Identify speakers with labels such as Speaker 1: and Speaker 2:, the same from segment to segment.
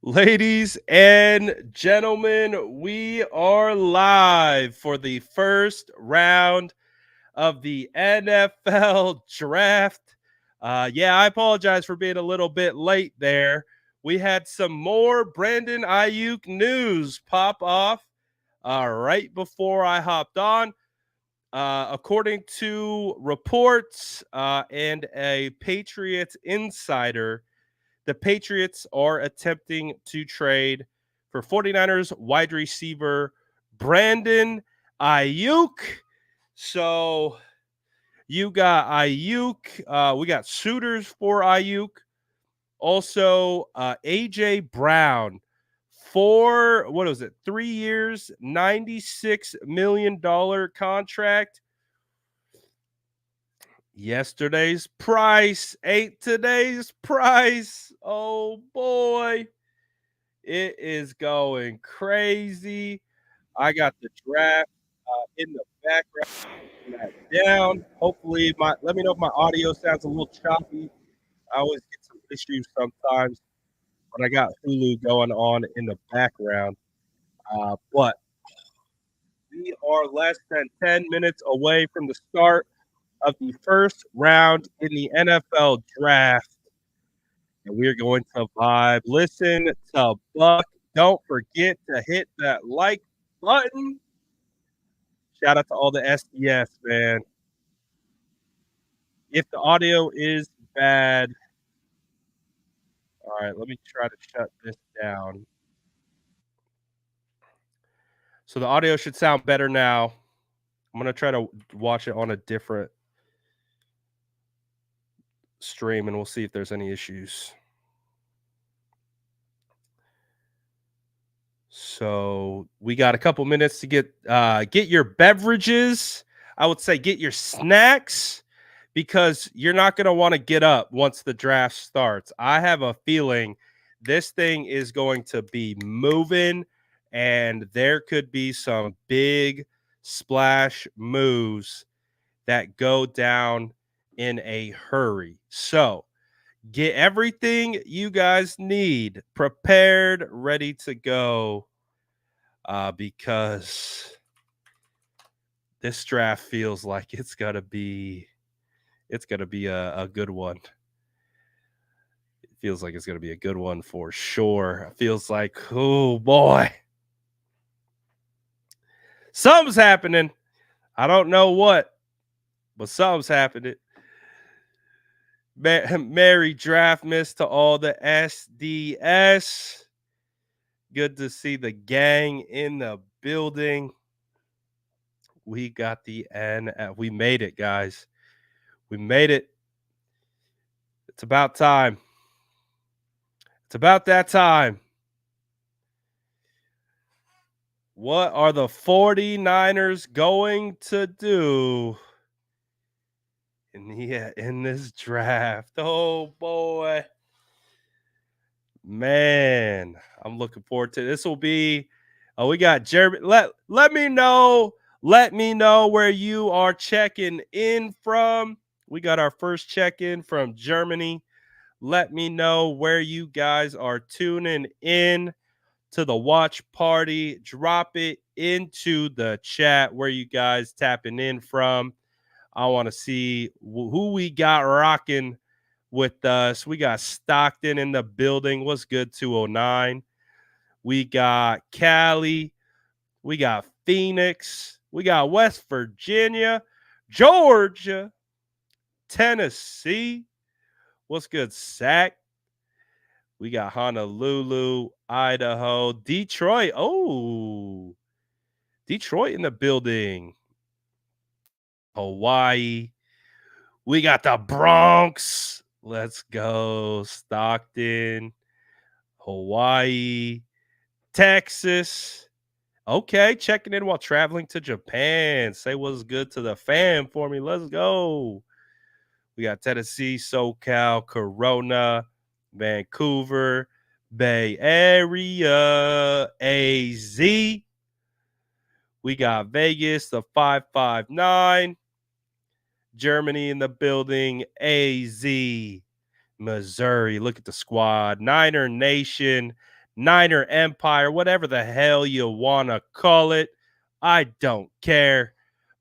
Speaker 1: Ladies and gentlemen, we are live for the first round of the NFL draft. Yeah, I apologize for being a little bit late there. We had some more Brandon Ayuk news pop off right before I hopped on. According to reports and a Patriots insider, the Patriots are attempting to trade for 49ers wide receiver Brandon Ayuk. So you got Ayuk. We got suitors for Ayuk. Also, AJ Brown for what was it? 3 years, $96 million contract. Yesterday's price ain't today's price. Oh boy. It is going crazy. I got the draft in the background that down. Hopefully, let me know if my audio sounds a little choppy. I always get some issues sometimes when I got Hulu going on in the background. But we are less than 10 minutes away from the start of the first round in the NFL draft. And we're going to vibe. Listen to Buck. Don't forget to hit that like button. Shout out to all the SDS, man. If the audio is bad, all right, let me try to shut this down. So the audio should sound better now. I'm going to try to watch it on a different stream and we'll see if there's any issues. So we got a couple minutes to get your beverages. I would say get your snacks because you're not going to want to get up once the draft starts. I have a feeling this thing is going to be moving and there could be some big splash moves that go down in a hurry. So, get everything you guys need prepared, ready to go, because this draft feels like it's gonna be a good one. It feels like it's gonna be a good one for sure. It feels like, oh boy, something's happening. I don't know what, but something's happening. Merry draft miss to all the SDS. Good to see the gang in the building. We got the N. We made it, guys. We made it. It's about time. It's about that time. What are the 49ers going to do in this draft? Oh boy. Man, I'm looking forward to this. Will be we got Jeremy. Let me know. Let me know where you are checking in from. We got our first check-in from Germany. Let me know where you guys are tuning in to the watch party. Drop it into the chat where you guys tapping in from. I want to see who we got rocking with us. We got Stockton in the building. What's good, 209? We got Cali. We got Phoenix. We got West Virginia, Georgia, Tennessee. What's good, Sac? We got Honolulu, Idaho, Detroit. Oh, Detroit in the building. Hawaii. We got the Bronx. Let's go. Stockton, Hawaii, Texas. Okay, checking in while traveling to Japan. Say what's good to the fam for me. Let's go. We got Tennessee, SoCal, Corona, Vancouver, Bay Area, AZ. We got Vegas, the 559. Germany in the building, AZ. Missouri. Look at the squad. Niner Nation, Niner Empire, whatever the hell you want to call it. I don't care,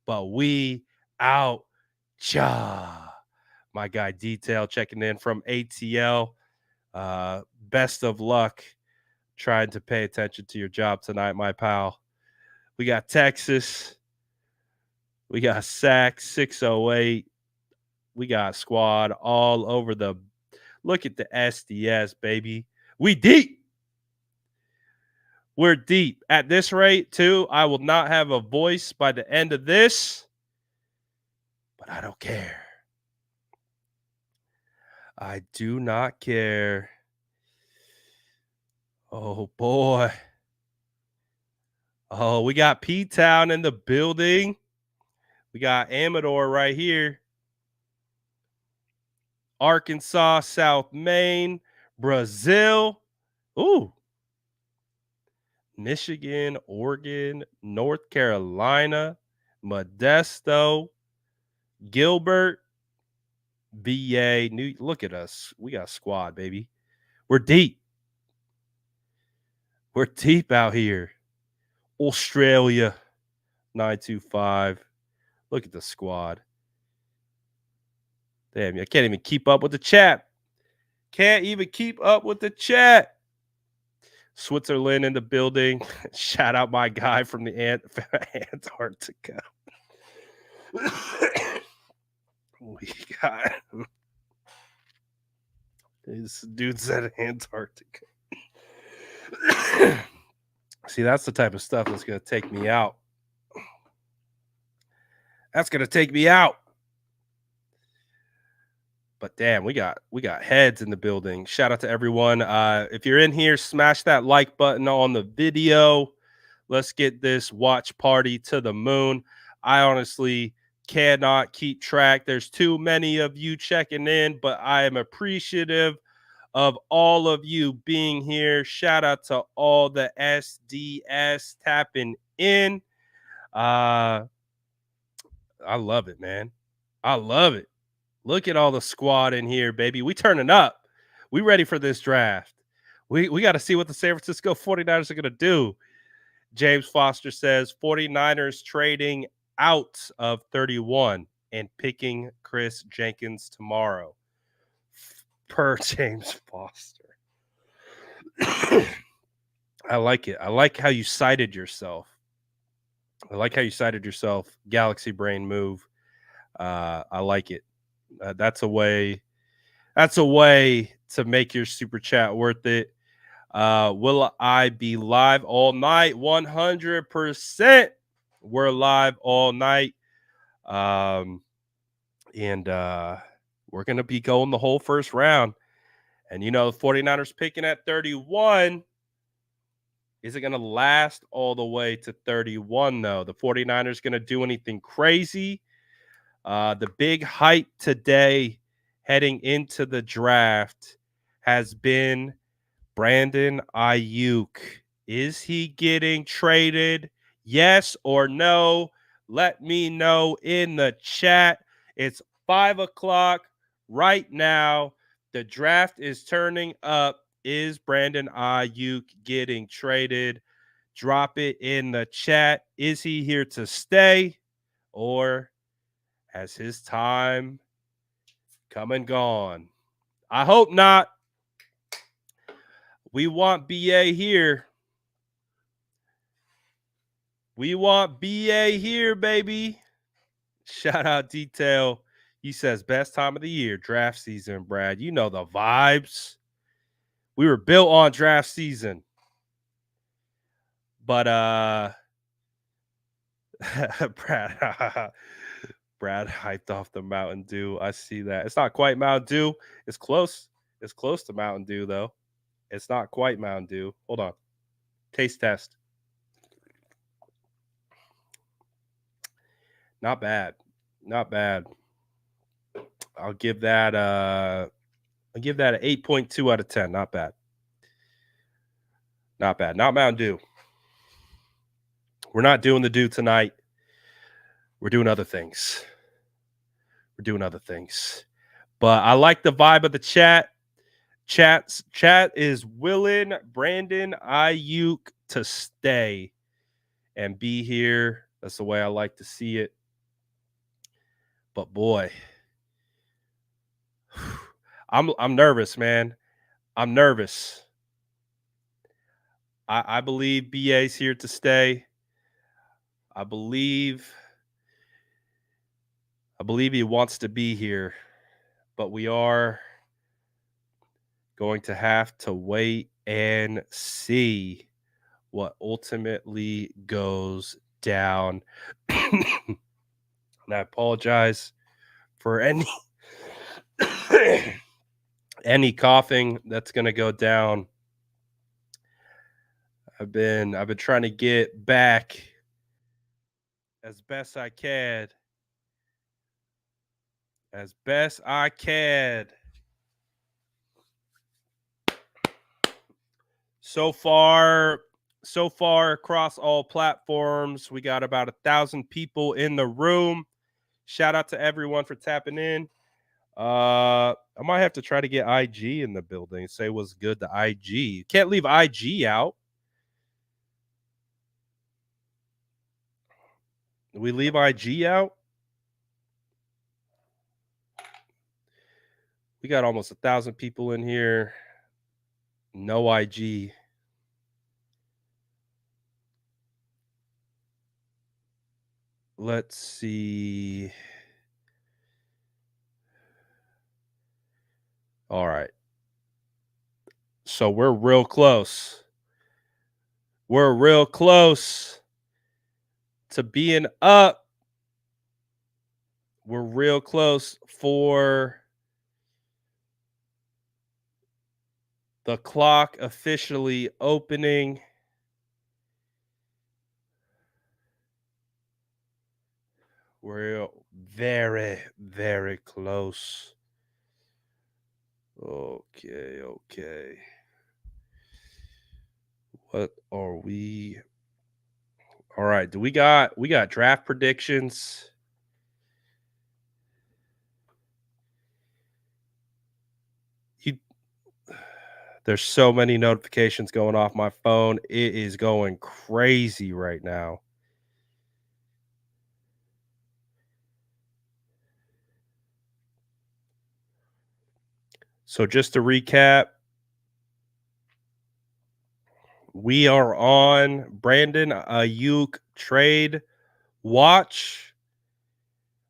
Speaker 1: but we out. Cha. My guy Detail checking in from ATL. Best of luck trying to pay attention to your job tonight, my pal. We got Texas. We got Sack 608. We got squad all over the. Look at the SDS, baby. We deep. We're deep. At this rate, too, I will not have a voice by the end of this, but I don't care. I do not care. Oh, boy. Oh, we got P-Town in the building. We got Amador right here. Arkansas, South Maine, Brazil. Ooh. Michigan, Oregon, North Carolina, Modesto, Gilbert, VA. Look at us. We got a squad, baby. We're deep. We're deep out here. Australia, 925. Look at the squad. Damn, I can't even keep up with the chat. Can't even keep up with the chat. Switzerland in the building. Shout out my guy from the Antarctica. We got this dude's at Antarctica. See, that's the type of stuff that's going to take me out. That's going to take me out. But damn, we got heads in the building. Shout out to everyone. If you're in here, smash that like button on the video. Let's get this watch party to the moon. I honestly cannot keep track. There's too many of you checking in, but I am appreciative of all of you being here. Shout out to all the SDS tapping in. I love it, man. I love it. Look at all the squad in here, baby. We turning up. We ready for this draft. We got to see what the San Francisco 49ers are going to do. James Foster says 49ers trading out of 31 and picking Chris Jenkins tomorrow. Per James Foster. I like it. I like how you cited yourself. Galaxy Brain move. I like it. That's a way to make your super chat worth it. Will I be live all night? 100%. We're live all night. And we're going to be going the whole first round. And, the 49ers picking at 31. Is it going to last all the way to 31, though? The 49ers going to do anything crazy? The big hype today heading into the draft has been Brandon Ayuk. Is he getting traded? Yes or no? Let me know in the chat. It's 5 o'clock right now. The draft is turning up. Is Brandon Ayuk getting traded? Drop it in the chat. Is he here to stay, or has his time come and gone? I hope not. We want BA here. We want BA here, baby. Shout out Detail. He says, best time of the year, draft season, Brad. You know the vibes. We were built on draft season. But Brad hyped off the Mountain Dew. I see that. It's not quite Mountain Dew. It's close. It's close to Mountain Dew, though. It's not quite Mountain Dew. Hold on. Taste test. Not bad. Not bad. I'll give that an 8.2 out of 10. Not bad. Not bad. Not Mountain Dew. We're not doing the Dew tonight. We're doing other things. But I like the vibe of the chat. Chat is willing Brandon Ayuk to stay and be here. That's the way I like to see it. But boy, I'm nervous, man. I'm nervous. I believe BA's here to stay. I believe he wants to be here, but we are going to have to wait and see what ultimately goes down. And I apologize for any any coughing that's going to go down. I've been trying to get back as best I can. As best I can. So far across all platforms, we got about 1,000 people in the room. Shout out to everyone for tapping in. I might have to try to get IG in the building. Say what's good to IG. You can't leave IG out. We leave IG out. We got almost 1,000 people in here. No IG. Let's see. All right. So we're real close. We're real close to being up. We're real close for the clock officially opening. We're very, very close. Okay. What are we? All right. We got draft predictions. There's so many notifications going off my phone. It is going crazy right now. So just to recap, we are on Brandon Ayuk trade watch.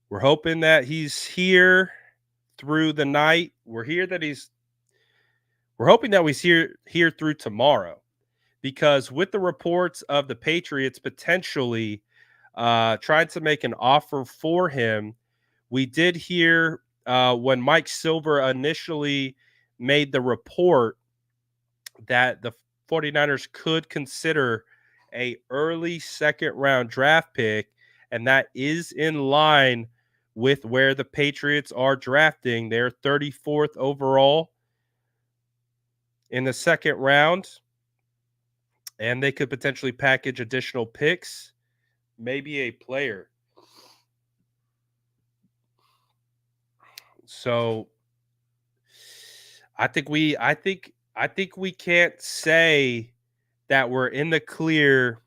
Speaker 1: We're hoping that he's here through the night. We're hoping that he's here through tomorrow, because with the reports of the Patriots potentially trying to make an offer for him, we did hear when Mike Silver initially made the report that the 49ers could consider a early second round draft pick, and that is in line with where the Patriots are drafting. They're 34th overall in the second round, and they could potentially package additional picks, maybe a player. So I think we can't say that we're in the clear.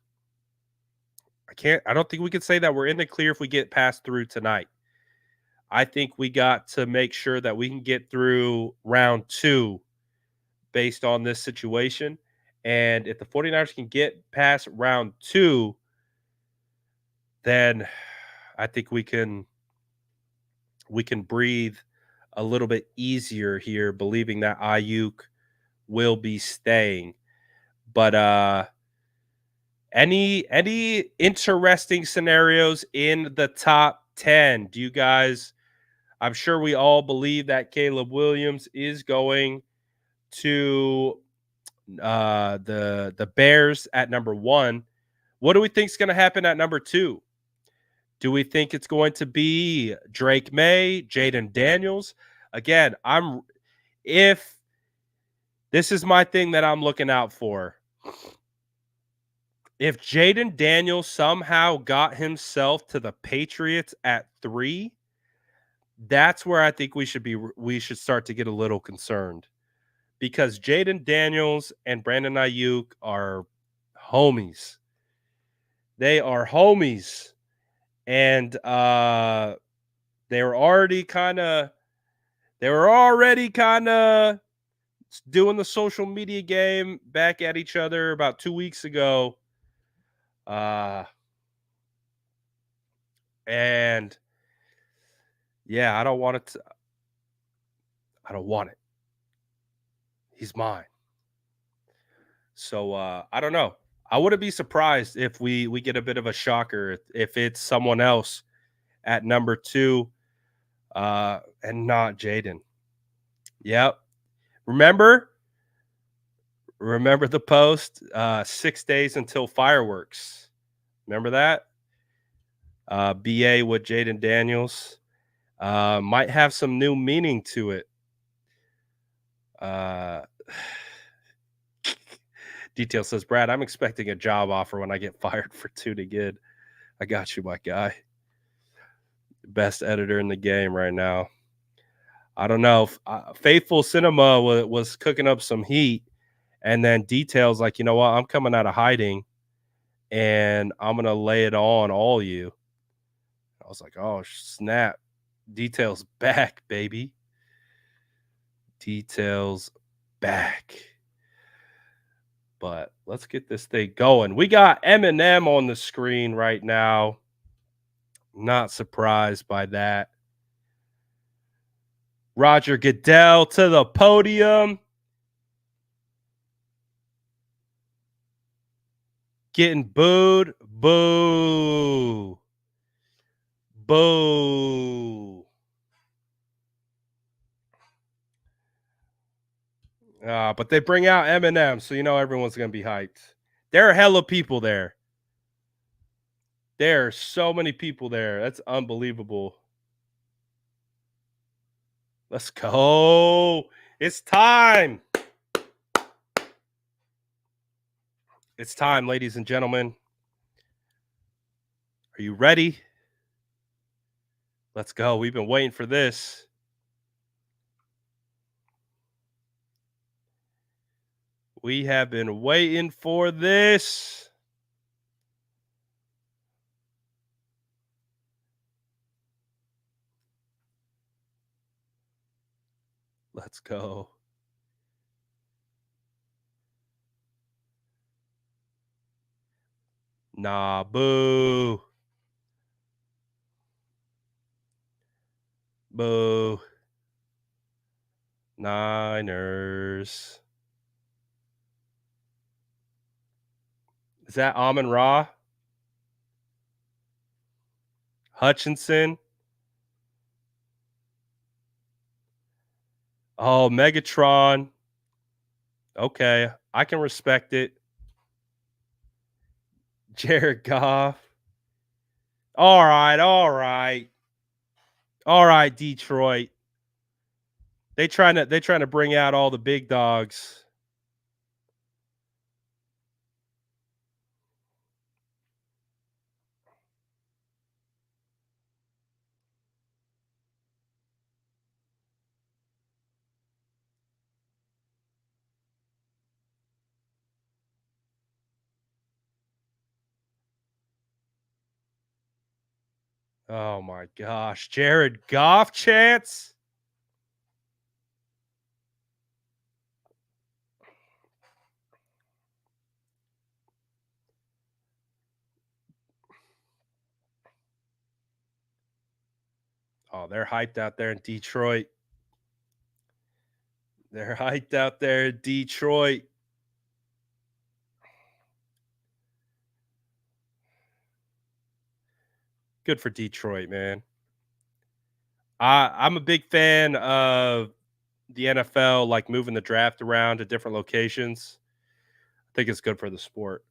Speaker 1: I don't think we can say that we're in the clear if we get passed through tonight. I think we got to make sure that we can get through round 2 based on this situation. And if the 49ers can get past round 2, then I think we can breathe a little bit easier here, believing that Ayuk will be staying. But any interesting scenarios in the top 10? Do you guys? I'm sure we all believe that Caleb Williams is going to the Bears at number 1. What do we think is going to happen at number 2? Do we think it's going to be Drake May, Jaden Daniels? Again, if this is my thing that I'm looking out for. If Jaden Daniels somehow got himself to the Patriots at 3, that's where I think we should start to get a little concerned, because Jaden Daniels and Brandon Ayuk are homies. They are homies. And they were already kind of doing the social media game back at each other about 2 weeks ago. And yeah, I don't want it. I don't want it. He's mine. So I don't know. I wouldn't be surprised if we get a bit of a shocker if it's someone else at number 2 and not Jaden. Yep. Remember the post 6 days until fireworks. Remember that? BA with Jaden Daniels might have some new meaning to it. Detail says, Brad, I'm expecting a job offer when I get fired for Tooting Good. I got you, my guy. Best editor in the game right now. I don't know. Faithful Cinema was cooking up some heat, and then Details like, you know what? I'm coming out of hiding, and I'm gonna lay it on all you. I was like, oh snap! Details back, baby. Details back. But let's get this thing going. We got Eminem on the screen right now. Not surprised by that. Roger Goodell to the podium. Getting booed. Boo. Boo. But they bring out Eminem, so you know everyone's going to be hyped. There are hella people there. There are so many people there. That's unbelievable. Let's go. It's time. It's time, ladies and gentlemen. Are you ready? Let's go. We've been waiting for this. We have been waiting for this. Let's go. Nah, boo. Boo. Niners. Is that Amon Ra? Hutchinson? Oh, Megatron. Okay, I can respect it. Jared Goff. All right, all right. All right, Detroit. They trying to bring out all the big dogs. Oh my gosh, Jared Goff chance? Oh, they're hyped out there in Detroit. They're hyped out there in Detroit. Good for Detroit, man. I'm a big fan of the NFL, like moving the draft around to different locations. I think it's good for the sport.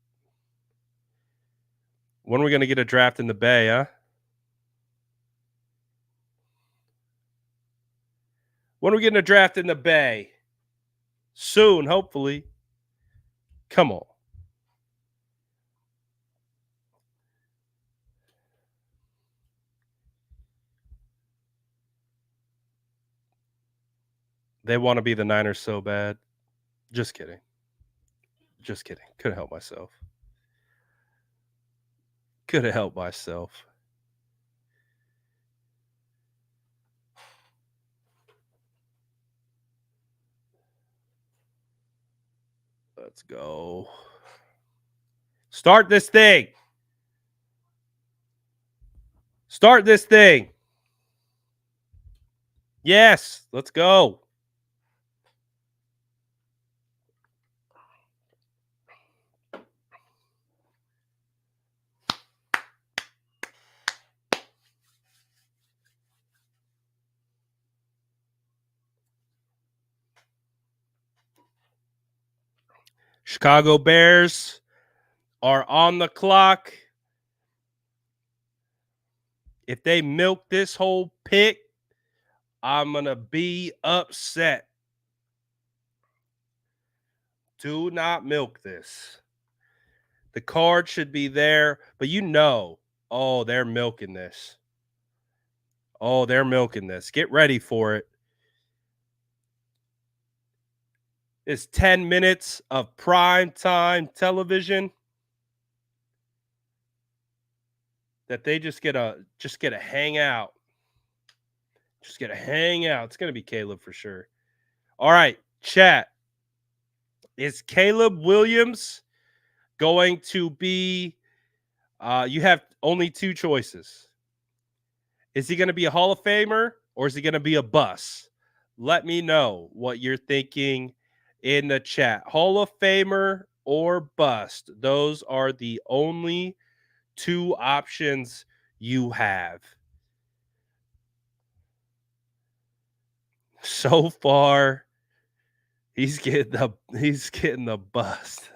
Speaker 1: When are we going to get a draft in the Bay, huh? When are we getting a draft in the Bay? Soon, hopefully. Come on. They want to be the Niners so bad. Just kidding. Just kidding. Couldn't help myself. Couldn't help myself. Let's go. Start this thing. Start this thing. Yes, let's go. Chicago Bears are on the clock. If they milk this whole pick, I'm going to be upset. Do not milk this. The card should be there, but oh, they're milking this. Oh, they're milking this. Get ready for it. It's 10 minutes of prime time television that they just get to hang out. Just get to hang out. It's going to be Caleb for sure. All right, chat. Is Caleb Williams going to be you have only two choices. Is he going to be a Hall of Famer or is he going to be a bust? Let me know what you're thinking in the chat. Hall of Famer or bust. Those are the only two options you have. So far, he's getting the bust.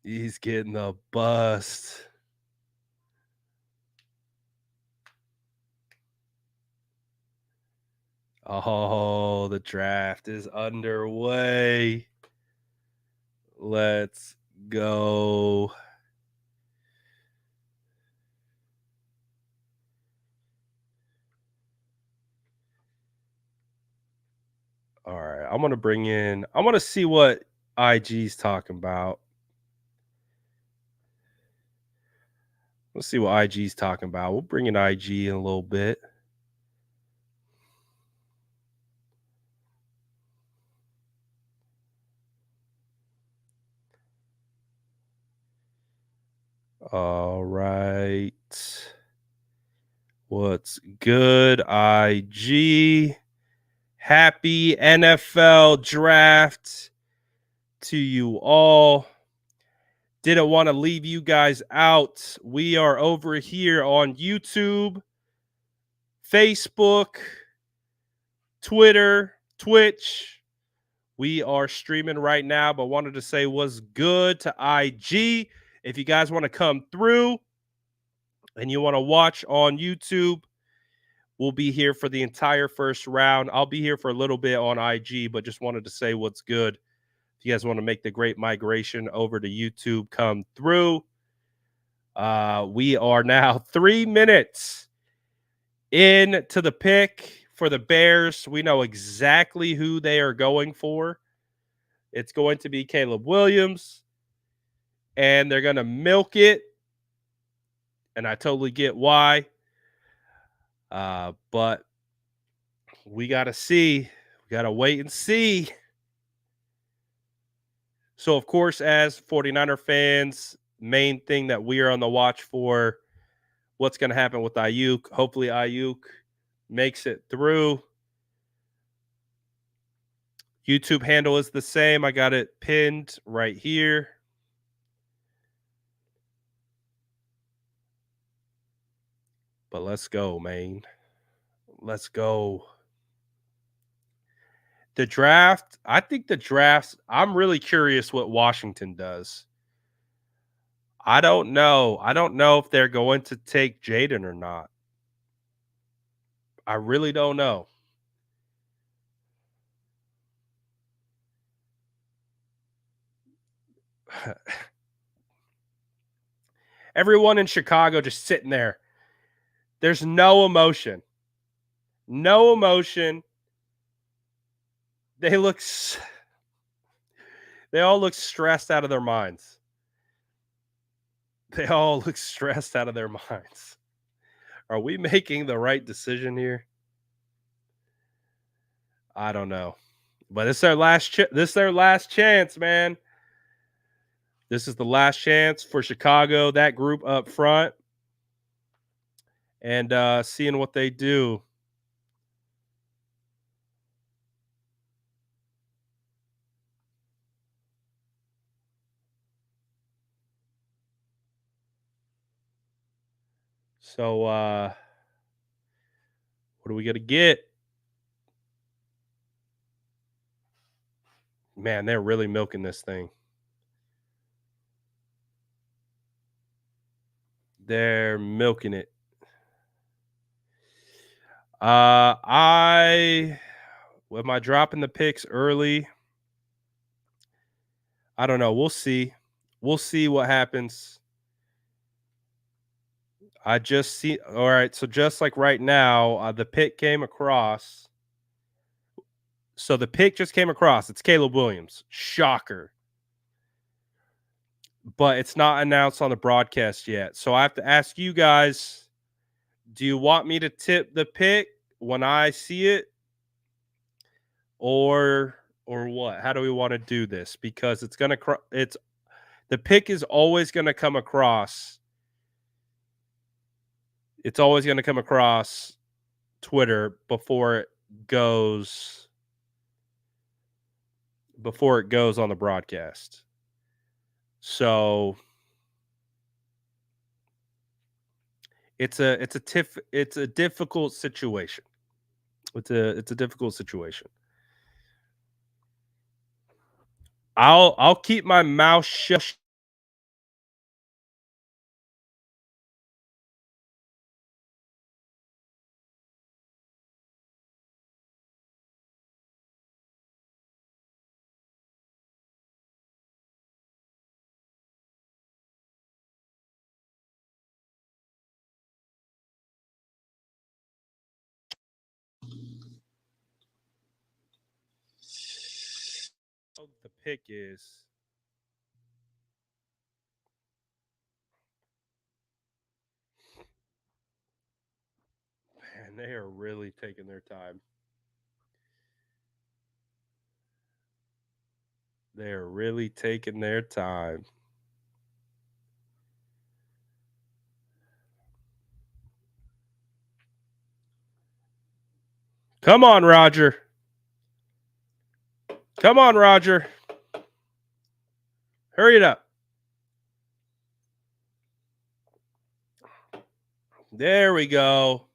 Speaker 1: He's getting the bust. Oh, the draft is underway. Let's go. All right, I'm going to see what IG's talking about. Let's see what IG's talking about. We'll bring in IG in a little bit. All right. What's good, IG? Happy NFL draft to you all. Didn't want to leave you guys out. We are over here on YouTube, Facebook, Twitter, Twitch. We are streaming right now, but wanted to say what's good to IG. If you guys want to come through and you want to watch on YouTube, we'll be here for the entire first round. I'll be here for a little bit on IG, but just wanted to say what's good. If you guys want to make the great migration over to YouTube, come through. We are now 3 minutes into the pick for the Bears. We know exactly who they are going for. It's going to be Caleb Williams, and they're going to milk it. And I totally get why. But we got to see. We got to wait and see. So, of course, as 49er fans, main thing that we are on the watch for, what's going to happen with Aiyuk. Hopefully Aiyuk makes it through. YouTube handle is the same. I got it pinned right here. But let's go, man. Let's go. The draft, I think the drafts, I'm really curious what Washington does. I don't know. I don't know if they're going to take Jaden or not. I really don't know. Everyone in Chicago just sitting there. There's no emotion. No emotion. They all look stressed out of their minds. They all look stressed out of their minds. Are we making the right decision here? I don't know. But it's their this is their last chance, man. This is the last chance for Chicago, that group up front, and seeing what they do. So what are we gonna get? Man, they're really milking this thing. They're milking it. I am I dropping the picks early? I don't know. We'll see. We'll see what happens. I just see. All right. So just like right now, the pick came across. So the pick just came across. It's Caleb Williams. Shocker. But it's not announced on the broadcast yet. So I have to ask you guys, do you want me to tip the pick when I see it? Or what? How do we want to do this? Because it's going to it's the pick is always going to come across. It's always going to come across Twitter before it goes on the broadcast. So it's a difficult situation. It's a difficult situation. I'll keep my mouth shut. The pick is. Man, they are really taking their time. They're really taking their time. Come on, Roger. Come on, Roger. Hurry it up. There we go.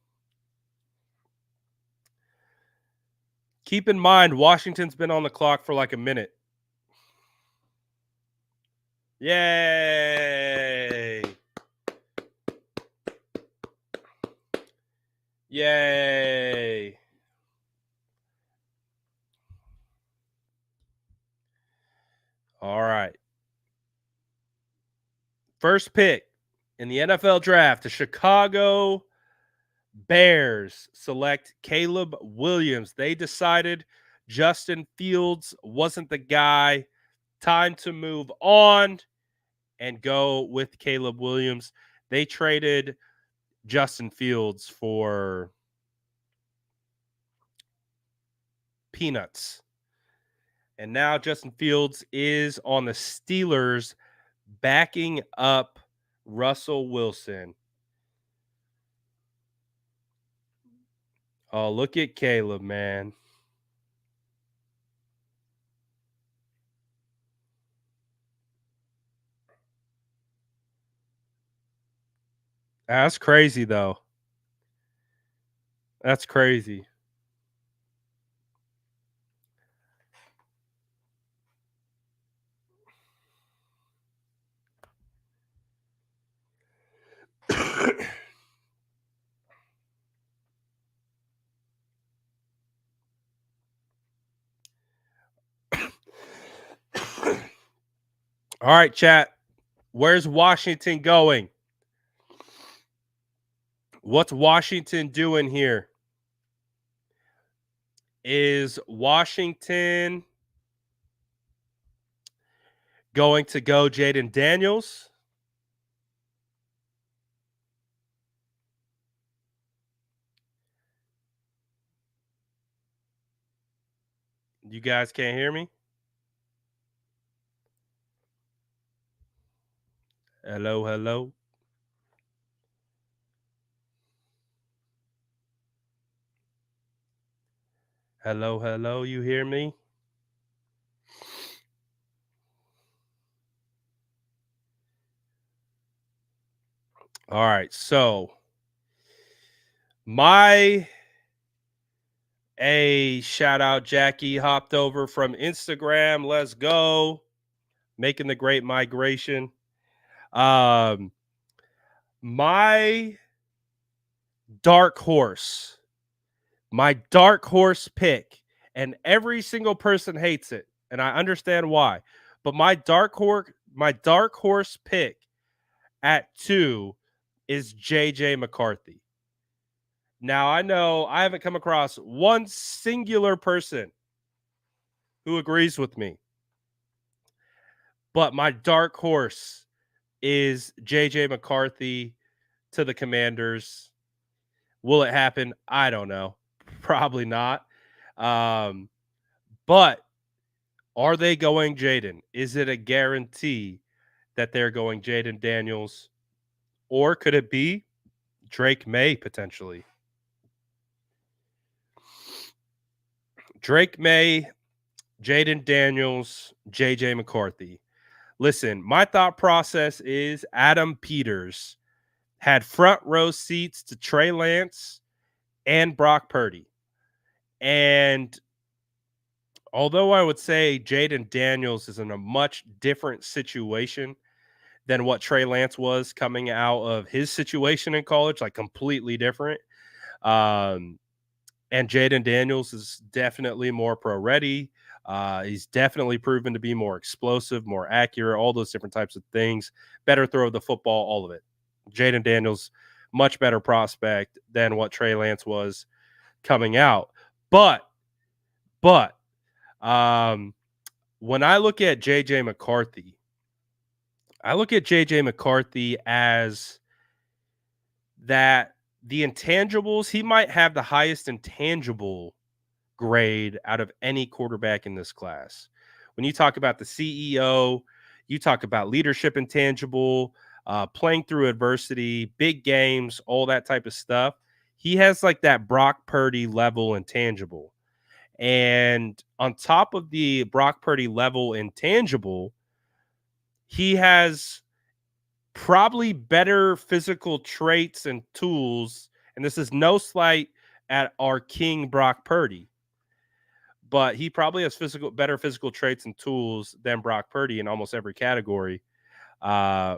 Speaker 1: Keep in mind, Washington's been on the clock for like a minute. Yay. Yay. All right. First pick in the NFL draft, the Chicago Bears select Caleb Williams. They decided Justin Fields wasn't the guy. Time to move on and go with Caleb Williams. They traded Justin Fields for peanuts. And now Justin Fields is on the Steelers backing up Russell Wilson. Oh, look at Caleb, man. That's crazy, though. That's crazy. All right, chat. Where's Washington going? What's Washington doing here? Is Washington going to go Jaden Daniels? You guys can't hear me? Hello, hello. Hello, hello. You hear me? All right. So, my shout out Jackie hopped over from Instagram. Let's go. Making the great migration. Um my dark horse. My dark horse pick, and every single person hates it, and I understand why. But my dark horse pick at 2 is JJ McCarthy. Now, I know I haven't come across one singular person who agrees with me, but my dark horse is JJ McCarthy to the Commanders. Will it happen? I don't know. Probably not. Um, but are they going Jaden? Is it a guarantee that they're going Jaden Daniels? Or could it be Drake May potentially? Drake May, Jaden Daniels, JJ McCarthy. Listen, my thought process is Adam Peters had front row seats to Trey Lance and Brock Purdy. And although I would say Jaden Daniels is in a much different situation than what Trey Lance was coming out of his situation in college, like completely different. Um, and Jaden Daniels is definitely more pro ready. He's definitely proven to be more explosive, more accurate, all those different types of things. Better throw of the football, all of it. Jaden Daniels, much better prospect than what Trey Lance was coming out. But um, when I look at JJ McCarthy, I look at JJ McCarthy as that the intangibles, he might have the highest intangible grade out of any quarterback in this class. When you talk about the CEO, you talk about leadership intangible, playing through adversity, big games, all that type of stuff. He has like that Brock Purdy level intangible. And on top of the Brock Purdy level intangible, he has probably better physical traits and tools. And this is no slight at our king Brock Purdy, but he probably has better physical traits and tools than Brock Purdy in almost every category. Uh,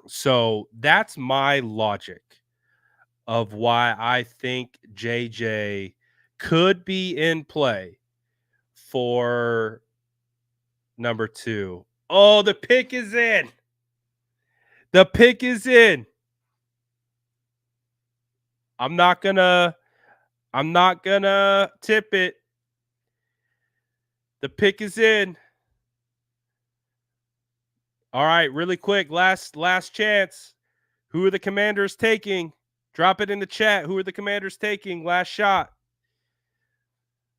Speaker 1: so that's my logic of why I think JJ could be in play for number 2. Oh, the pick is in. The pick is in. I'm not gonna tip it. The pick is in. All right, really quick, last chance. Who are the Commanders taking? Drop it in the chat. Who are the Commanders taking? Last shot.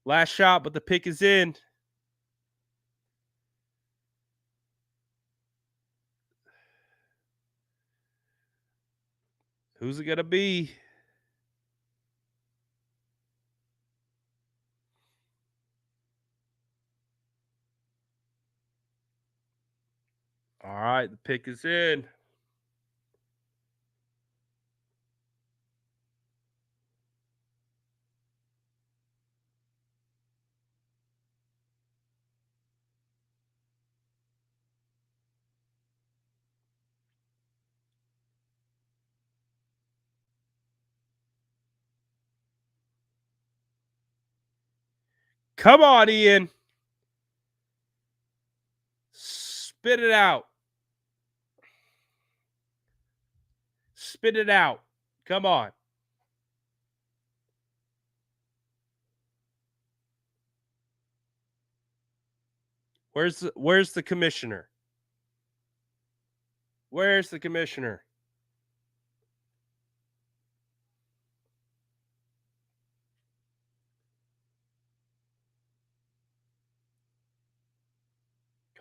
Speaker 1: Last shot, but the pick is in. Who's it gonna be? All right, the pick is in. Come on, Ian. Spit it out. Spit it out. Come on. Where's the commissioner? Where's the commissioner?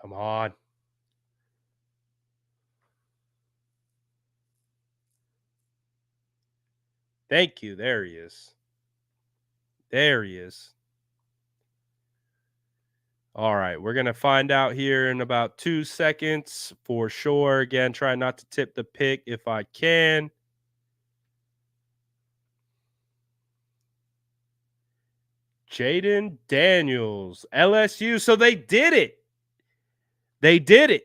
Speaker 1: Come on. Thank you. There he is. There he is. All right, we're going to find out here in about 2 seconds for sure. Again, try not to tip the pick if I can. Jaden Daniels, LSU. So they did it. They did it.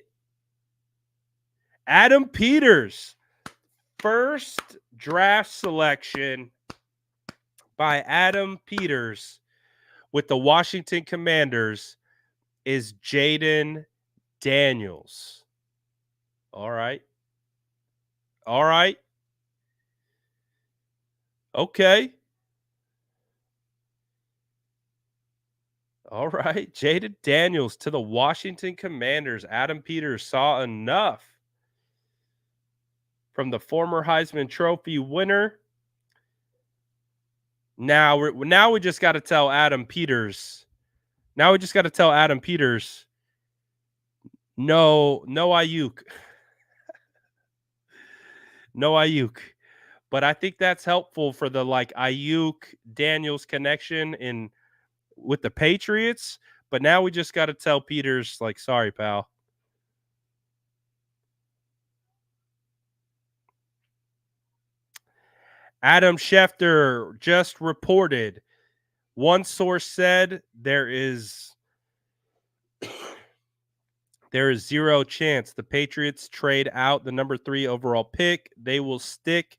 Speaker 1: Adam Peters, first draft selection by Adam Peters with the Washington Commanders is Jaden Daniels. All right. All right. Okay. All right. Jaden Daniels to the Washington Commanders. Adam Peters saw enough from the former Heisman Trophy winner. Now we just got to tell Adam Peters. Now we just got to tell Adam Peters. No Ayuk. No Ayuk. But I think that's helpful for the like Ayuk Daniels connection in with the Patriots. But now we just got to tell Peters, like, sorry, pal. Adam Schefter just reported. One source said there is zero chance the Patriots trade out the number 3 overall pick. They will stick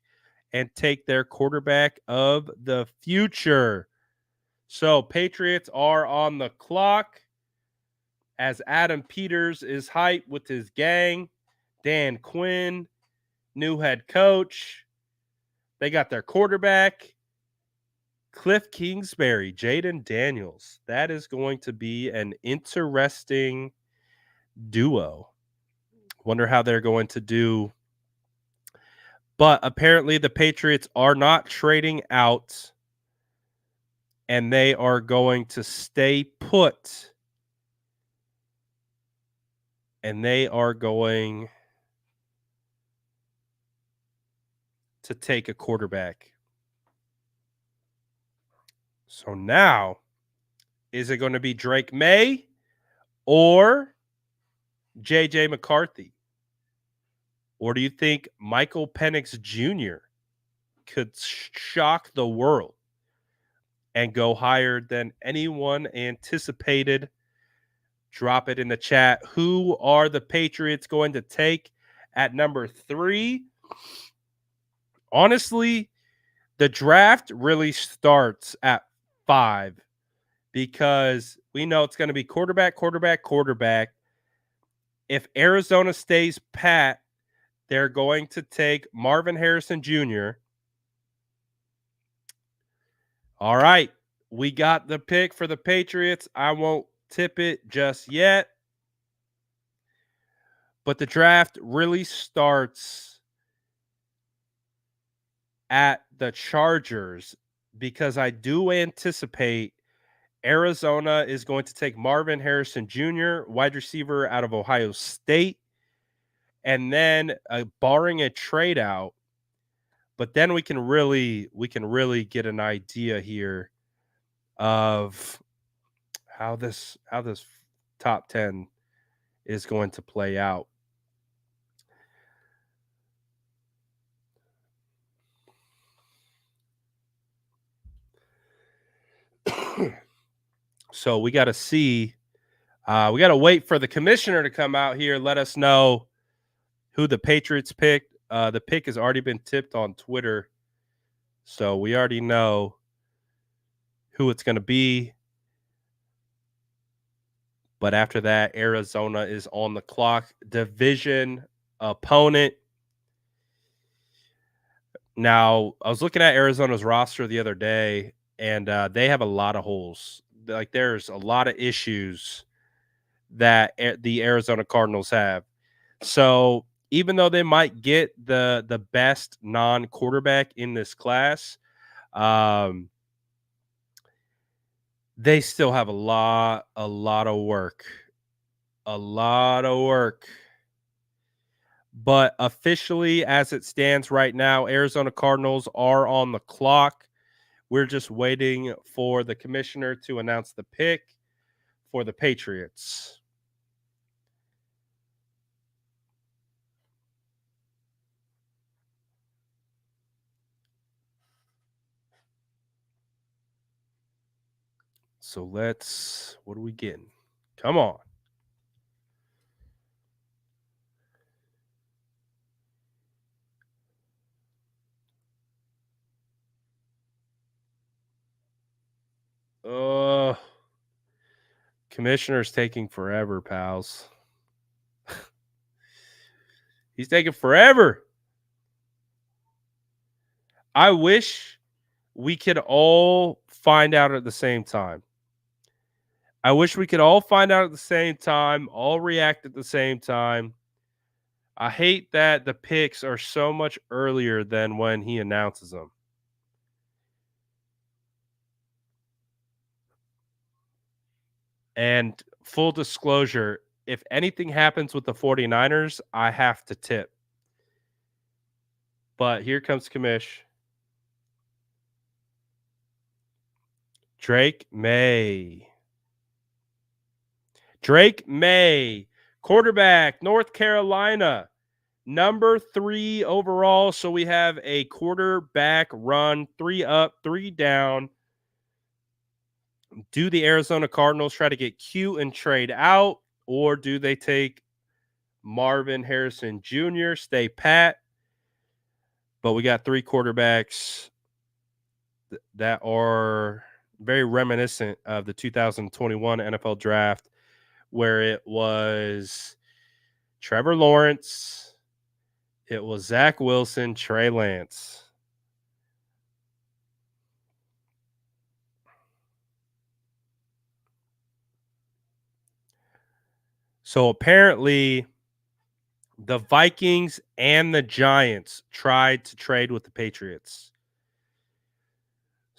Speaker 1: and take their quarterback of the future. So Patriots are on the clock as Adam Peters is hyped with his gang. Dan Quinn, new head coach. They got their quarterback, Cliff Kingsbury, Jaden Daniels. That is going to be an interesting duo. Wonder how they're going to do. But apparently the Patriots are not trading out, and they are going to stay put. And they are going to take a quarterback. So now, is it going to be Drake May or JJ McCarthy? Or do you think Michael Penix Jr. could shock the world and go higher than anyone anticipated? Drop it in the chat. Who are the Patriots going to take at number 3? Honestly, the draft really starts at 5 because we know it's going to be quarterback. If Arizona stays pat, they're going to take Marvin Harrison Jr. All right. We got the pick for the Patriots. I won't tip it just yet. But the draft really starts at the Chargers because I do anticipate Arizona is going to take Marvin Harrison Jr., wide receiver out of Ohio State. And then barring a trade out, but then we can really get an idea here of how this top 10 is going to play out. So we got to see. We got to wait for the commissioner to come out here, let us know who the Patriots picked. The pick has already been tipped on Twitter, so we already know who it's going to be. But after that, Arizona is on the clock. Division opponent. Now, I was looking at Arizona's roster the other day, and they have a lot of holes. Like, there's a lot of issues that the Arizona Cardinals have. So, even though they might get the best non-quarterback in this class, um, they still have a lot of work. A lot of work. But officially, as it stands right now, Arizona Cardinals are on the clock. We're just waiting for the commissioner to announce the pick for the Patriots. So what are we getting? Come on. Oh, commissioner's taking forever, pals. He's taking forever. I wish we could all find out at the same time. I wish we could all find out at the same time, all react at the same time. I hate that the picks are so much earlier than when he announces them. And full disclosure, if anything happens with the 49ers, I have to tip. But here comes Kamish. Drake May. Drake May, quarterback, North Carolina, number 3 overall. So we have a quarterback run, 3 up, 3 down. Do the Arizona Cardinals try to get cute and trade out, or do they take Marvin Harrison Jr., stay pat? But we got 3 quarterbacks that are very reminiscent of the 2021 NFL draft, where it was Trevor Lawrence, it was Zach Wilson, Trey Lance. So apparently, the Vikings and the Giants tried to trade with the Patriots.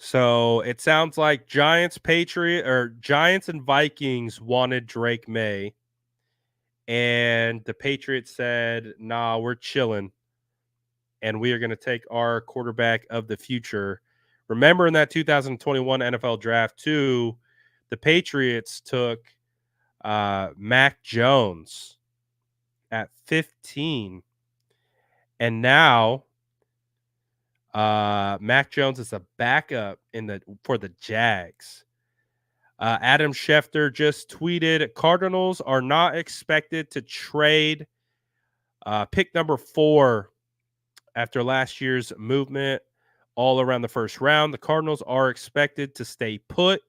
Speaker 1: So it sounds like Giants and Vikings wanted Drake May, and the Patriots said, "Nah, we're chilling, and we are going to take our quarterback of the future." Remember, in that 2021 NFL draft, too, the Patriots took Mac Jones at 15, and now Mac Jones is a backup for the Jags. Adam Schefter just tweeted, Cardinals are not expected to trade pick number 4 after last year's movement all around the first round. The Cardinals are expected to stay put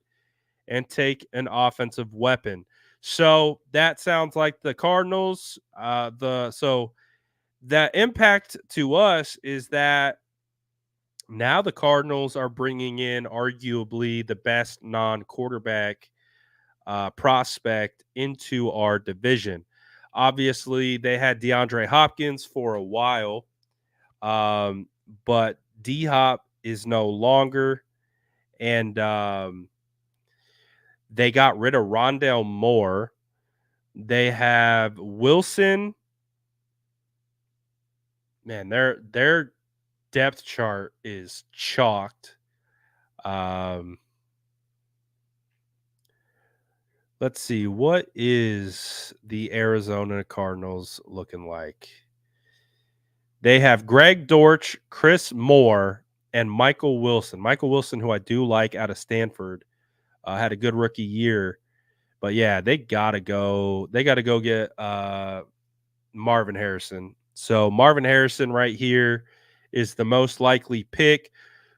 Speaker 1: and take an offensive weapon. So that sounds like the Cardinals. So the impact to us is that now the Cardinals are bringing in arguably the best non-quarterback prospect into our division. Obviously, they had DeAndre Hopkins for a while, but D Hop is no longer, and they got rid of Rondale Moore. They have Wilson. Man, their depth chart is chalked. Let's see. What is the Arizona Cardinals looking like? They have Greg Dortch, Chris Moore, and Michael Wilson. Michael Wilson, who I do like out of Stanford, had a good rookie year. But yeah, they gotta go. They gotta go get Marvin Harrison. So Marvin Harrison right here is the most likely pick.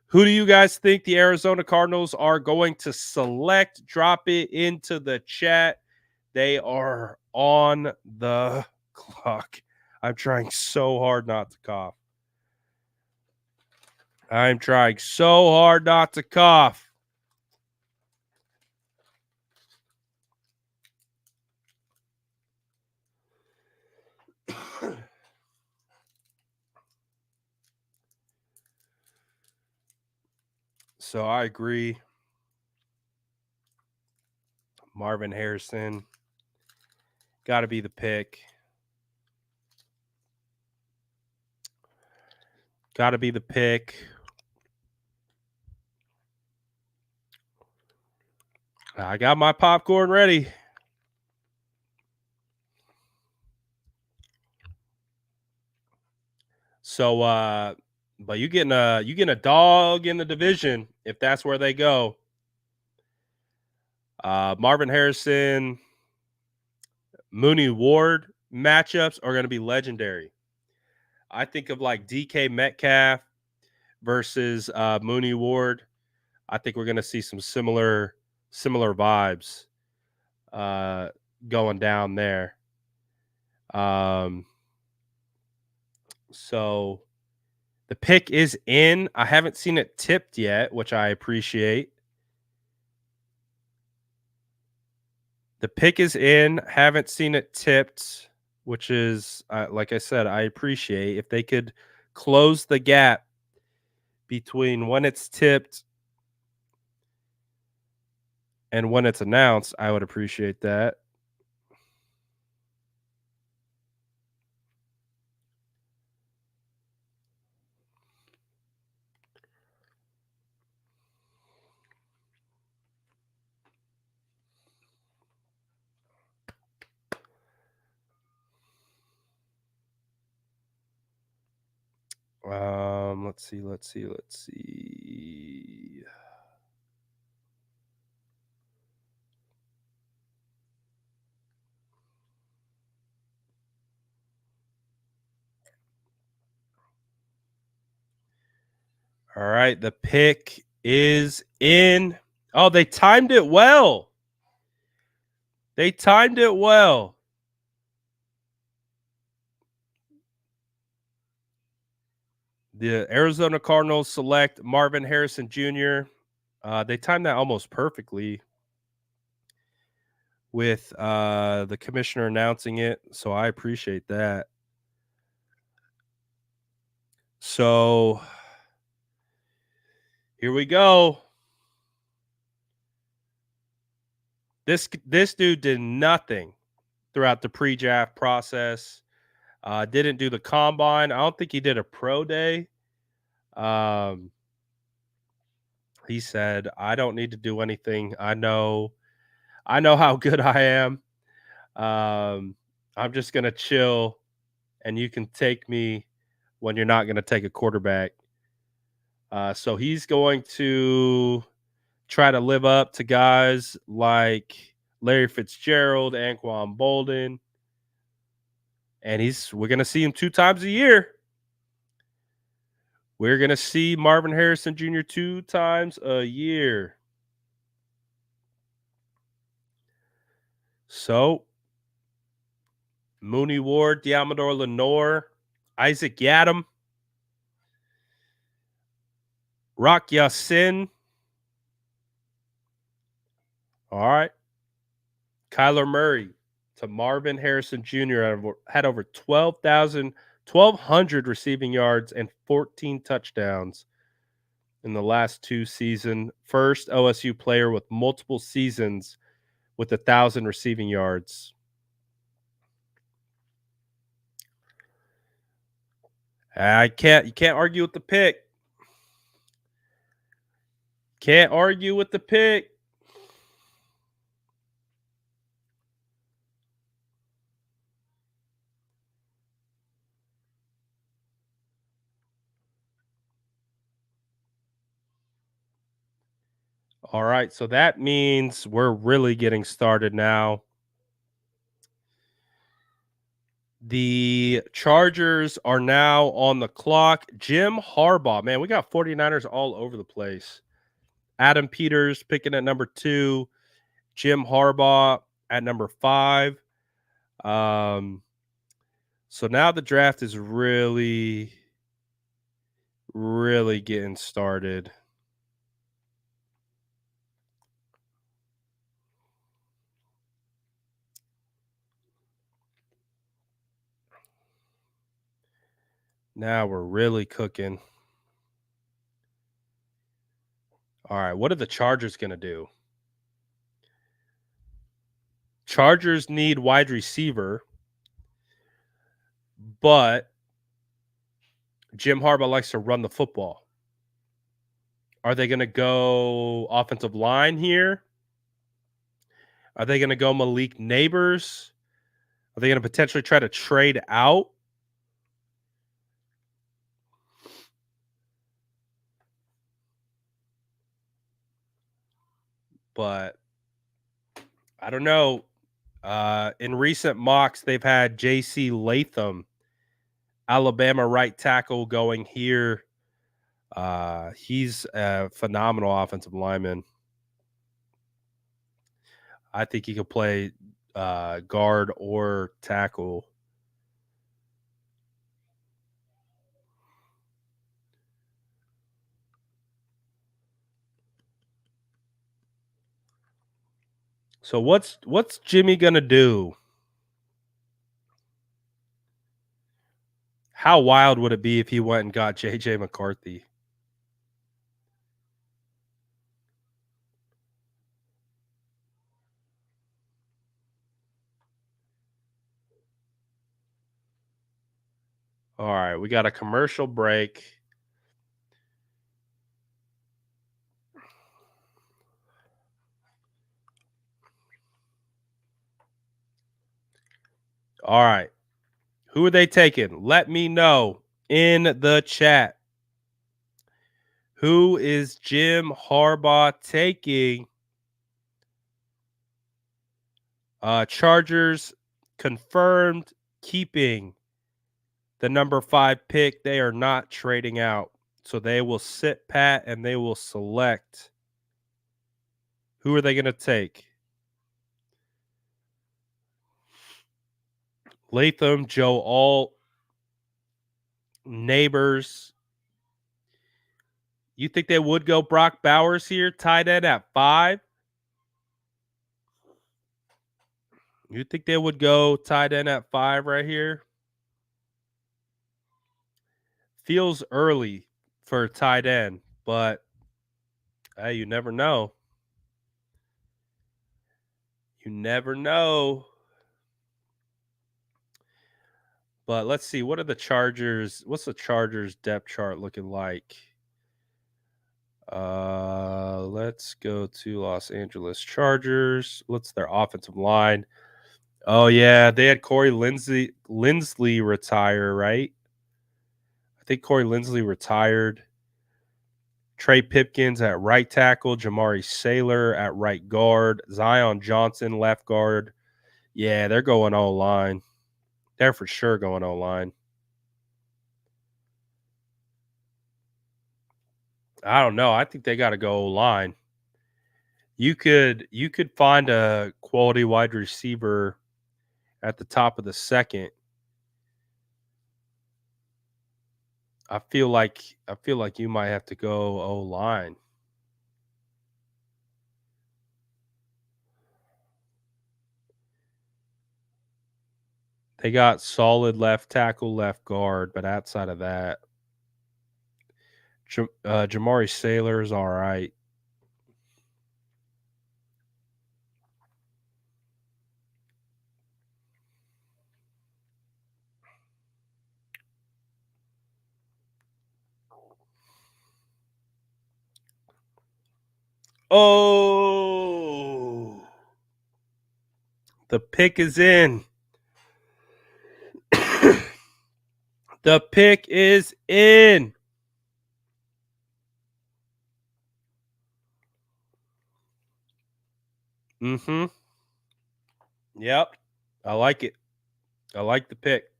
Speaker 1: Who do you guys think the Arizona Cardinals are going to select? Drop it into the chat. They are on the clock. I'm trying so hard not to cough. I'm trying so hard not to cough. So I agree. Marvin Harrison got to be the pick. Got to be the pick. I got my popcorn ready. So but you getting a dog in the division if that's where they go. Marvin Harrison, Mooney Ward matchups are going to be legendary. I think of like DK Metcalf versus Mooney Ward. I think we're going to see some similar vibes going down there. So the pick is in. I haven't seen it tipped yet, which I appreciate. The pick is in. Haven't seen it tipped, which is, like I said, I appreciate. If they could close the gap between when it's tipped and when it's announced, I would appreciate that. Let's see. All right, the pick is in. Oh, they timed it well. The Arizona Cardinals select Marvin Harrison Jr. They timed that almost perfectly with the commissioner announcing it, so I appreciate that. So here we go. This dude did nothing throughout the pre-draft process. Didn't do the combine. I don't think he did a pro day. He said, "I don't need to do anything. I know how good I am. I'm just gonna chill, and you can take me when you're not gonna take a quarterback." So he's going to try to live up to guys like Larry Fitzgerald, Anquan Bolden, and we're gonna see him 2 times a year. We're gonna see Marvin Harrison Jr. 2 times a year. So Mooney Ward, Diamador Lenore, Isaac Yadam, Rock Ya-Sin. All right. Kyler Murray to Marvin Harrison Jr. had over 1,200 receiving yards and 14 touchdowns in the last 2 seasons. First OSU player with multiple seasons with 1,000 receiving yards. You can't argue with the pick. Can't argue with the pick. All right, so that means we're really getting started now. The Chargers are now on the clock. Jim Harbaugh, man, we got 49ers all over the place. Adam Peters picking at number 2, Jim Harbaugh at number 5. So now the draft is really really getting started. Now we're really cooking. All right, what are the Chargers going to do? Chargers need wide receiver, but Jim Harbaugh likes to run the football. Are they going to go offensive line here? Are they going to go Malik Neighbors? Are they going to potentially try to trade out? But I don't know. In recent mocks, they've had J.C. Latham, Alabama right tackle, going here. He's a phenomenal offensive lineman. I think he could play guard or tackle. So what's Jimmy gonna do? How wild would it be if he went and got JJ McCarthy? All right, we got a commercial break. All right. Who are they taking? Let me know in the chat. Who is Jim Harbaugh taking? Chargers confirmed keeping the number 5 pick. They are not trading out. So they will sit pat and they will select. Who are they going to take? Latham, Joe Alt, Neighbors. You think they would go Brock Bowers here, tight end at 5? You think they would go tight end at 5 right here? Feels early for tight end, but hey, you never know. You never know. But let's see. What are the Chargers? What's the Chargers depth chart looking like? Let's go to Los Angeles Chargers. What's their offensive line? Oh yeah, they had Corey Linsley retire, right? I think Corey Linsley retired. Trey Pipkins at right tackle, Jamari Sailor at right guard, Zion Johnson left guard. Yeah, they're going O line. They're for sure going O line. I don't know. I think they got to go O line. You could find a quality wide receiver at the top of the second. I feel like you might have to go O line. They got solid left tackle, left guard, but outside of that, Jamari Sailor is all right. Oh, the pick is in. The pick is in. Mm-hmm. Yep. I like it. I like the pick.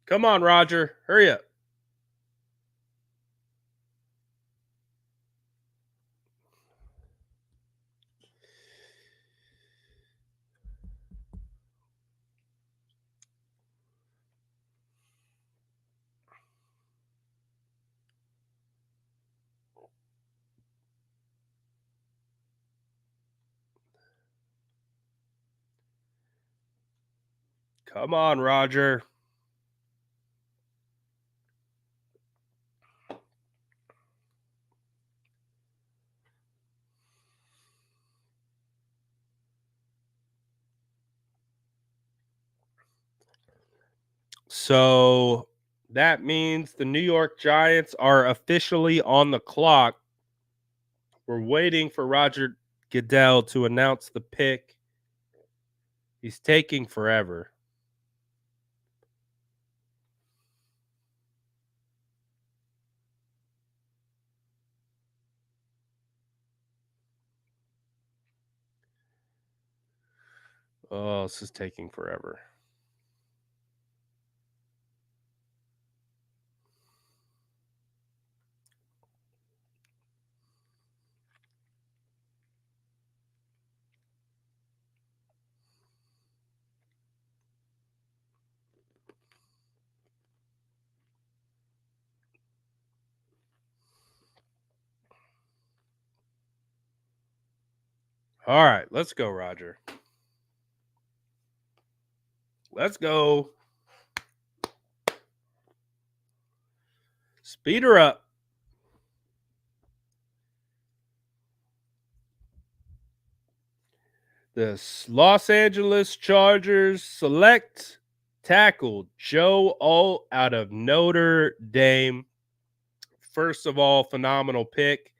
Speaker 1: Come on, Roger. Hurry up. Come on, Roger. So that means the New York Giants are officially on the clock. We're waiting for Roger Goodell to announce the pick. He's taking forever. Oh, this is taking forever. All right, let's go, Roger. Let's go. Speed her up. The Los Angeles Chargers select tackle Joe Alt out of Notre Dame. First of all, phenomenal pick.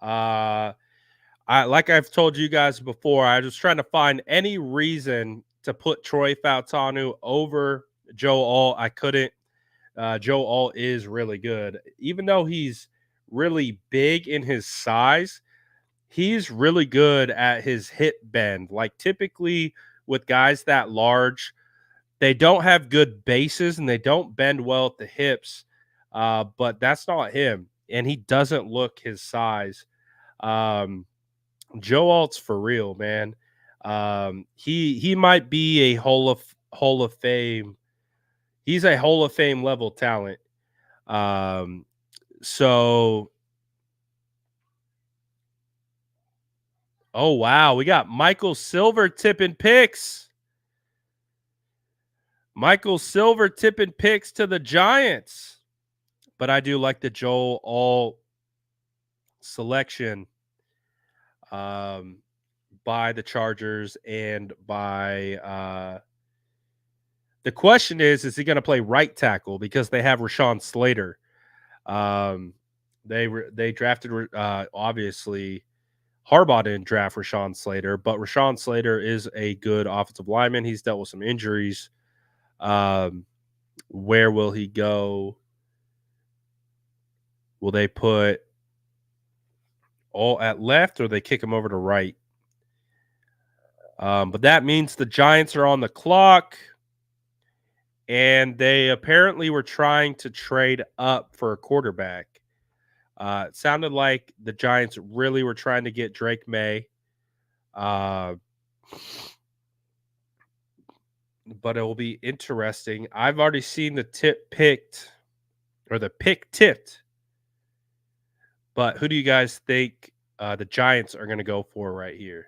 Speaker 1: Like I've told you guys before, I was trying to find any reason to put Troy Fautanu over Joe Alt. I couldn't. Joe Alt is really good, even though he's really big in his size. He's really good at his hip bend. Like typically with guys that large, they don't have good bases and they don't bend well at the hips. But that's not him, and he doesn't look his size. Um, Joe Alt's for real, man. He might be a Hall of Fame. He's a Hall of Fame level talent. Um, so oh wow, we got Michael Silver tipping picks. Michael Silver tipping picks to the Giants. But I do like the Joel Alt selection um, by the Chargers and by the question is he going to play right tackle because they have Rashawn Slater. Um, they drafted obviously Harbaugh didn't draft Rashawn Slater, but Rashawn Slater is a good offensive lineman. He's dealt with some injuries. Where will he go? Will they put all at left or they kick him over to right? But that means the Giants are on the clock, and they apparently were trying to trade up for a quarterback. It sounded like the Giants really were trying to get Drake May. But it will be interesting. I've already seen the tip picked or the pick tipped. But who do you guys think the Giants are going to go for right here?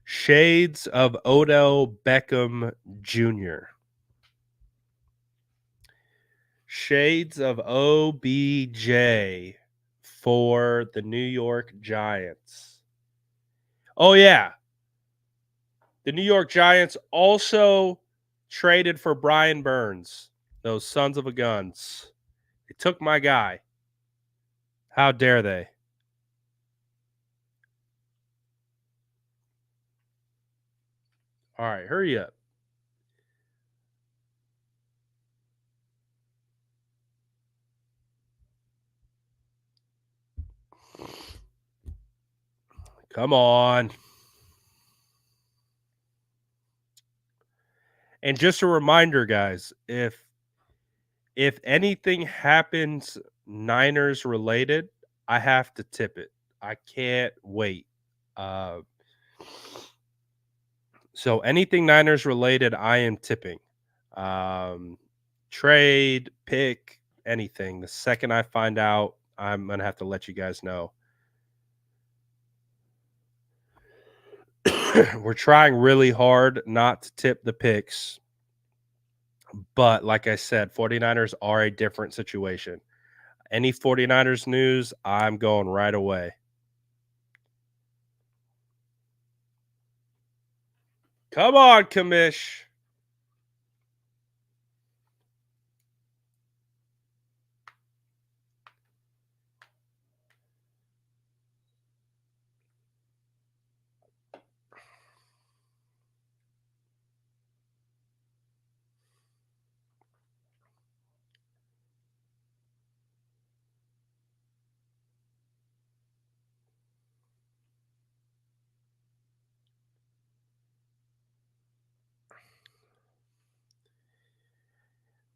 Speaker 1: Shades of Odell Beckham Jr. Shades of OBJ for the New York Giants. Oh, yeah. The New York Giants also traded for Brian Burns. Those sons of a guns. They took my guy. How dare they? All right, hurry up. Come on. And just a reminder, guys, if anything happens Niners related, I have to tip it. I can't wait. Uh, so anything Niners related, I am tipping. Um, Trade, pick, anything. The second I find out, I'm gonna have to let you guys know. We're trying really hard not to tip the picks, but like I said, 49ers are a different situation. Any 49ers news, I'm going right away. Come on, Kamish.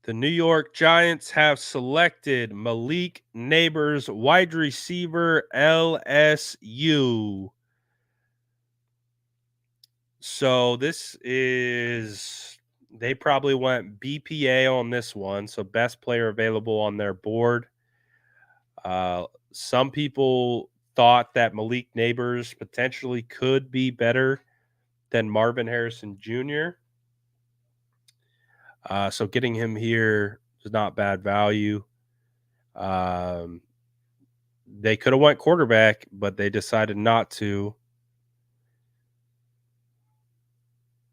Speaker 1: The New York Giants have selected Malik Neighbors, wide receiver, LSU. So this is they probably went BPA on this one, so best player available on their board. Some people thought that Malik Neighbors potentially could be better than Marvin Harrison Jr. So getting him here is not bad value. Um, they could have went quarterback, but they decided not to.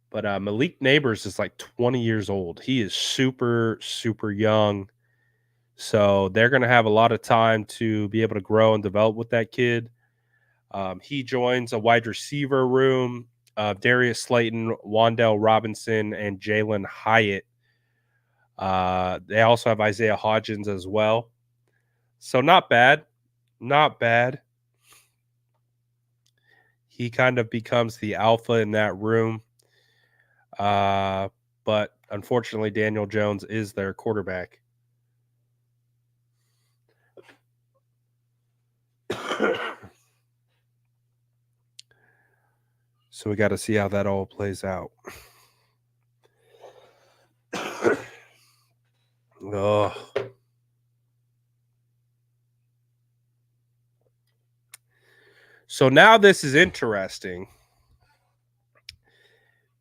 Speaker 1: But Malik Neighbors is like 20 years old. He is super, super young. So they're going to have a lot of time to be able to grow and develop with that kid. He joins a wide receiver room of Darius Slayton, Wandell Robinson, and Jalen Hyatt. They also have Isaiah Hodgins as well. So not bad. Not bad. He kind of becomes the alpha in that room. But unfortunately, Daniel Jones is their quarterback. So we got to see how that all plays out. Oh. So now this is interesting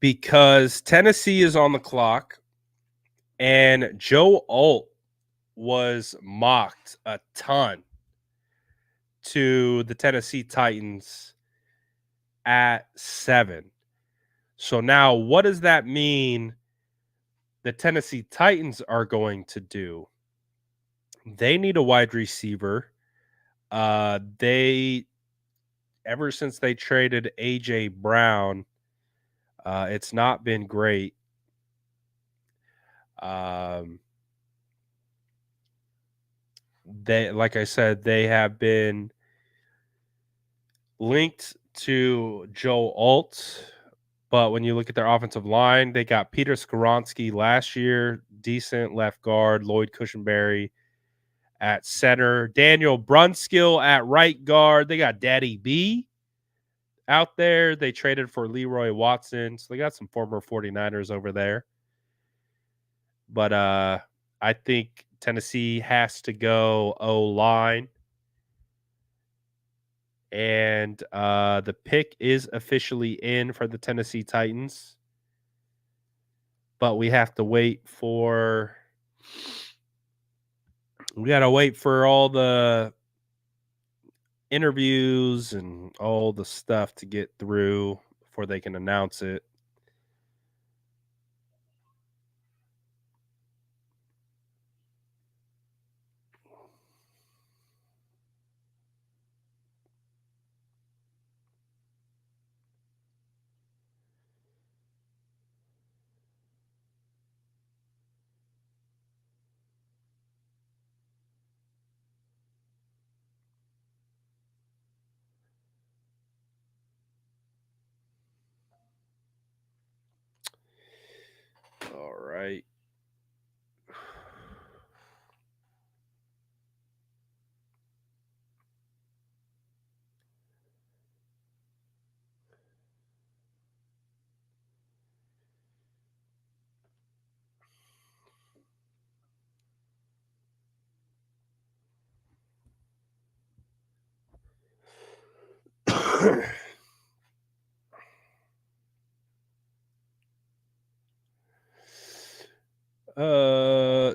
Speaker 1: because Tennessee is on the clock and Joe Alt was mocked a ton to the Tennessee Titans at 7. So now what does that mean the Tennessee Titans are going to do? They need a wide receiver. They ever since they traded AJ Brown, it's not been great. They, like I said, they have been linked to Joe Alt, but when you look at their offensive line, they got Peter Skoronski last year, decent left guard, Lloyd Cushenberry at center, Daniel Brunskill at right guard. They got Daddy B out there. They traded for Leroy Watson, so they got some former 49ers over there. But I think Tennessee has to go O-line. And the pick is officially in for the Tennessee Titans. But we have to wait for all the interviews and all the stuff to get through before they can announce it. uh,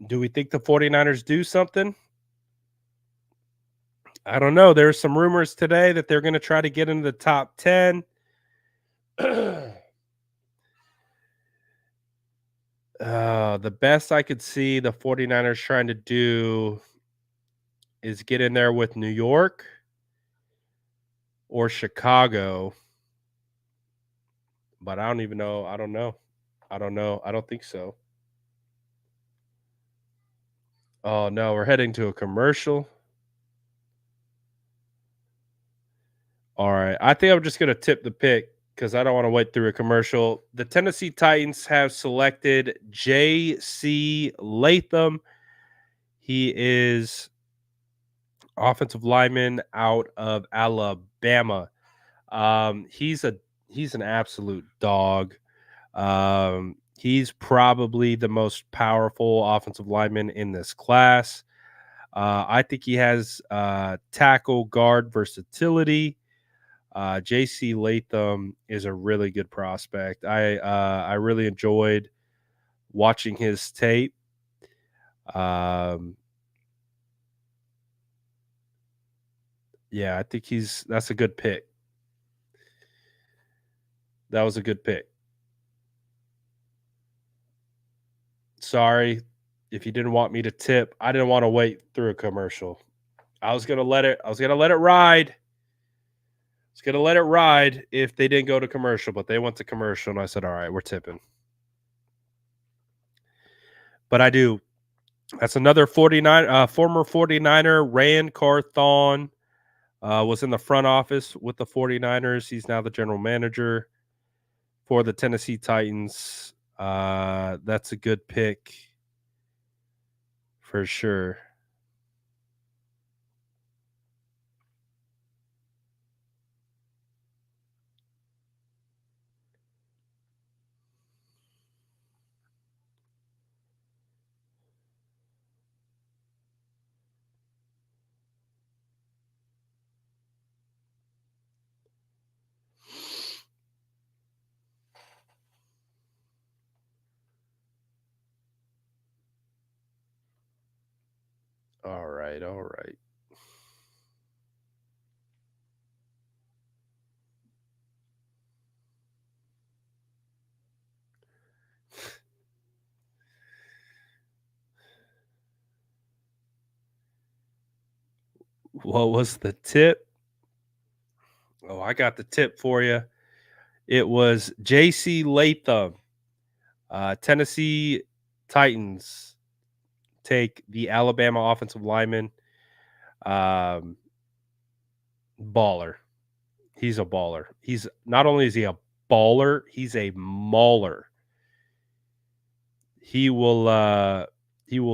Speaker 1: do we think the 49ers do something? I don't know. There's some rumors today that they're going to try to get into the top 10. The best I could see the 49ers trying to do is get in there with New York or Chicago. But I don't even know. I don't know. I don't know. I don't think so. Oh no, we're heading to a commercial. All right. I think I'm just gonna tip the pick because I don't want to wait through a commercial. The Tennessee Titans have selected J.C. Latham. He is offensive lineman out of Alabama. He's an absolute dog. He's probably the most powerful offensive lineman in this class. I think he has tackle guard versatility. JC Latham is a really good prospect. I really enjoyed watching his tape. Um, yeah, I think that's a good pick. That was a good pick. Sorry if you didn't want me to tip. I didn't want to wait through a commercial. I was gonna let it ride. I was gonna let it ride if they didn't go to commercial, but they went to commercial and I said, all right, we're tipping. But I do. That's another 49 former 49er, Rand Carthon, was in the front office with the 49ers. He's now the general manager for the Tennessee Titans. That's a good pick for sure. All right, all right. What was the tip? Oh, I got the tip for you. It was J.C. Latham, Tennessee Titans take the Alabama offensive lineman. Um, Baller. He's a baller. He's not only is he a baller, he's a mauler. He will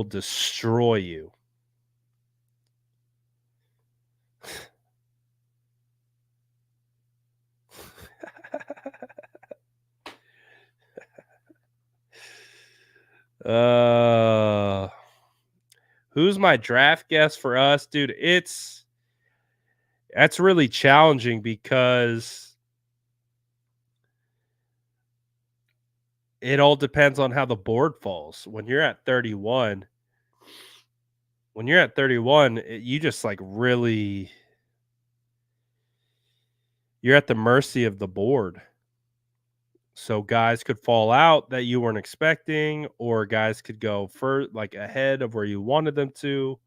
Speaker 1: destroy you. uh who's my draft guest for us, dude? That's really challenging because it all depends on how the board falls. When you're at 31, you just like really you're at the mercy of the board. So guys could fall out that you weren't expecting, or guys could go like ahead of where you wanted them to.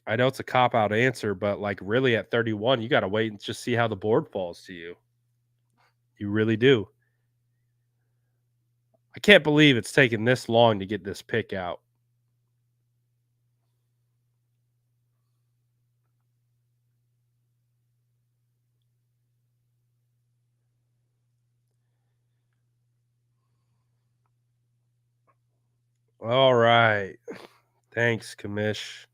Speaker 1: I know it's a cop out answer, but like really at 31, you got to wait and just see how the board falls to you. You really do. I can't believe it's taken this long to get this pick out. All right. Thanks, Kamish.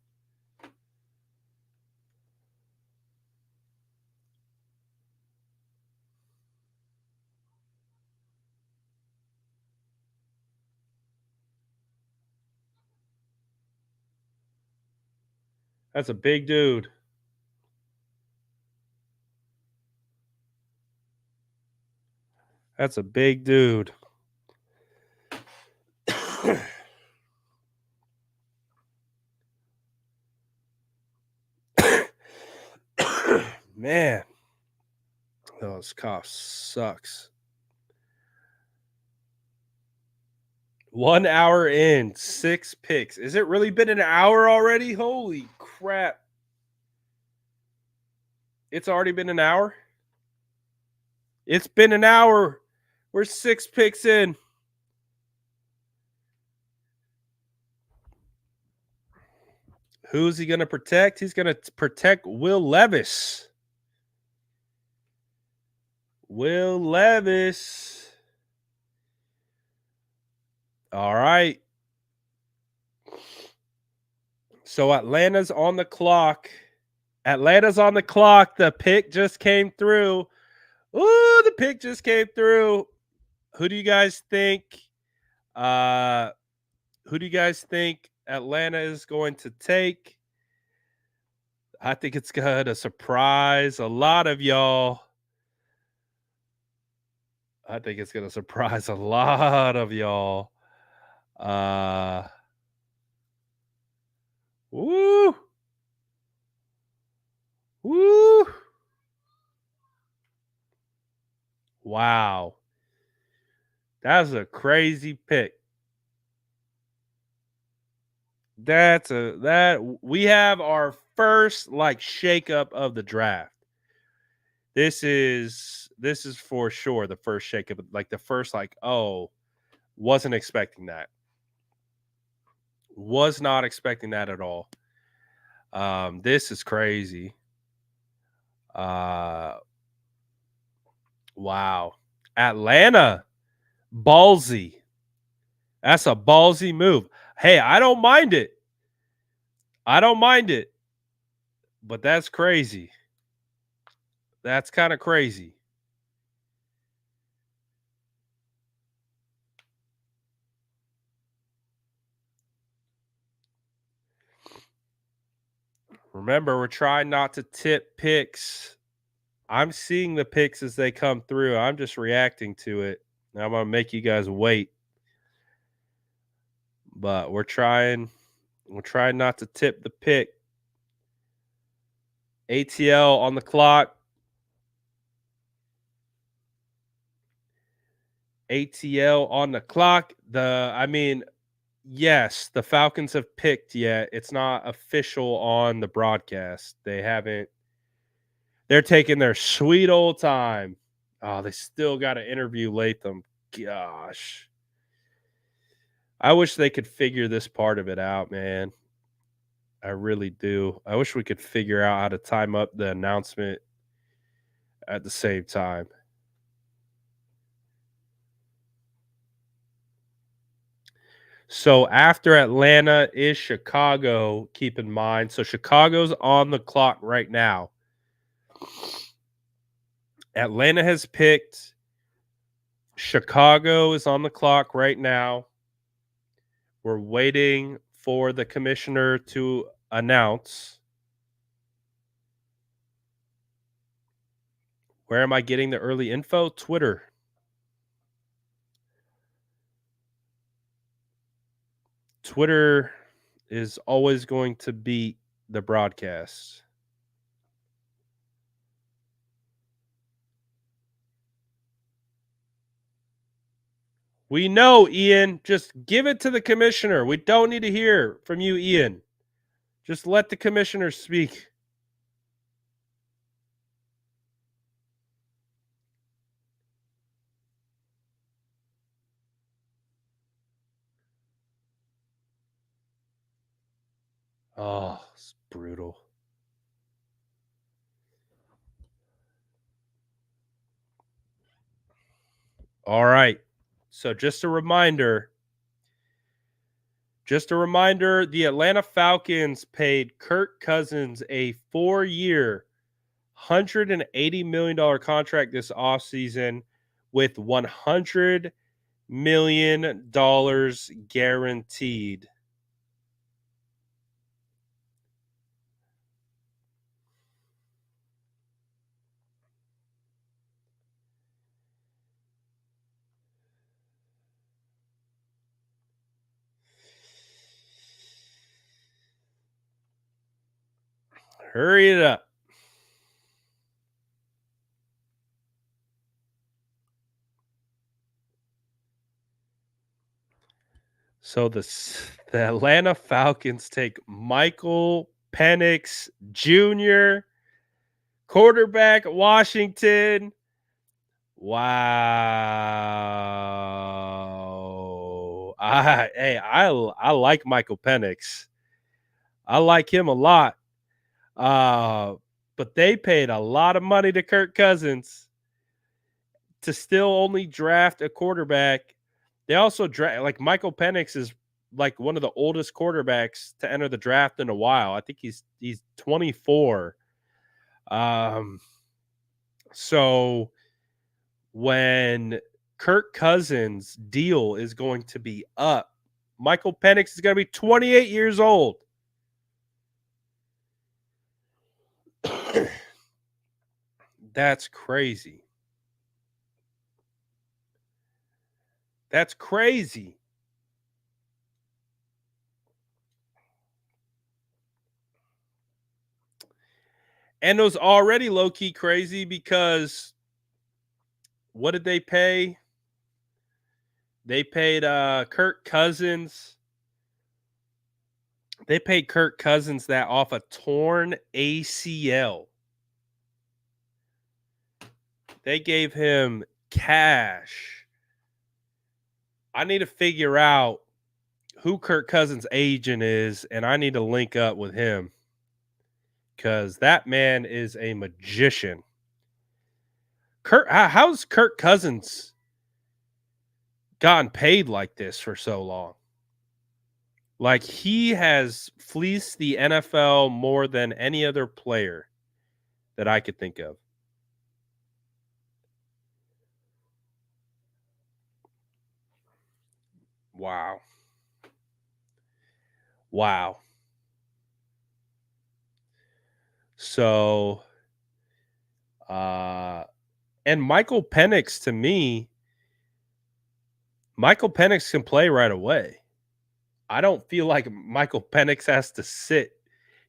Speaker 1: That's a big dude. That's a big dude. Man, oh, this cough sucks. 1 hour in, 6 picks. Is it really been an hour already? Holy crap. It's already been an hour? It's been an hour. We're 6 picks in. Who's he going to protect? He's going to protect Will Levis. Will Levis. All right. So Atlanta's on the clock. Atlanta's on the clock. The pick just came through. Ooh, the pick just came through. Who do you guys think? Who do you guys think Atlanta is going to take? I think it's going to surprise a lot of y'all. I think it's going to surprise a lot of y'all. Woo! Woo! Wow. That's a crazy pick. That we have our first like shakeup of the draft. This is for sure the first shakeup, like the first like, oh, wasn't expecting that. Was not expecting that at all. This is crazy. Wow. Atlanta, ballsy. That's a ballsy move. Hey, I don't mind it. But that's crazy. That's kind of crazy. Remember, we're trying not to tip picks. I'm seeing the picks as they come through. I'm just reacting to it. I'm going to make you guys wait. But we're trying not to tip the pick. ATL on the clock. ATL on the clock. Yes, the Falcons have picked yet. It's not official on the broadcast. They haven't. They're taking their sweet old time. Oh, they still got to interview Latham. Gosh. I wish they could figure this part of it out, man. I really do. I wish we could figure out how to time up the announcement at the same time. So after Atlanta is Chicago, keep in mind. So Chicago's on the clock right now. Atlanta has picked. Chicago is on the clock right now. We're waiting for the commissioner to announce. Where am I getting the early info? Twitter. Twitter is always going to beat the broadcast. We know, Ian. Just give it to the commissioner. We don't need to hear from you, Ian. Just let the commissioner speak. Oh, it's brutal. All right. So just a reminder, the Atlanta Falcons paid Kirk Cousins a 4-year, $180 million contract this offseason with $100 million guaranteed. Hurry it up. So the Atlanta Falcons take Michael Penix Jr., quarterback, Washington. Wow. I like Michael Penix. I like him a lot. But they paid a lot of money to Kirk Cousins to still only draft a quarterback. They also draft like Michael Penix is like one of the oldest quarterbacks to enter the draft in a while. I think he's 24. Um, so when Kirk Cousins' deal is going to be up, Michael Penix is going to be 28 years old. That's crazy. That's crazy. And it was already low key crazy because what did they pay? They paid Kirk Cousins. They paid Kirk Cousins that off a torn ACL. They gave him cash. I need to figure out who Kirk Cousins' agent is, and I need to link up with him because that man is a magician. How's Kirk Cousins gotten paid like this for so long? Like he has fleeced the NFL more than any other player that I could think of. Wow. Wow. So and Michael Penix to me, Michael Penix can play right away. I don't feel like Michael Penix has to sit.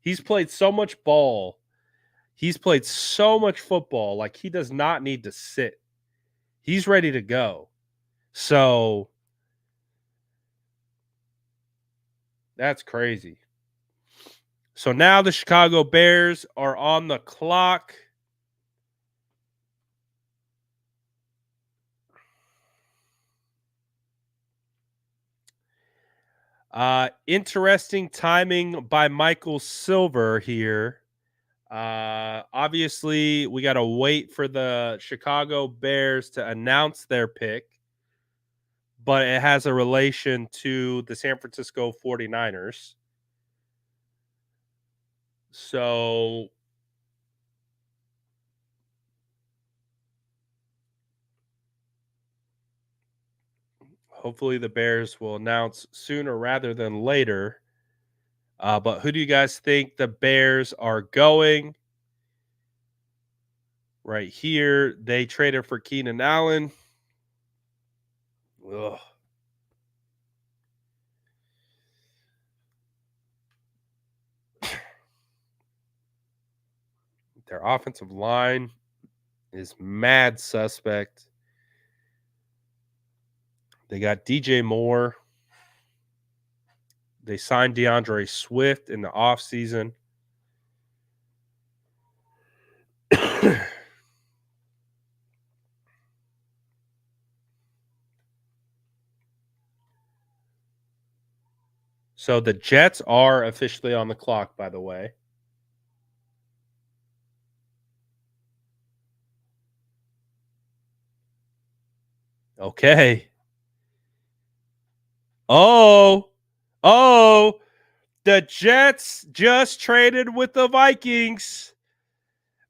Speaker 1: He's played so much ball. He's played so much football. Like he does not need to sit. He's ready to go. So that's crazy. So now the Chicago Bears are on the clock. Interesting timing by Michael Silver here. Obviously, we got to wait for the Chicago Bears to announce their pick, but it has a relation to the San Francisco 49ers. So hopefully the Bears will announce sooner rather than later. But who do you guys think the Bears are going? Right here, they traded for Keenan Allen. Ugh. Their offensive line is mad suspect. They got DJ Moore. They signed DeAndre Swift in the offseason. So the Jets are officially on the clock, by the way. Okay. Oh, the Jets just traded with the Vikings.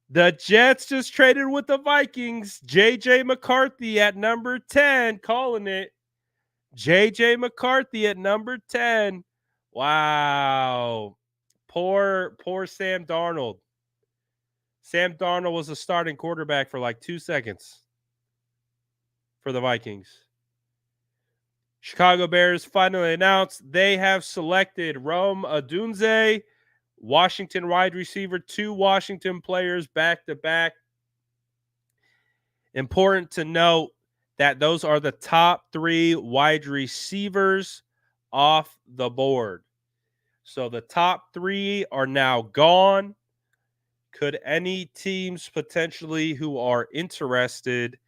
Speaker 1: The Jets just traded with the Vikings. JJ McCarthy at number 10, calling it. JJ McCarthy at number 10. Wow. Poor Sam Darnold. Sam Darnold was a starting quarterback for like 2 seconds for the Vikings. Chicago Bears finally announced they have selected Rome Odunze, Washington wide receiver, 2 Washington players back to back. Important to note that those are the top 3 wide receivers off the board. So the top 3 are now gone. Could any teams potentially who are interested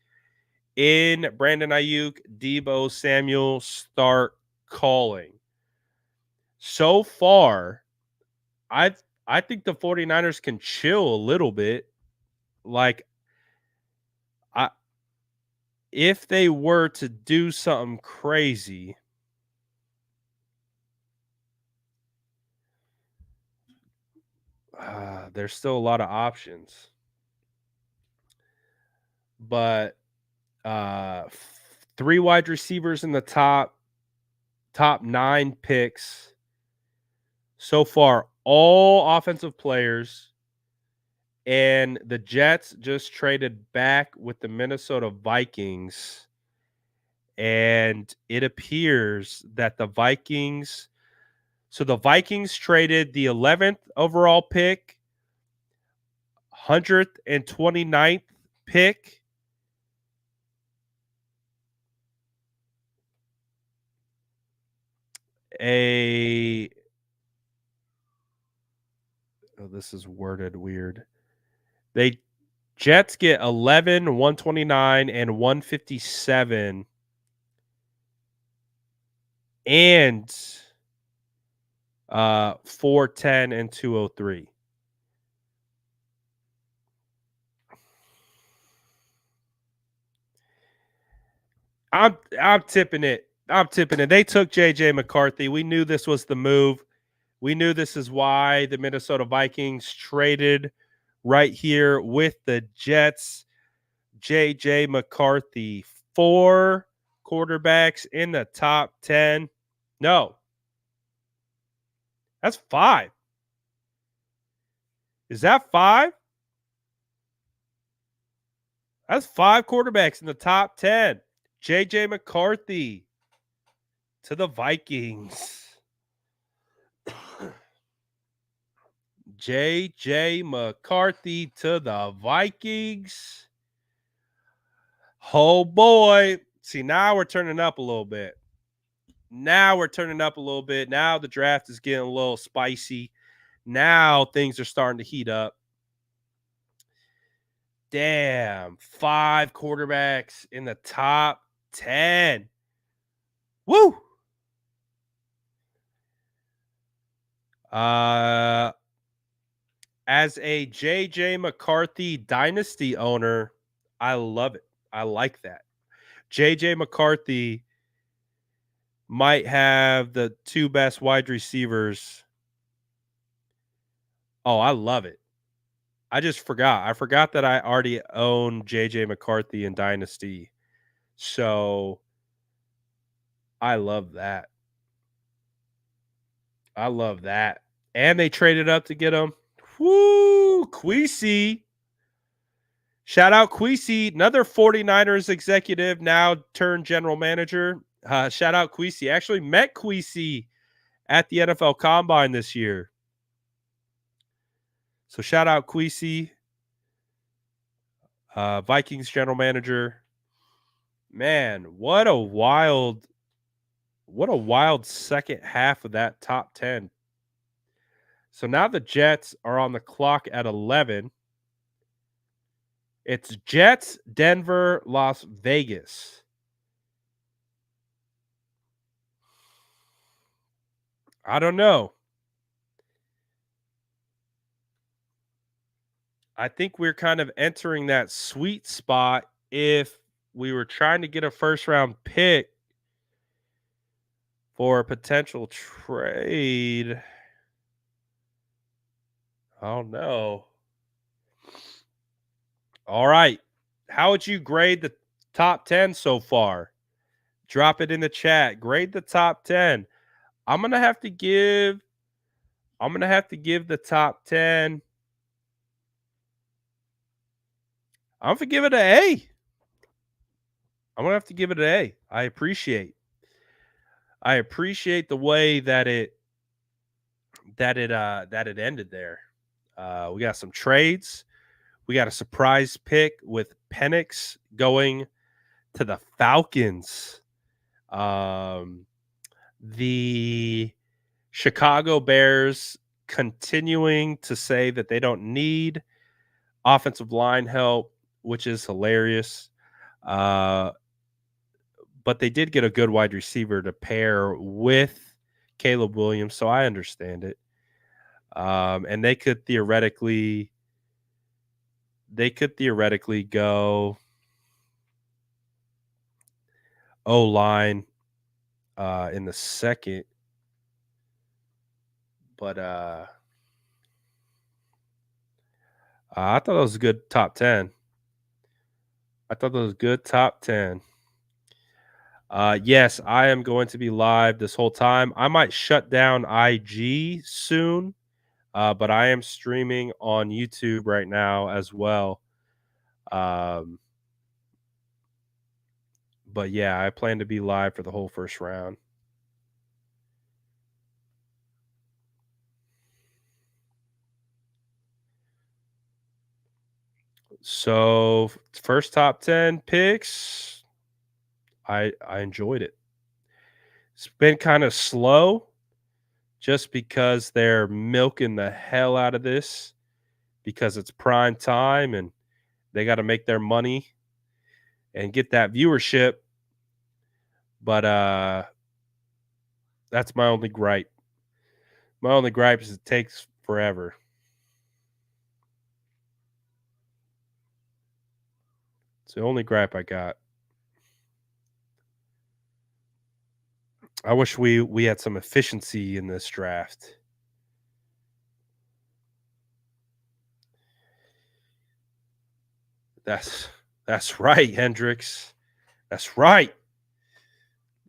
Speaker 1: in Brandon Ayuk, Deebo Samuel start calling? So far, I think the 49ers can chill a little bit. Like, I if they were to do something crazy, there's still a lot of options. But 3 wide receivers in the top 9 picks so far, all offensive players. And the Jets just traded back with the Minnesota Vikings. And it appears that the Vikings traded the 11th overall pick, 129th pick, this is worded weird. Jets get 11, 129, and 157. And 410 and 203. I'm tipping it. I'm tipping it. They took JJ McCarthy. We knew this was the move. We knew this is why the Minnesota Vikings traded right here with the Jets. JJ McCarthy, 4 quarterbacks in the top 10. No. That's 5. Is that 5? That's 5 quarterbacks in the top 10. JJ McCarthy to the Vikings. JJ McCarthy to the Vikings. Oh boy. See, now we're turning up a little bit. Now the draft is getting a little spicy. Now things are starting to heat up. Damn, 5 quarterbacks in the top 10. Woo! As a JJ McCarthy dynasty owner, I love it. I like that. JJ McCarthy might have the 2 best wide receivers. Oh, I love it. I just forgot. I forgot that I already own JJ McCarthy in dynasty. So I love that. I love that. And they traded up to get him. Woo! Queasy. Shout out Queasy, another 49ers executive, now turned general manager. Shout out Queasy. Actually met Queasy at the NFL Combine this year. So shout out Queasy, Vikings general manager. Man, what a wild second half of that top 10. So now the Jets are on the clock at 11. It's Jets, Denver, Las Vegas. I don't know. I think we're kind of entering that sweet spot if we were trying to get a first round pick for a potential trade. I don't know. All right. How would you grade the top 10 so far? Drop it in the chat. Grade the top 10. I'm going to have to give the top 10. I'm going to give it an A. I'm going to have to give it an A. I appreciate the way that it that it ended there. We got some trades. We got a surprise pick with Penix going to the Falcons. The Chicago Bears continuing to say that they don't need offensive line help, which is hilarious. But they did get a good wide receiver to pair with Caleb Williams, so I understand it. And they could theoretically go O-line in the second. But I thought it was a good top 10. Yes, I am going to be live this whole time. I might shut down IG soon, but I am streaming on YouTube right now as well. But yeah, I plan to be live for the whole first round. So first top 10 picks, I enjoyed it. It's been kind of slow just because they're milking the hell out of this because it's prime time and they got to make their money and get that viewership. But that's my only gripe. My only gripe is it takes forever. It's the only gripe I got. I wish we had some efficiency in this draft. That's right, Hendricks. That's right.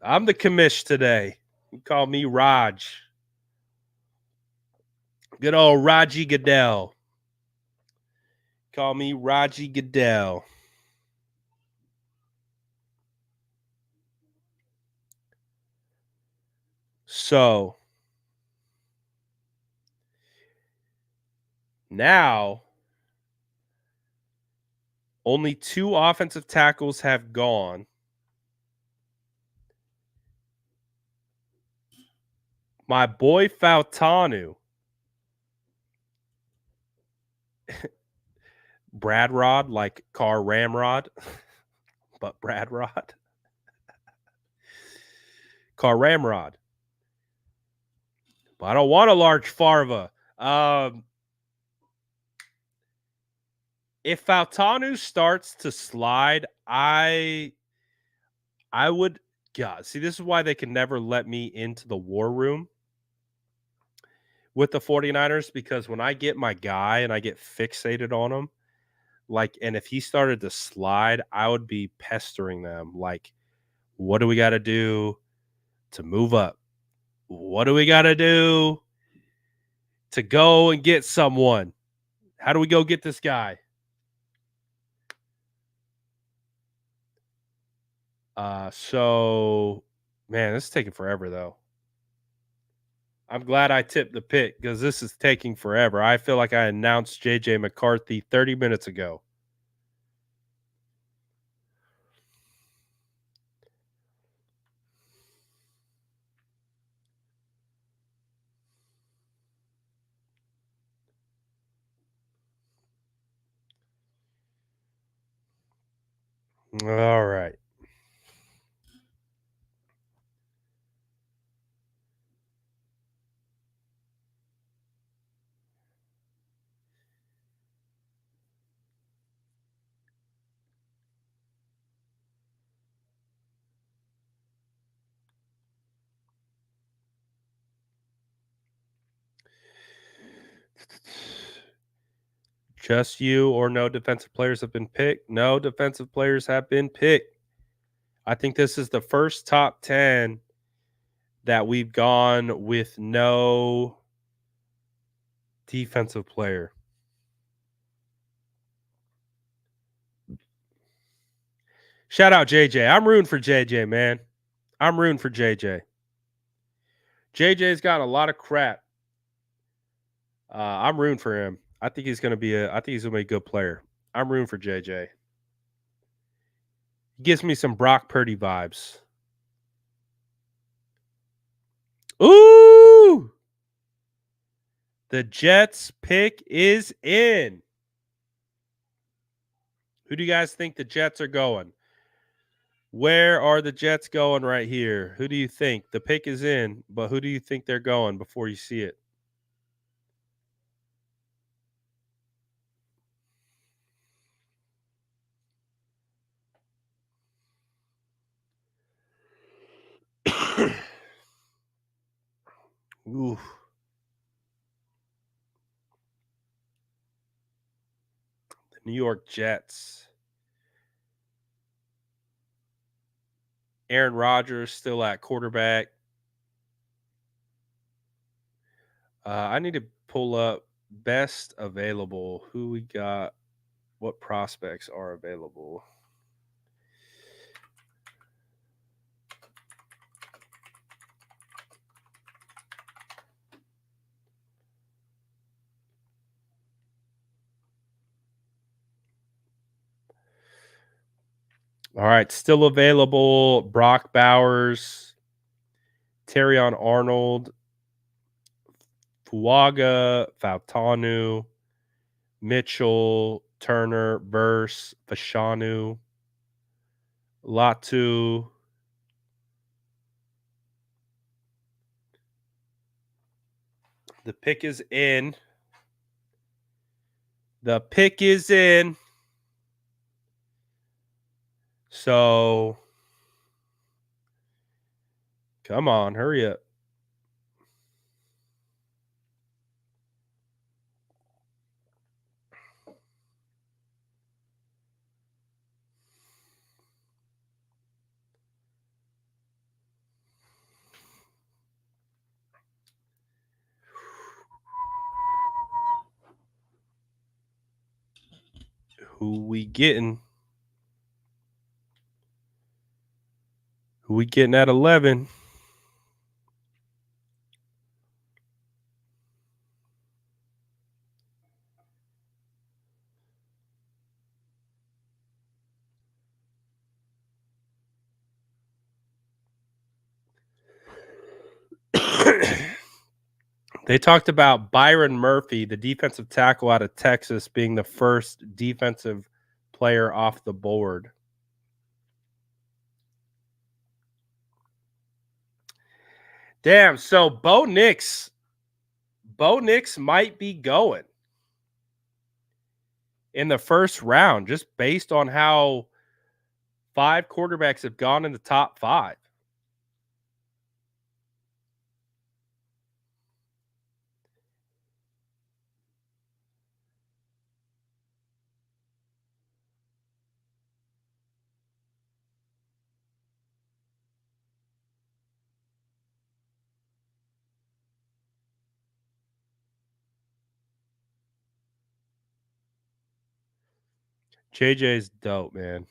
Speaker 1: I'm the commish today. You call me Raj. Good old Raji Goodell. Call me Raji Goodell. So now only 2 offensive tackles have gone. My boy Fautanu. Brad Rod, like car ramrod, but Brad Rod. Car ramrod. But I don't want a large Farva. If Fautanu starts to slide, I would see, this is why they can never let me into the war room with the 49ers, because when I get my guy and I get fixated on him, like, and if he started to slide, I would be pestering them. Like, what do we got to do to move up? What do we got to do to go and get someone? How do we go get this guy? So, man, this is taking forever, though. I'm glad I tipped the pick because this is taking forever. I feel like I announced JJ McCarthy 30 minutes ago. All right. Just you or no defensive players have been picked? No defensive players have been picked. I think this is the first top 10 that we've gone with no defensive player. Shout out JJ. I'm rooting for JJ, man. I'm rooting for JJ. JJ's got a lot of crap I'm rooting for him. I think he's gonna be a good player. I'm rooting for JJ. He gives me some Brock Purdy vibes. Ooh! The Jets pick is in. Who do you guys think the Jets are going? Where are the Jets going right here? Who do you think? The pick is in, but who do you think they're going before you see it? Ooh. The New York Jets. Aaron Rodgers still at quarterback. I need to pull up best available. Who we got? What prospects are available? All right, still available. Brock Bowers, Terrion Arnold, Fuaga, Fautanu, Mitchell, Turner, Verse, Fashanu, Latu. The pick is in. The pick is in. So, come on, hurry up. Who we getting? Who we getting at 11? They talked about Byron Murphy, the defensive tackle out of Texas, being the first defensive player off the board. Damn, so Bo Nix might be going in the first round just based on how 5 quarterbacks have gone in the top 5. JJ's dope, man.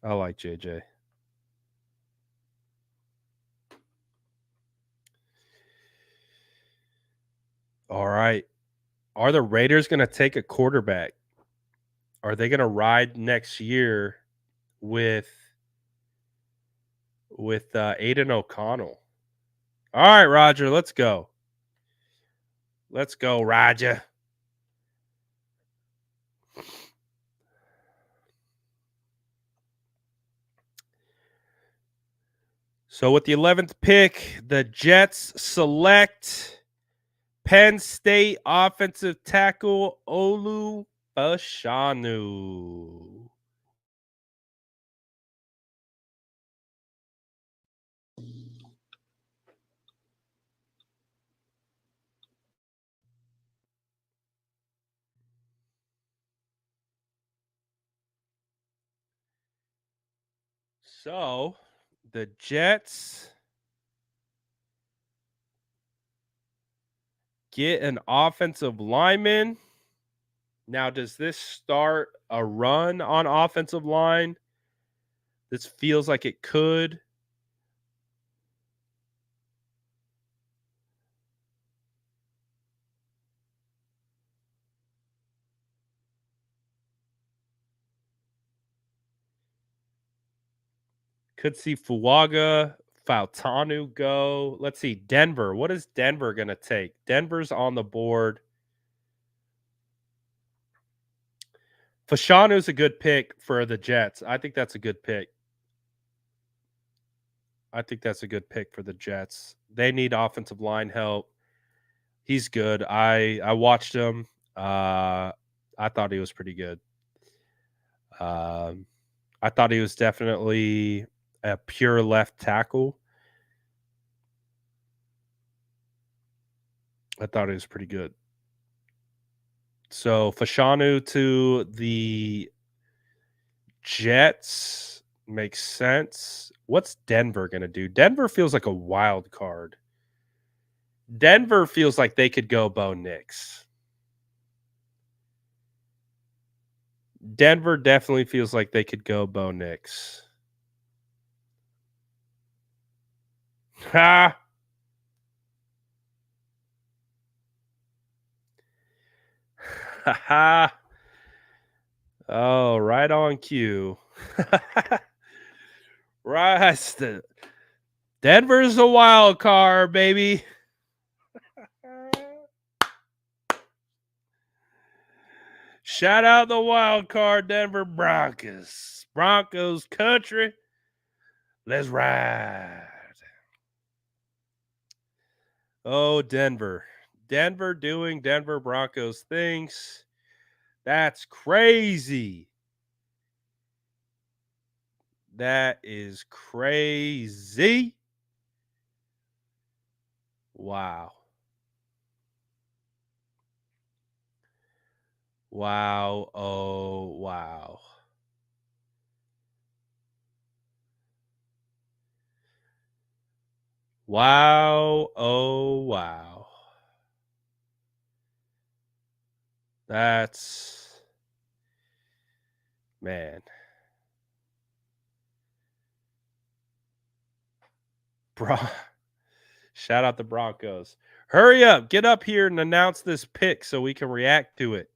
Speaker 1: I like JJ. All right. Are the Raiders going to take a quarterback? Are they going to ride next year with Aiden O'Connell? All right, Roger, let's go. Let's go, Roger. So with the 11th pick, the Jets select Penn State offensive tackle Olu Fashanu. So the Jets get an offensive lineman. Now, does this start a run on offensive line? This feels like it could. Could see Fuaga, Fautanu go. Let's see. Denver. What is Denver going to take? Denver's on the board. Fashanu's a good pick for the Jets. I think that's a good pick. I think that's a good pick for the Jets. They need offensive line help. He's good. I watched him. I thought he was pretty good. I thought he was definitely a pure left tackle. I thought he was pretty good. So Fashanu to the Jets makes sense. What's Denver going to do? Denver feels like a wild card. Denver feels like they could go Bo Nix. Denver definitely feels like they could go Bo Nix. Ha! Ha ha! Oh, right on cue. Right. Denver's a wild card, baby. Shout out the wild card, Denver Broncos. Broncos country. Let's ride. Oh, Denver. Denver doing Denver Broncos things. That's crazy. That is crazy. Wow. Wow. Oh, wow. Wow. Oh, wow. That's, man. Bro. Shout out the Broncos. Hurry up. Get up here and announce this pick so we can react to it.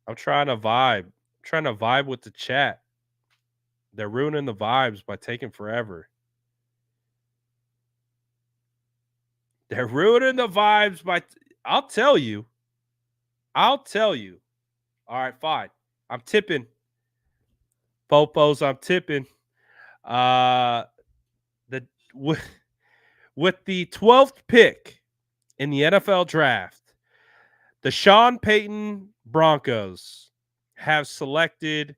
Speaker 1: I'm trying to vibe. I'm trying to vibe with the chat. They're ruining the vibes by taking forever. They're ruining the vibes by I'll tell you. I'll tell you. All right, fine. I'm tipping. Popos, I'm tipping. The with the 12th pick in the NFL draft, the Sean Payton Broncos have selected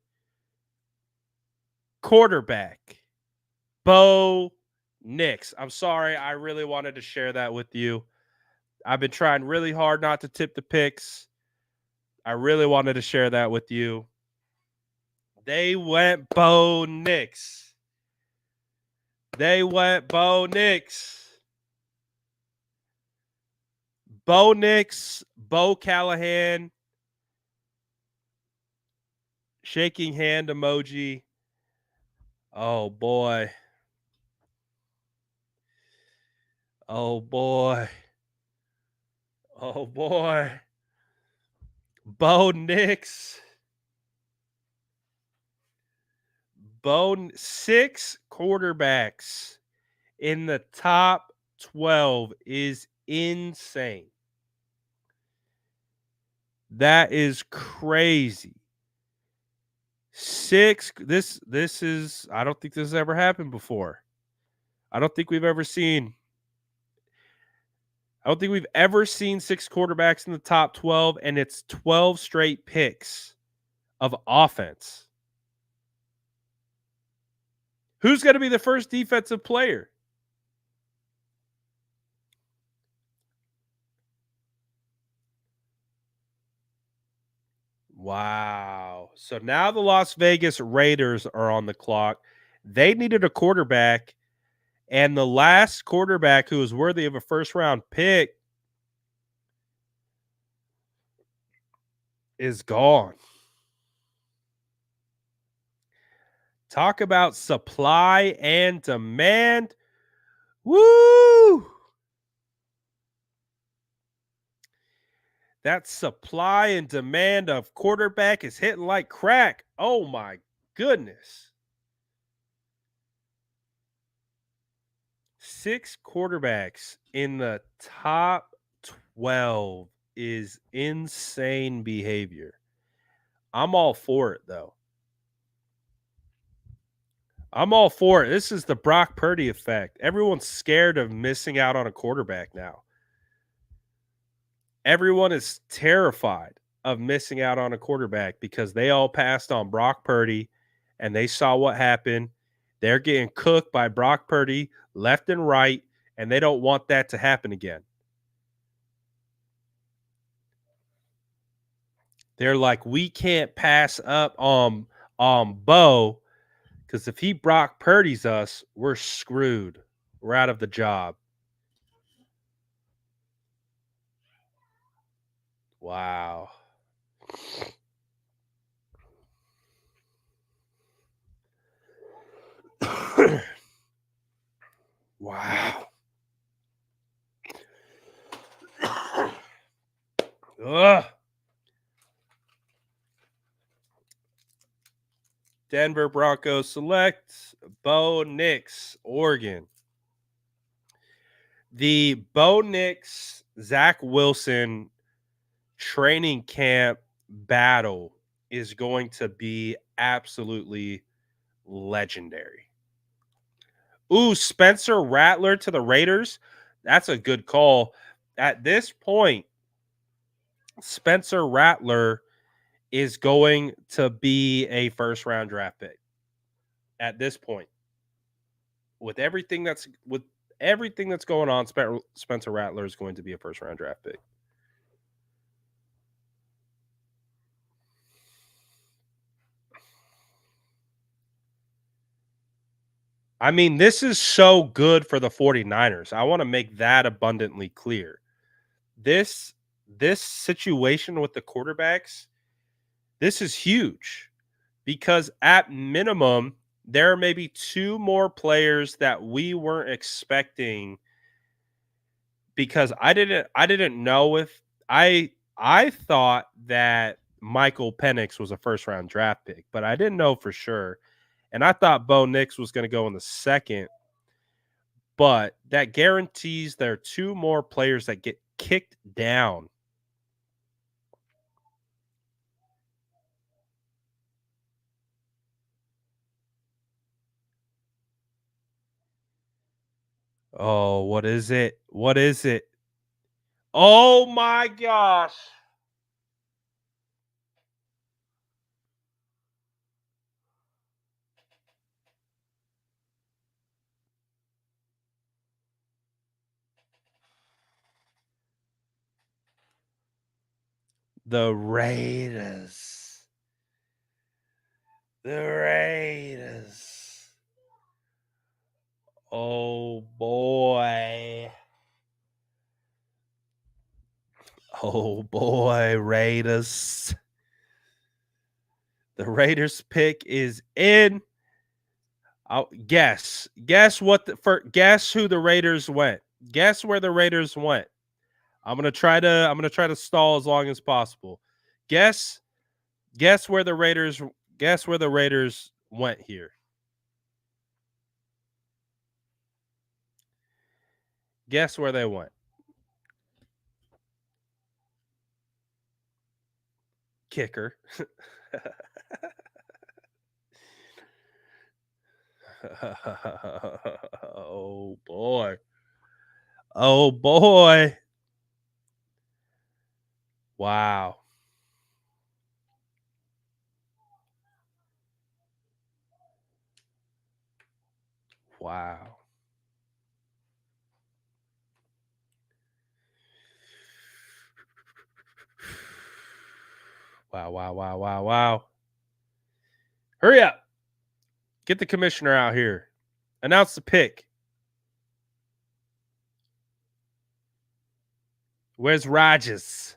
Speaker 1: quarterback Bo Nix. I'm sorry. I really wanted to share that with you. I've been trying really hard not to tip the picks. I really wanted to share that with you. They went Bo Nix. They went Bo Nix. Bo Nix, Bo Callahan, shaking hand emoji. Oh, boy. Oh, boy. Oh, boy. Bo Nix. Bo, 6 quarterbacks in the top 12 is insane. That is crazy. 6. This is, I don't think this has ever happened before. I don't think we've ever seen 6 quarterbacks in the top 12, and it's 12 straight picks of offense. Who's going to be the first defensive player? Wow. So now the Las Vegas Raiders are on the clock. They needed a quarterback, and the last quarterback who was worthy of a first-round pick is gone. Talk about supply and demand. Woo! That supply and demand of quarterback is hitting like crack. Oh my goodness. 6 quarterbacks in the top 12 is insane behavior. I'm all for it, though. I'm all for it. This is the Brock Purdy effect. Everyone's scared of missing out on a quarterback now. Everyone is terrified of missing out on a quarterback because they all passed on Brock Purdy and they saw what happened. They're getting cooked by Brock Purdy left and right, and they don't want that to happen again. They're like, we can't pass up on Bo because if he Brock Purdy's us, we're screwed. We're out of the job. Wow. Wow. Ugh. Denver Broncos select Bo Nix, Oregon. The Bo Nix, Zach Wilson training camp battle is going to be absolutely legendary. Ooh, Spencer Rattler to the Raiders. That's a good call. At this point, Spencer Rattler is going to be a first round draft pick. At this point, with everything that's going on, Spencer Rattler is going to be a first round draft pick. I mean, this is so good for the 49ers. I want to make that abundantly clear. This situation with the quarterbacks, this is huge because at minimum, there are maybe 2 more players that we weren't expecting because I didn't know if I thought that Michael Penix was a first round draft pick, but I didn't know for sure. And I thought Bo Nix was going to go in the second, but that guarantees there are 2 more players that get kicked down. Oh, what is it? What is it? Oh my gosh. The Raiders. The Raiders. Oh boy. Oh boy, Raiders. The Raiders pick is in. I'll guess. Guess who the Raiders went. Guess where the Raiders went. I'm gonna try to stall as long as possible. Guess where the Raiders went here. Guess where they went. Kicker. Oh boy. Oh boy. Wow. Wow. Wow. Hurry up. Get the commissioner out here. Announce the pick. Where's Rogers?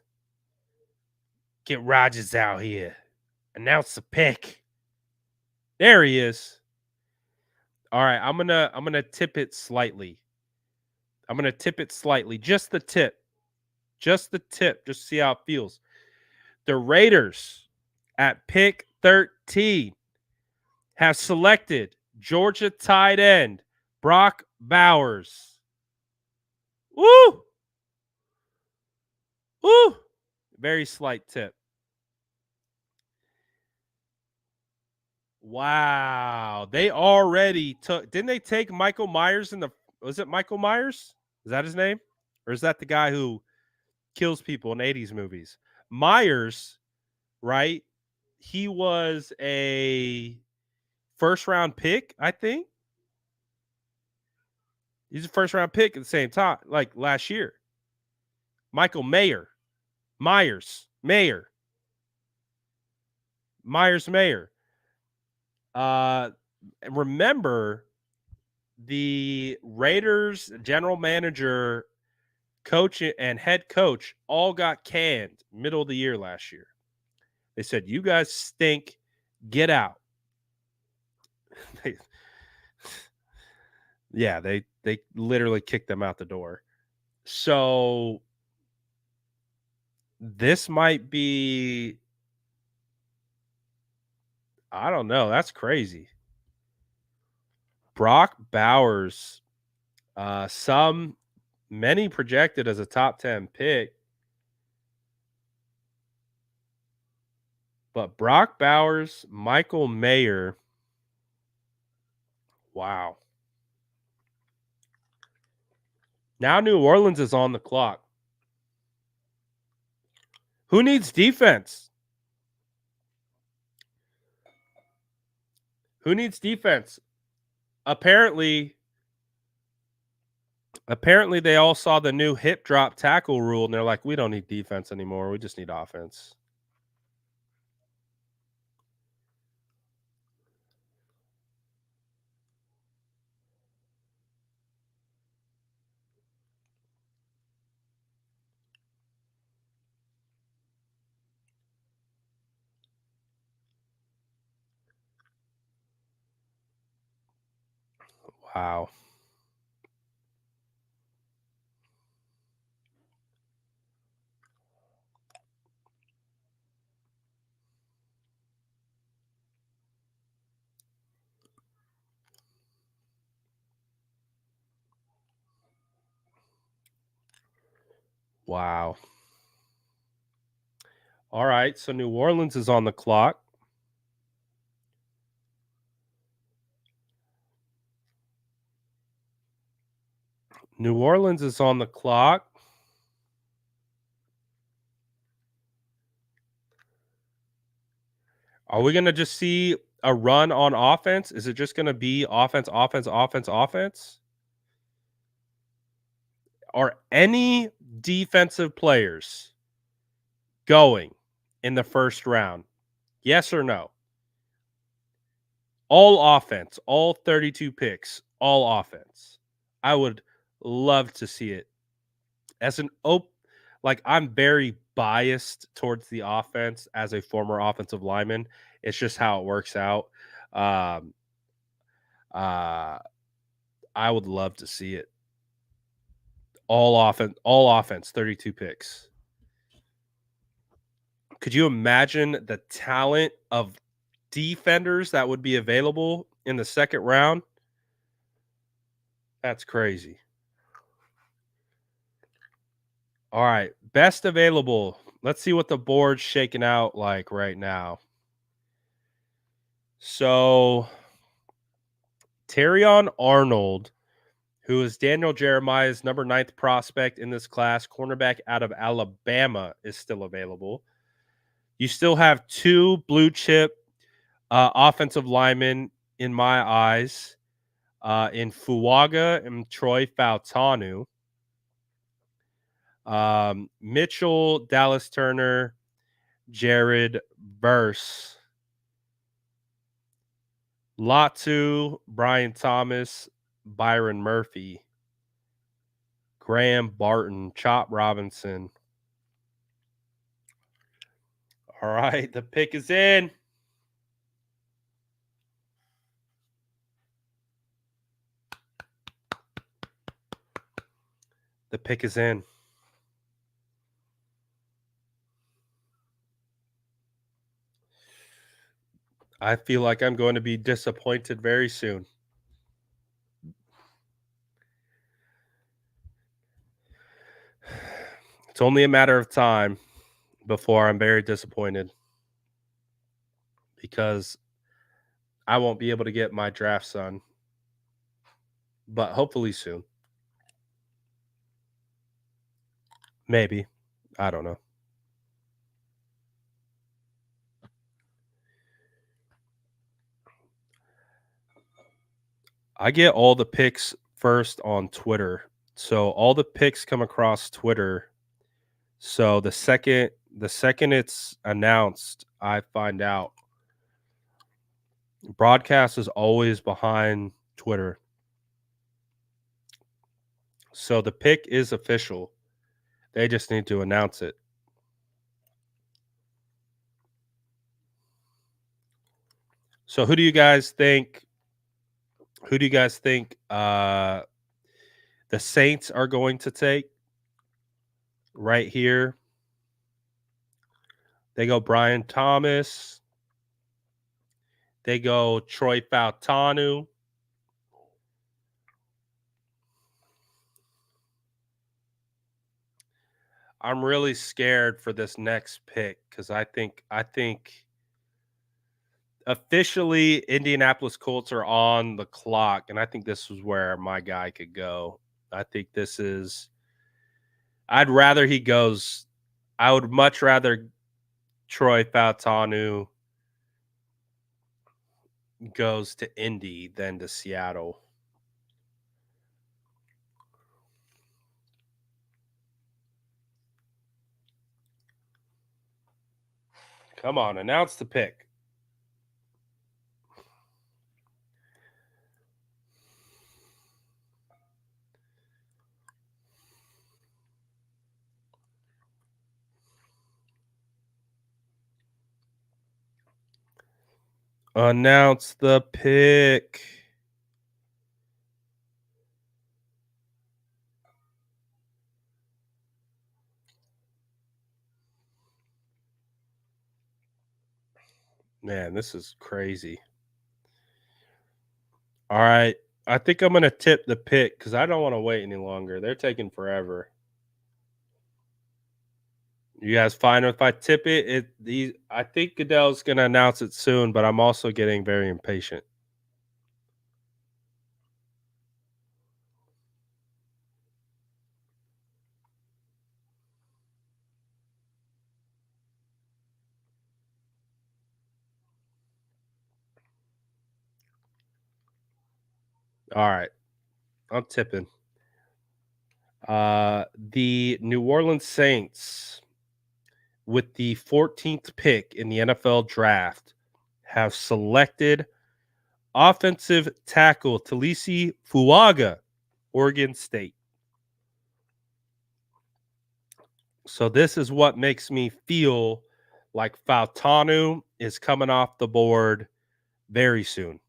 Speaker 1: Get Rogers out here. Announce the pick. There he is. All right, I'm gonna tip it slightly. Just the tip. Just to see how it feels. The Raiders at pick 13 have selected Georgia tight end Brock Bowers. Woo! Woo! Very slight tip. Wow. They already took, didn't they take Michael Myers in the, was it Michael Myers? Is that his name? Or is that the guy who kills people in 80s movies? Myers, right? He was a first round pick, I think. He's a first round pick at the same time, like last year. Michael Mayer. Myers. Mayer. Myers Mayer. Remember the Raiders general manager, coach, and head coach all got canned middle of the year last year. They said, "You guys stink. Get out." They literally kicked them out the door. So this might be, I don't know. That's crazy. Brock Bowers, many projected as a top 10 pick. But Brock Bowers, Michael Mayer, wow. Now New Orleans is on the clock. Who needs defense? Who needs defense? Apparently they all saw the new hip drop tackle rule and they're like, we don't need defense anymore. We just need offense. Wow. Wow. All right. So New Orleans is on the clock. New Orleans is on the clock. Are we going to just see a run on offense? Is it just going to be offense, offense, offense, offense? Are any defensive players going in the first round? Yes or no? All offense, all 32 picks, all offense. I would love to see it. As an like, I'm very biased towards the offense as a former offensive lineman. It's just how it works out. Um, I would love to see it. All offense, 32 picks. Could you imagine the talent of defenders that would be available in the second round? That's crazy. All right, best available. Let's see what the board's shaking out like right now. So, Terrion Arnold, who is Daniel Jeremiah's number 9th prospect in this class, cornerback out of Alabama, is still available. You still have two blue chip offensive linemen in my eyes, in Fuaga and Troy Fautanu. Mitchell, Dallas Turner, Jared Verse, Latu, Brian Thomas, Byron Murphy, Graham Barton, Chop Robinson. All right, the pick is in. The pick is in. I feel like I'm going to be disappointed very soon. It's only a matter of time before I'm very disappointed because I won't be able to get my draft son, but hopefully soon. Maybe. I don't know. I get all the picks first on Twitter. So all the picks come across Twitter. So the second it's announced, I find out. Broadcast is always behind Twitter. So the pick is official. They just need to announce it. So who do you guys think the Saints are going to take right here? They go Brian Thomas. They go Troy Fautanu. I'm really scared for this next pick because I think officially Indianapolis Colts are on the clock, and I think this is where my guy could go. I think this is. I'd rather he goes. I would much rather Troy Fautanu goes to Indy than to Seattle. Come on, announce the pick. Announce the pick. Man, this is crazy. All right. I think I'm going to tip the pick because I don't want to wait any longer. They're taking forever. You guys fine if I tip it? I think Goodell's going to announce it soon, but I'm also getting very impatient. All right. I'm tipping. The New Orleans Saints, with the 14th pick in the NFL draft, have selected offensive tackle Talisi Fuaga, Oregon State. So this is what makes me feel like Fautanu is coming off the board very soon.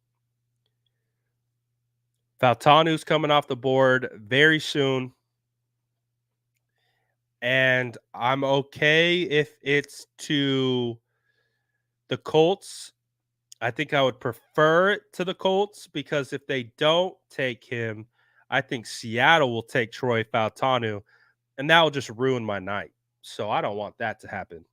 Speaker 1: Fautanu's coming off the board very soon. And I'm okay if it's to the Colts. I think I would prefer it to the Colts because if they don't take him, I think Seattle will take Troy Fautanu, and that will just ruin my night. So I don't want that to happen.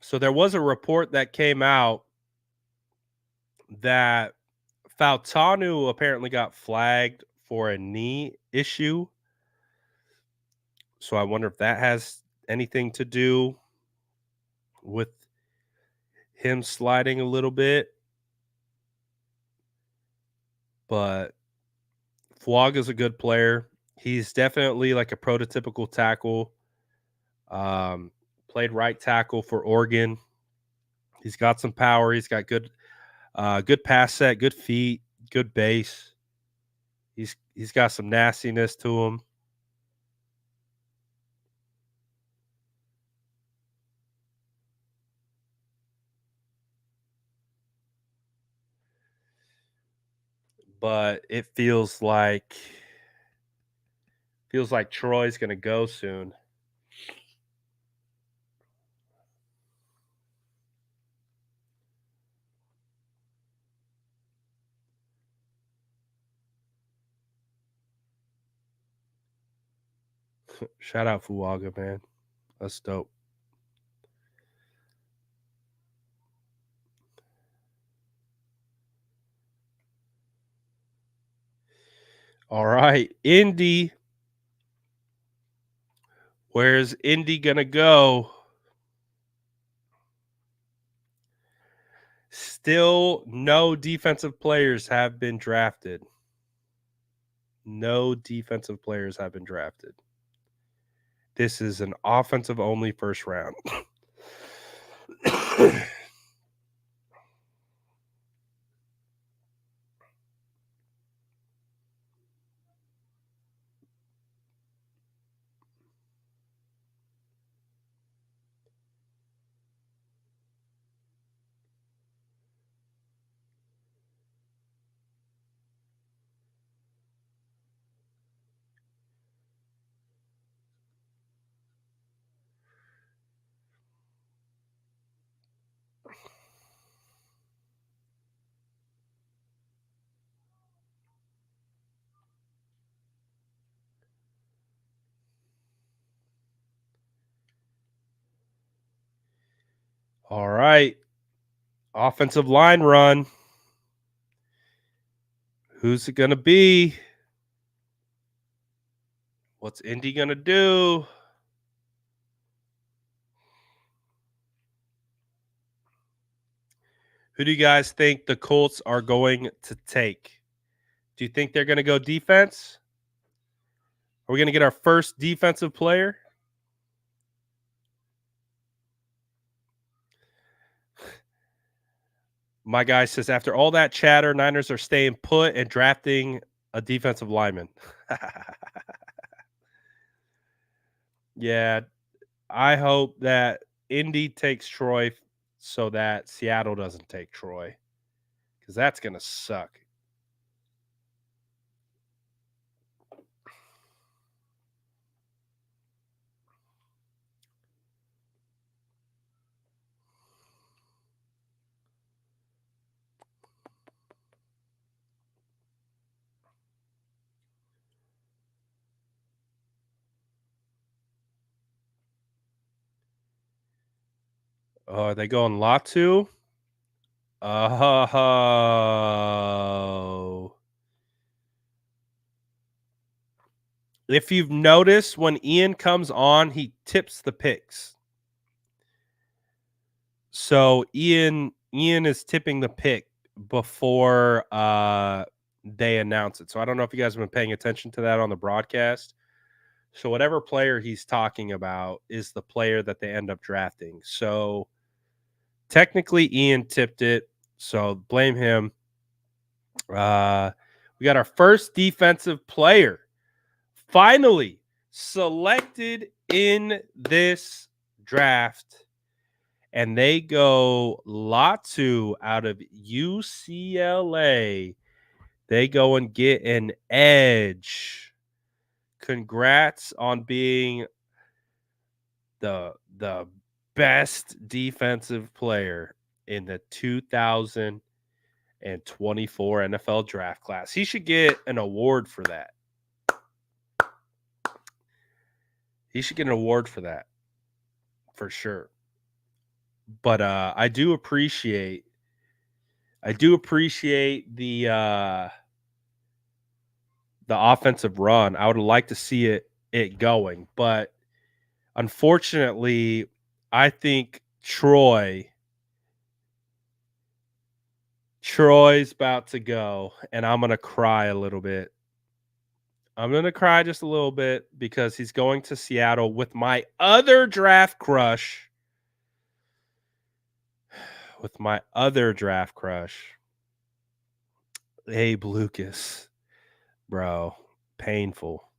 Speaker 1: So there was a report that came out that Fautanu apparently got flagged for a knee issue. So I wonder if that has anything to do with him sliding a little bit. But Flog is a good player. He's definitely like a prototypical tackle. Um, Played right tackle for Oregon. He's got some power. He's got good pass set, good feet, good base. He's got some nastiness to him. but it feels like Troy's gonna go soon. Shout out Fuaga, man. That's dope. All right, Indy. Where's Indy gonna go? Still, no defensive players have been drafted. No defensive players have been drafted. This is an offensive only first round. All right. Offensive line run. Who's it going to be? What's Indy going to do? Who do you guys think the Colts are going to take? Do you think they're going to go defense? Are we going to get our first defensive player? My guy says, after all that chatter, Niners are staying put and drafting a defensive lineman. Yeah, I hope that Indy takes Troy so that Seattle doesn't take Troy, because that's going to suck. Are they going Latu? Oh. If you've noticed, when Ian comes on, he tips the picks. So Ian is tipping the pick before they announce it. So I don't know if you guys have been paying attention to that on the broadcast. So whatever player he's talking about is the player that they end up drafting. So technically Ian tipped it, so blame him. We got our first defensive player finally selected in this draft, and they go Latu out of UCLA. They go and get an edge. Congrats on being the best defensive player in the 2024 NFL draft class. He should get an award for that. He should get an award for that, for sure. But I do appreciate the offensive run. I would like to see it going, but unfortunately, I think Troy's about to go, and I'm gonna cry a little bit. I'm gonna cry just a little bit because he's going to Seattle with my other draft crush. With my other draft crush, Abe Lucas, bro, painful.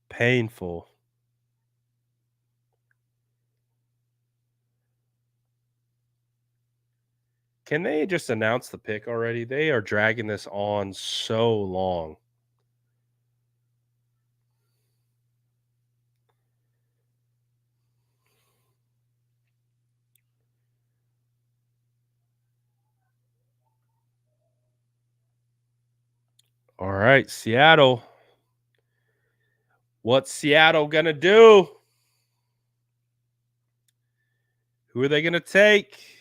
Speaker 1: Painful. Can they just announce the pick already? They are dragging this on so long. All right, Seattle. What's Seattle gonna do? Who are they gonna take?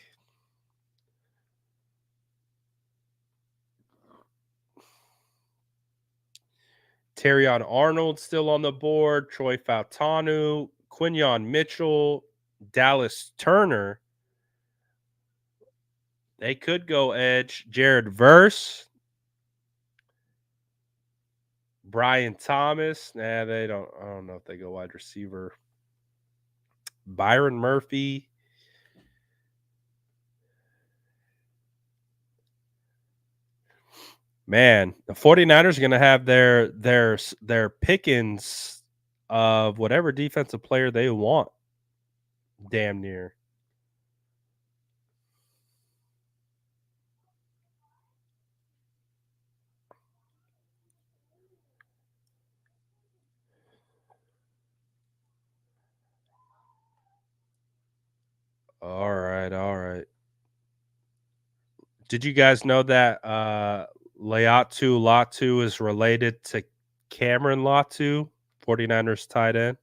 Speaker 1: Terrion Arnold still on the board. Troy Fautanu, Quinyon Mitchell, Dallas Turner. They could go edge. Jared Verse, Brian Thomas. Nah, they don't. I don't know if they go wide receiver. Byron Murphy. Man, the 49ers are going to have their pickings of whatever defensive player they want. Damn near. All right, all right. Did you guys know that Laiatu Latu is related to Cameron Latu, 49ers tight end?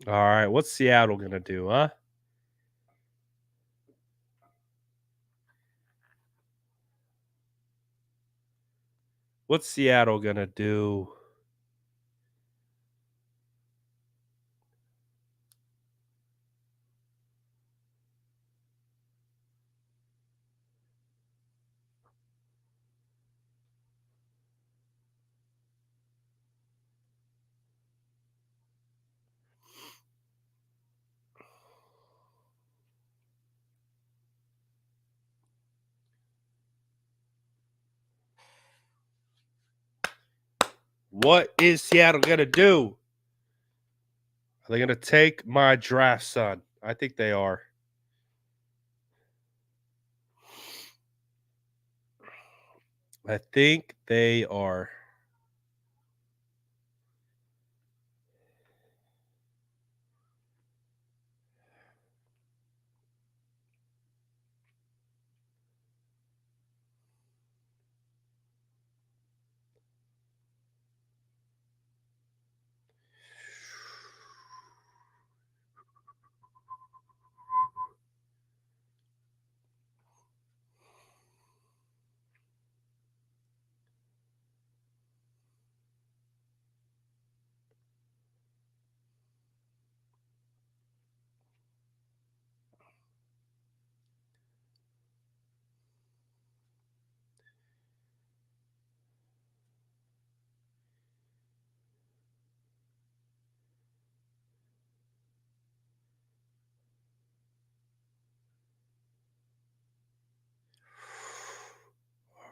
Speaker 1: All right, what's Seattle going to do, huh? What's Seattle going to do? What is Seattle going to do? Are they going to take my draft son? I think they are. I think they are.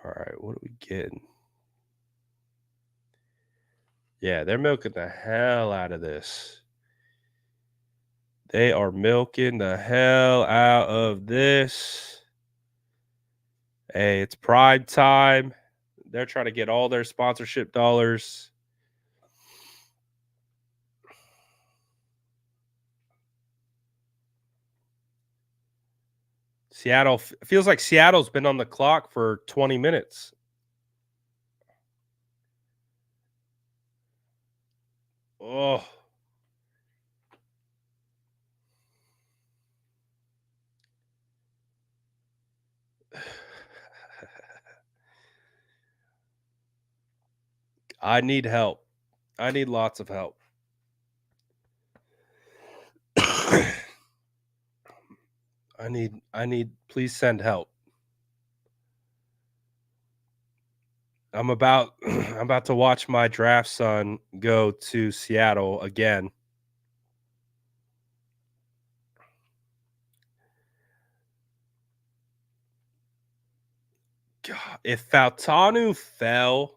Speaker 1: All right, what are we getting? Yeah, they're milking the hell out of this. They are milking the hell out of this. Hey, it's prime time. They're trying to get all their sponsorship dollars. Seattle feels like Seattle's been on the clock for 20 minutes. Oh. I need help. I need lots of help. I need please send help. I'm about I'm about to watch my draft son go to Seattle again. God, if Faltanu fell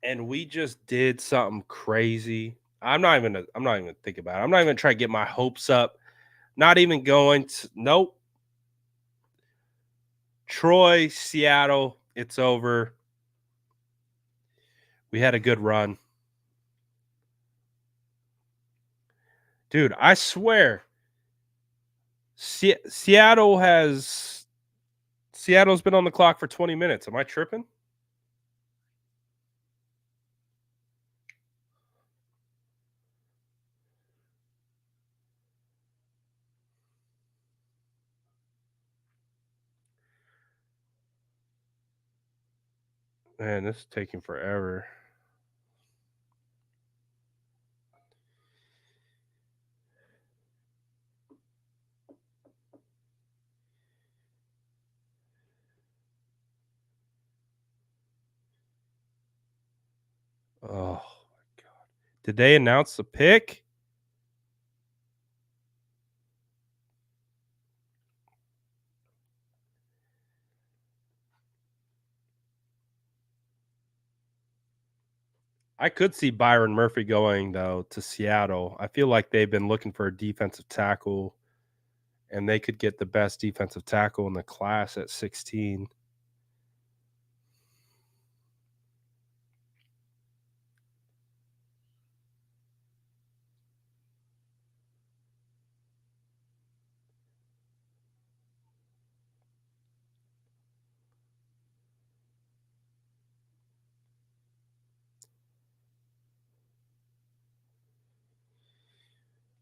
Speaker 1: and we just did something crazy, I'm not even gonna think about it. I'm not even gonna try to get my hopes up. Not even going to nope. Troy, Seattle, it's over. We had a good run. Dude, I swear Seattle's been on the clock for 20 minutes. Am I tripping? Man, this is taking forever. Oh my god. Did they announce the pick? I could see Byron Murphy going though to Seattle. I feel like they've been looking for a defensive tackle and they could get the best defensive tackle in the class at 16.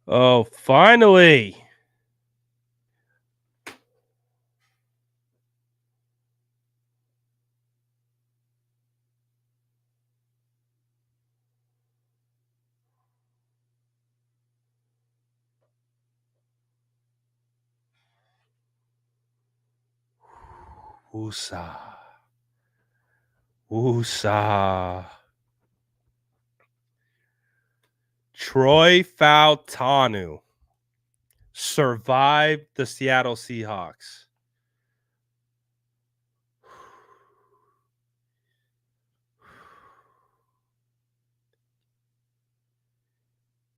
Speaker 1: Oh, finally. Woosah. Woosah. Troy Faltanu survived the Seattle Seahawks.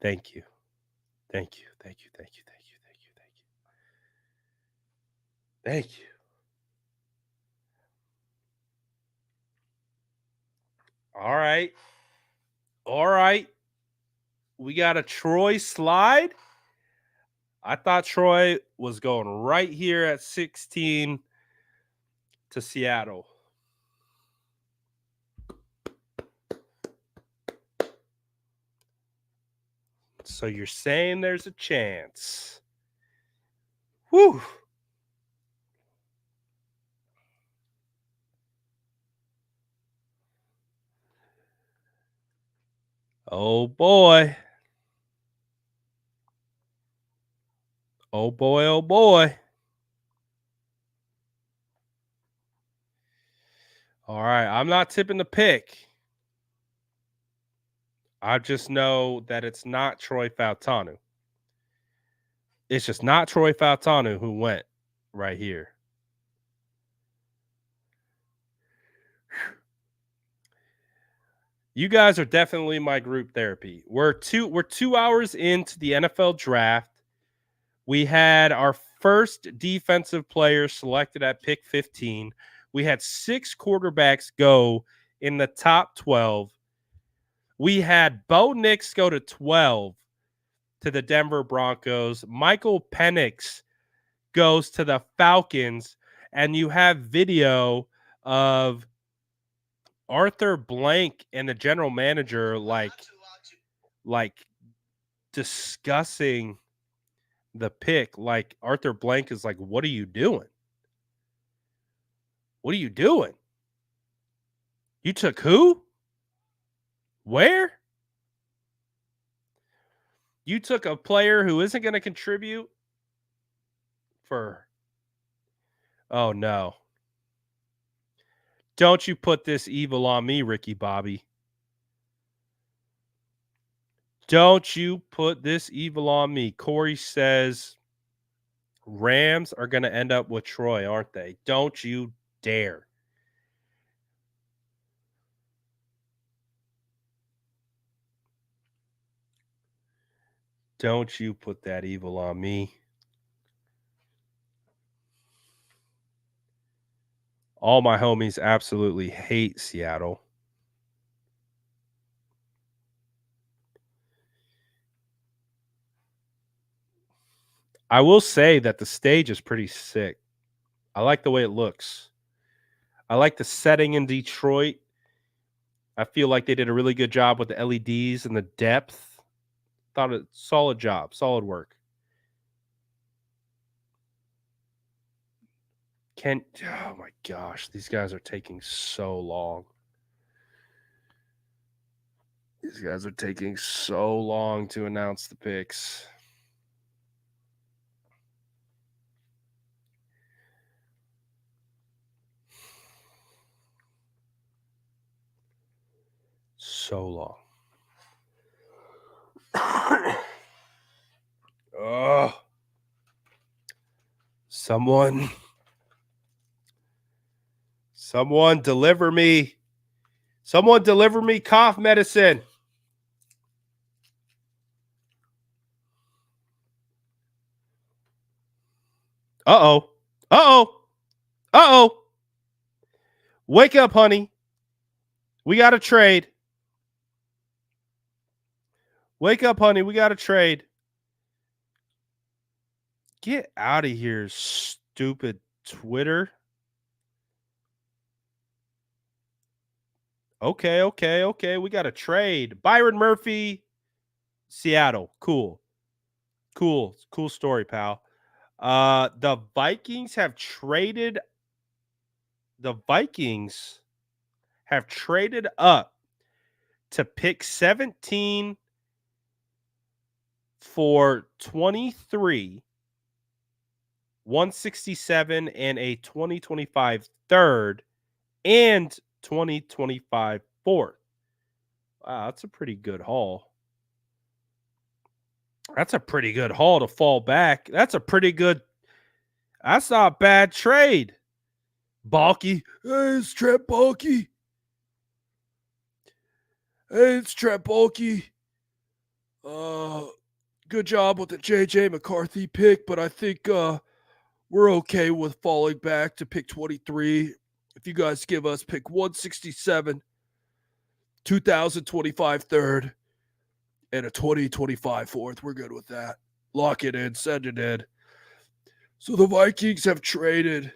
Speaker 1: Thank you. Thank you. Thank you. Thank you. Thank you. Thank you. Thank you. Thank you. All right. All right. We got a Troy slide. I thought Troy was going right here at 16 to Seattle. So you're saying there's a chance. Whew. Oh boy. Oh boy, oh boy. All right, I'm not tipping the pick. I just know that it's not Troy Faltanu. It's just not Troy Faltanu who went right here. You guys are definitely my group therapy. We're 2 hours into the NFL draft. We had our first defensive player selected at pick 15. We had 6 quarterbacks go in the top 12. We had Bo Nix go to 12 to the Denver Broncos. Michael Penix goes to the Falcons. And you have video of Arthur Blank and the general manager like discussing the pick. Like Arthur Blank is like, "What are you doing? What are you doing? You took who? Where? You took a player who isn't going to contribute for. Oh no! Don't you put this evil on me, Ricky Bobby? Don't you put this evil on me? Corey says Rams are going to end up with Troy, aren't they? Don't you dare. Don't you put that evil on me. All my homies absolutely hate Seattle. I will say that the stage is pretty sick. I like the way it looks. I like the setting in Detroit. I feel like they did a really good job with the LEDs and the depth. Thought it solid job, solid work. Oh my gosh, these guys are taking so long. These guys are taking so long to announce the picks. So long. Oh. Someone deliver me. Someone deliver me cough medicine. Uh-oh. Uh-oh. Uh-oh. Wake up, honey. We got to trade. Wake up, honey. We got to trade. Get out of here, stupid Twitter. Okay. We got to trade. Byron Murphy, Seattle. Cool story, pal. The Vikings have traded up to pick 17 for 23, 167, and a 2025 third and 2025 fourth. Wow, that's a pretty good haul. That's a pretty good haul to fall back. That's not a bad trade. Balky. Hey, it's Trent Balky. Good job with the JJ McCarthy pick, but I think we're okay with falling back to pick 23. If you guys give us pick 167, 2025 third, and a 2025 fourth, we're good with that. Lock it in, send it in. So the Vikings have traded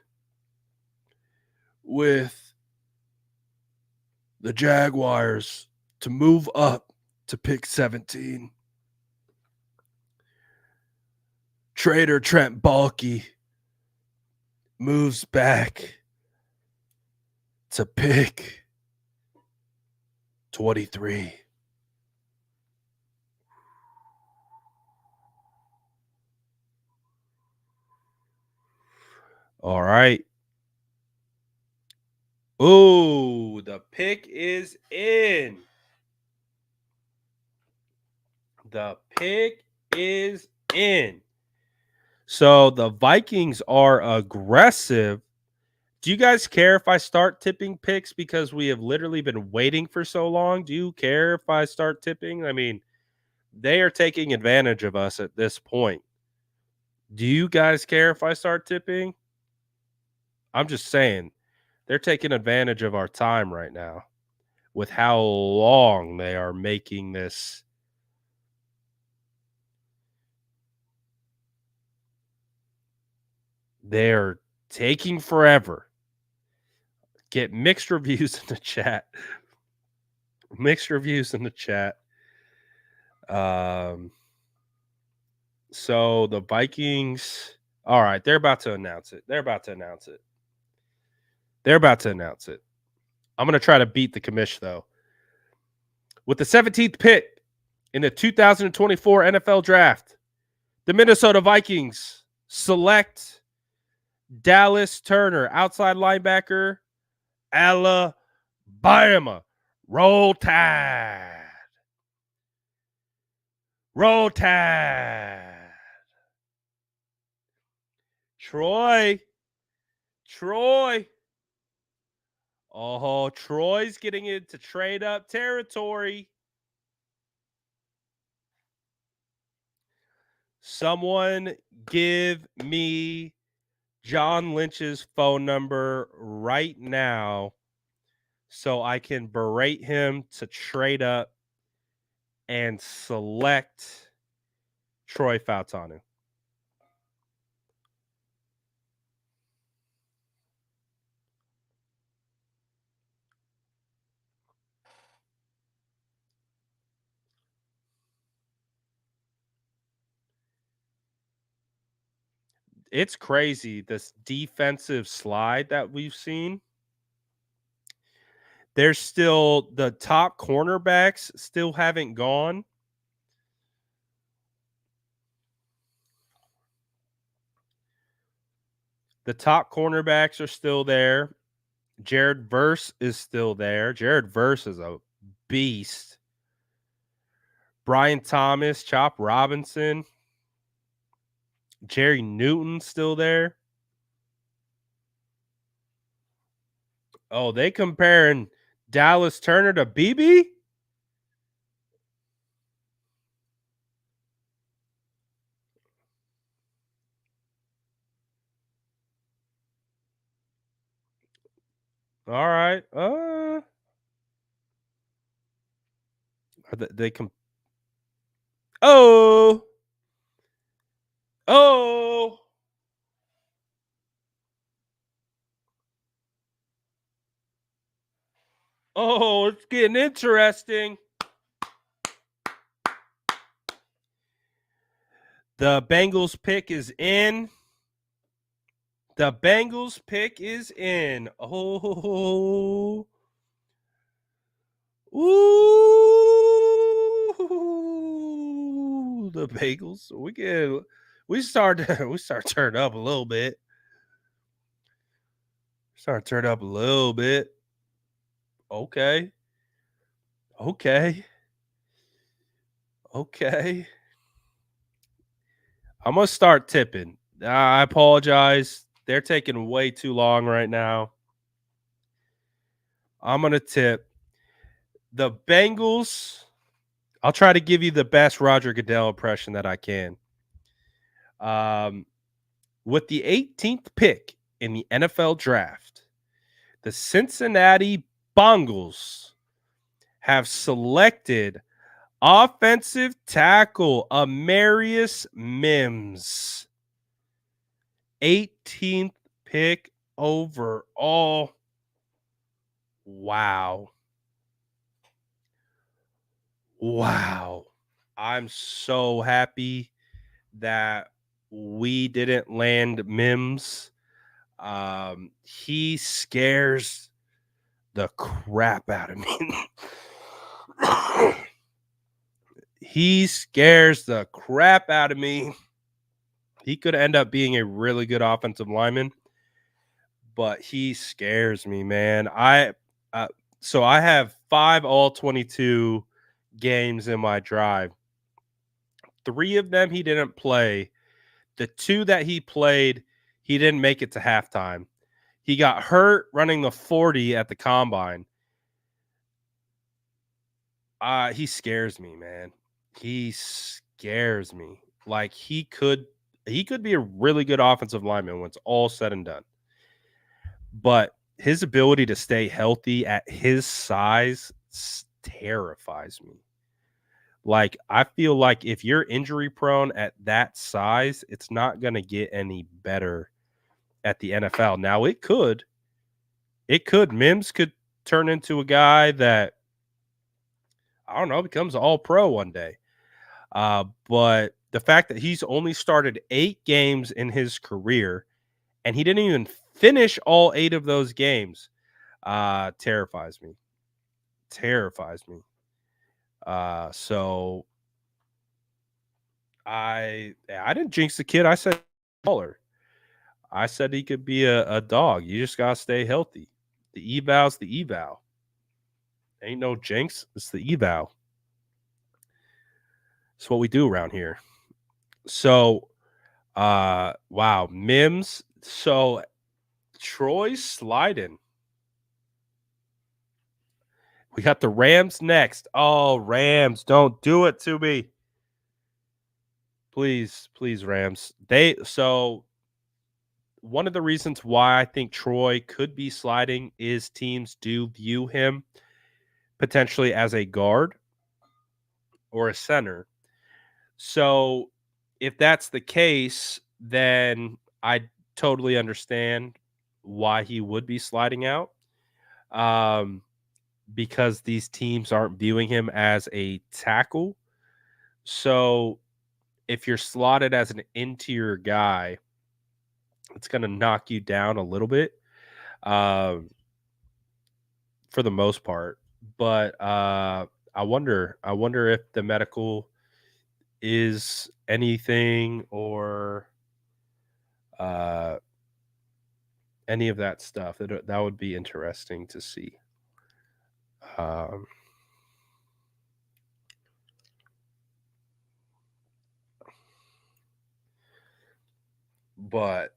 Speaker 1: with the Jaguars to move up to pick 17. Trader Trent Baalke moves back to pick 23. All right. Ooh, the pick is in. The pick is in. So the Vikings are aggressive. Do you guys care if I start tipping picks because we have literally been waiting for so long? Do you care if I start tipping? I mean, they are taking advantage of us at this point. Do you guys care if I start tipping? I'm just saying, they're taking advantage of our time right now with how long they are making this. They're taking forever. Get mixed reviews in the chat. So the Vikings, all right, they're about to announce it. I'm going to try to beat the commish, though. With the 17th pick in the 2024 NFL Draft, the Minnesota Vikings select Dallas Turner, outside linebacker, Alabama. Roll Tide. Roll Tide. Troy. Oh, Troy's getting into trade up territory. Someone give me John Lynch's phone number right now so I can berate him to trade up and select Troy Fautanu. It's crazy, this defensive slide that we've seen. There's still the top cornerbacks still haven't gone. The top cornerbacks are still there. Jared Verse is still there. Jared Verse is a beast. Brian Thomas, Chop Robinson, Jerry Newton still there. Oh, they comparing Dallas Turner to BB? All right. They Oh. Oh. Oh, it's getting interesting. The Bengals pick is in. The Bengals pick is in. Oh. Ooh. The Bengals. We start turning up a little bit. Start turning up a little bit. Okay. Okay. Okay. I'm gonna start tipping. I apologize. They're taking way too long right now. I'm gonna tip the Bengals. I'll try to give you the best Roger Goodell impression that I can. With the 18th pick in the NFL draft, the Cincinnati Bengals have selected offensive tackle Amarius Mims. 18th pick overall. Wow. I'm so happy that we didn't land Mims. He scares the crap out of me. He scares the crap out of me. He could end up being a really good offensive lineman, but he scares me, man. So I have 5 all 22 games in my drive. 3 of them he didn't play. The 2 that he played, he didn't make it to halftime. He got hurt running the 40 at the combine. He scares me, man. He scares me. Like he could be a really good offensive lineman when it's all said and done. But his ability to stay healthy at his size terrifies me. Like, I feel like if you're injury prone at that size, it's not going to get any better at the NFL. Now, it could. Mims could turn into a guy that, I don't know, becomes all pro one day. But the fact that he's only started 8 games in his career and he didn't even finish all 8 of those games terrifies me. So I didn't jinx the kid. I said baller. I said he could be a dog. You just gotta stay healthy. The eval's the eval. Ain't no jinx. It's the eval. It's what we do around here. So, wow, Mims. So Troy's sliding. We got the Rams next. Oh, Rams, don't do it to me. Please, please, Rams. One of the reasons why I think Troy could be sliding is teams do view him potentially as a guard or a center. So if that's the case, then I totally understand why he would be sliding out. Because these teams aren't viewing him as a tackle. So if you're slotted as an interior guy, it's going to knock you down a little bit for the most part. But I wonder if the medical is anything or uh, any of that stuff. That would be interesting to see. Um, but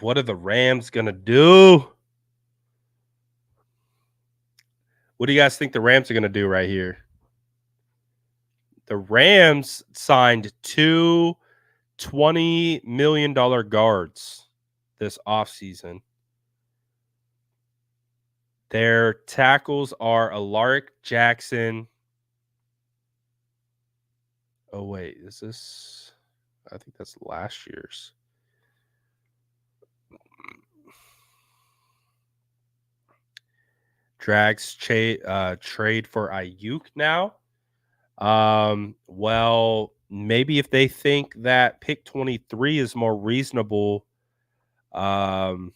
Speaker 1: what are the Rams gonna do? What do you guys think the Rams are gonna do right here? The Rams signed two $20 million guards this offseason. Their tackles are Alaric Jackson. Oh, wait, is this? I think that's last year's. Drags trade for Ayuk now. Well, maybe if they think that pick 23 is more reasonable for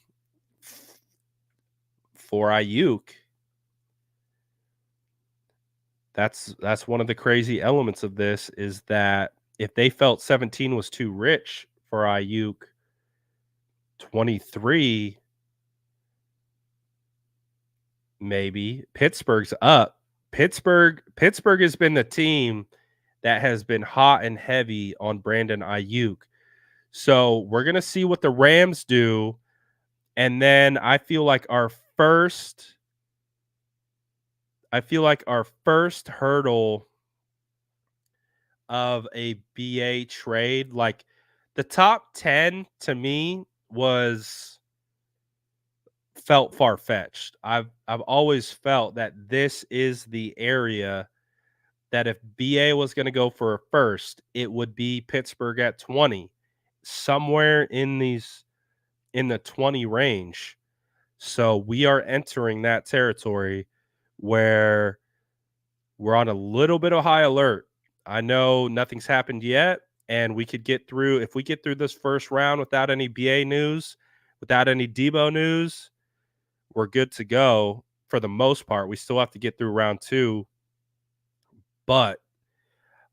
Speaker 1: Ayuk, that's one of the crazy elements of this is that if they felt 17 was too rich for Ayuk, 23 maybe Pittsburgh's up. Pittsburgh has been the team that has been hot and heavy on Brandon Ayuk. So we're going to see what the Rams do. And then I feel like our first hurdle of a BA trade, like the top 10 to me felt far-fetched. I've always felt that this is the area that if BA was going to go for a first, it would be Pittsburgh at 20, somewhere in the 20 range. So we are entering that territory where we're on a little bit of high alert. I know nothing's happened yet, and we could get through. If we get through this first round without any BA news, without any Debo news, we're good to go for the most part. We still have to get through round 2, but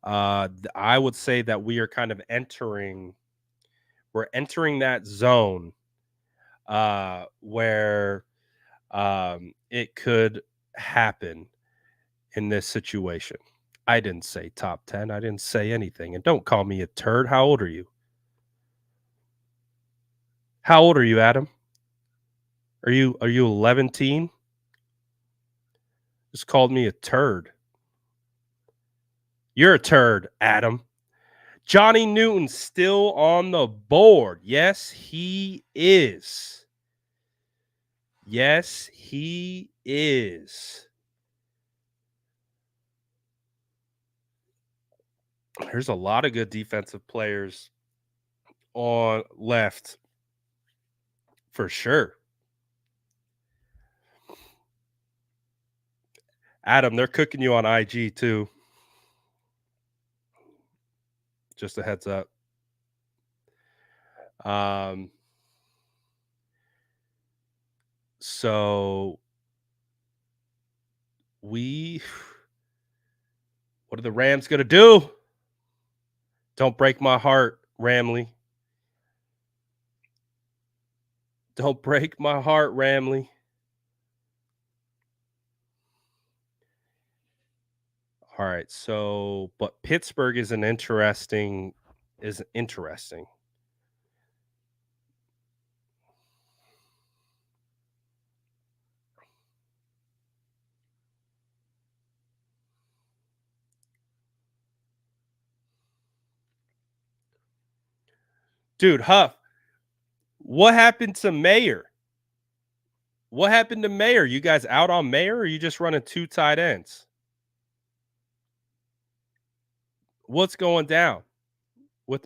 Speaker 1: I would say that we are kind of entering that zone where it could happen in this situation. I didn't say top 10. I didn't say anything. And don't call me a turd. How old are you? How old are you, Adam? Are you 11? Just called me a turd. You're a turd, Adam. Johnny Newton still on the board. Yes, he is. Yes, he is. There's a lot of good defensive players on left for sure. Adam, they're cooking you on IG too. Just a heads up. So what are the Rams going to do? Don't break my heart, Ramley. Don't break my heart, Ramley. All right, so but Pittsburgh is interesting. Dude, Huff, what happened to Mayer? What happened to Mayer? You guys out on Mayer, or are you just running two tight ends? What's going down with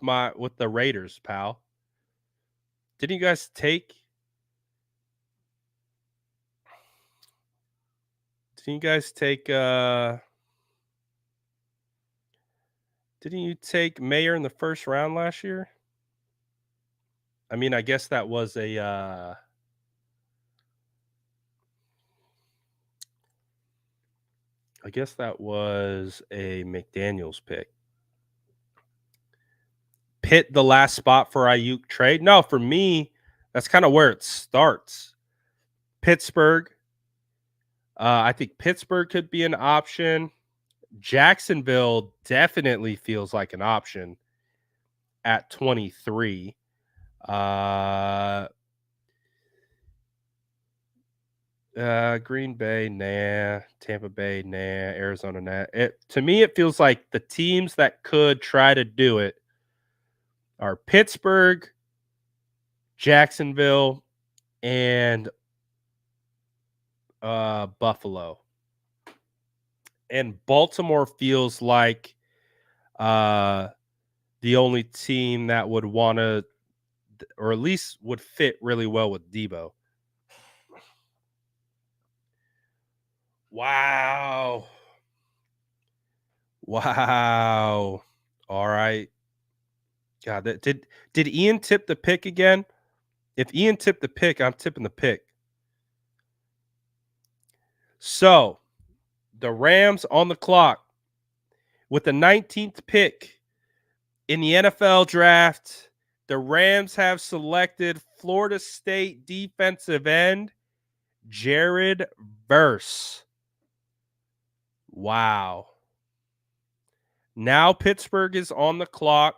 Speaker 1: the Raiders, pal? Didn't you guys take didn't you guys take didn't you take Mayer in the first round last year? I mean, I guess that was a McDaniels pick. Pitt the last spot for Ayuk trade? No, for me, that's kind of where it starts. Pittsburgh. I think Pittsburgh could be an option. Jacksonville definitely feels like an option at 23. Green Bay, nah. Tampa Bay, nah. Arizona, nah. To me, it feels like the teams that could try to do it are Pittsburgh, Jacksonville, and Buffalo. And Baltimore feels like the only team that would want to, or at least would fit really well with Debo. Wow. Wow. All right. God, did Ian tip the pick again? If Ian tipped the pick, I'm tipping the pick. So the Rams on the clock with the 19th pick in the NFL draft. The Rams have selected Florida State defensive end Jared Verse. Wow. Now Pittsburgh is on the clock.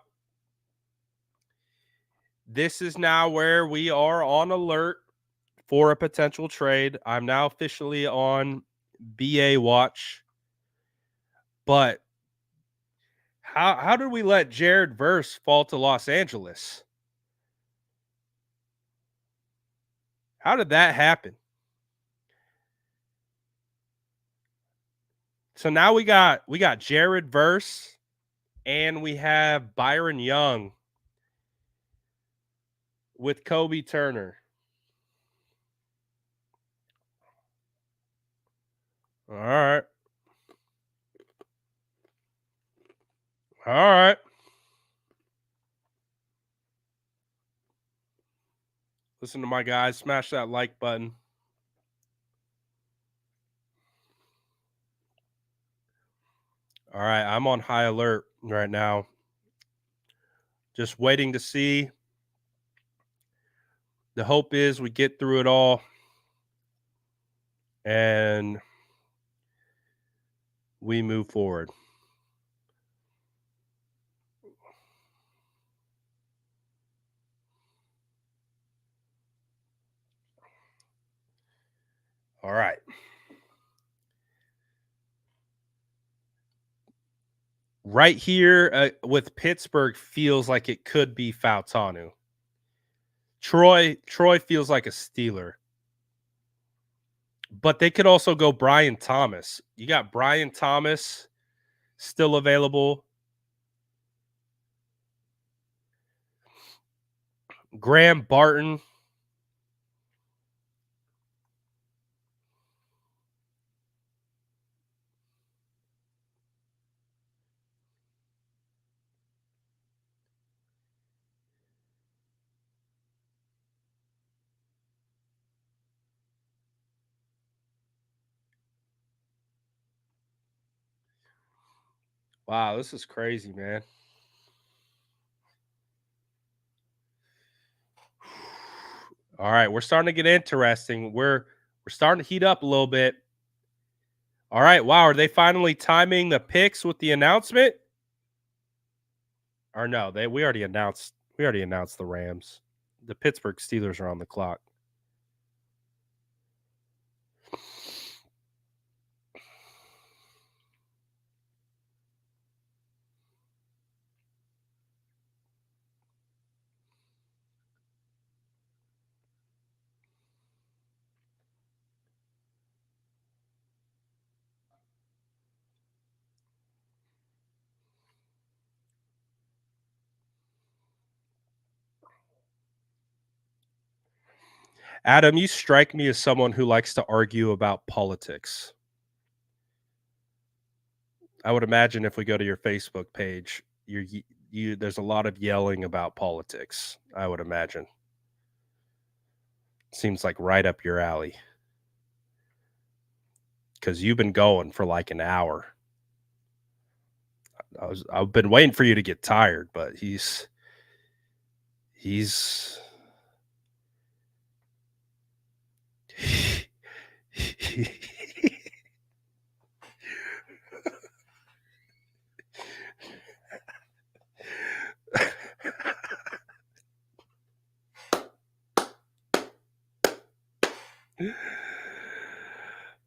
Speaker 1: This is now where we are on alert for a potential trade. I'm now officially on BA watch. But how did we let Jared Verse fall to Los Angeles? How did that happen? So now we got Jared Verse and we have Byron Young with Kobe Turner. All right. All right. Listen to my guys. Smash that like button. All right. I'm on high alert right now. Just waiting to see. The hope is we get through it all and we move forward. All right. Right here with Pittsburgh feels like it could be Fautanu. Troy feels like a Steeler. But they could also go Brian Thomas. You got Brian Thomas still available. Graham Barton. Wow, this is crazy, man. All right, we're starting to get interesting. We're starting to heat up a little bit. All right, wow, are they finally timing the picks with the announcement? Or no, we already announced the Rams. The Pittsburgh Steelers are on the clock. Adam, you strike me as someone who likes to argue about politics. I would imagine if we go to your Facebook page, you there's a lot of yelling about politics, I would imagine. Seems like right up your alley. Because you've been going for like an hour. I've been waiting for you to get tired, but he's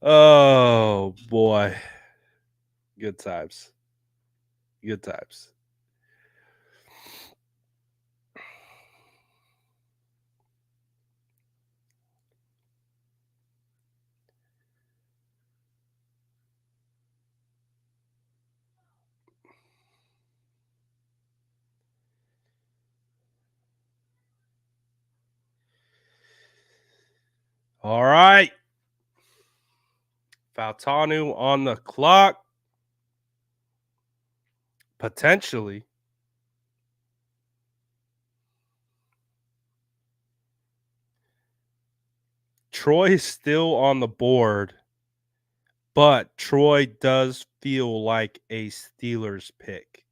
Speaker 1: Oh boy. Good times. Good times. All right. Faltanu on the clock. Potentially. Troy is still on the board, but Troy does feel like a Steelers pick.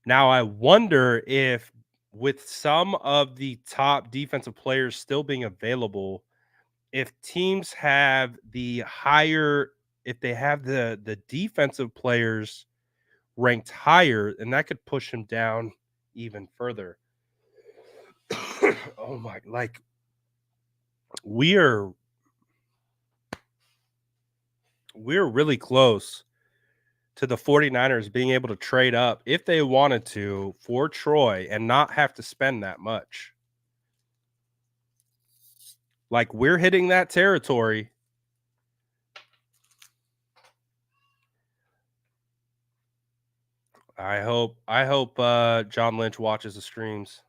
Speaker 1: Now, I wonder if, with some of the top defensive players still being available, if teams have if they have the defensive players ranked higher, and that could push him down even further. Oh my, like we're really close to the 49ers being able to trade up if they wanted to for Troy and not have to spend that much. Like we're hitting that territory. I hope John Lynch watches the streams.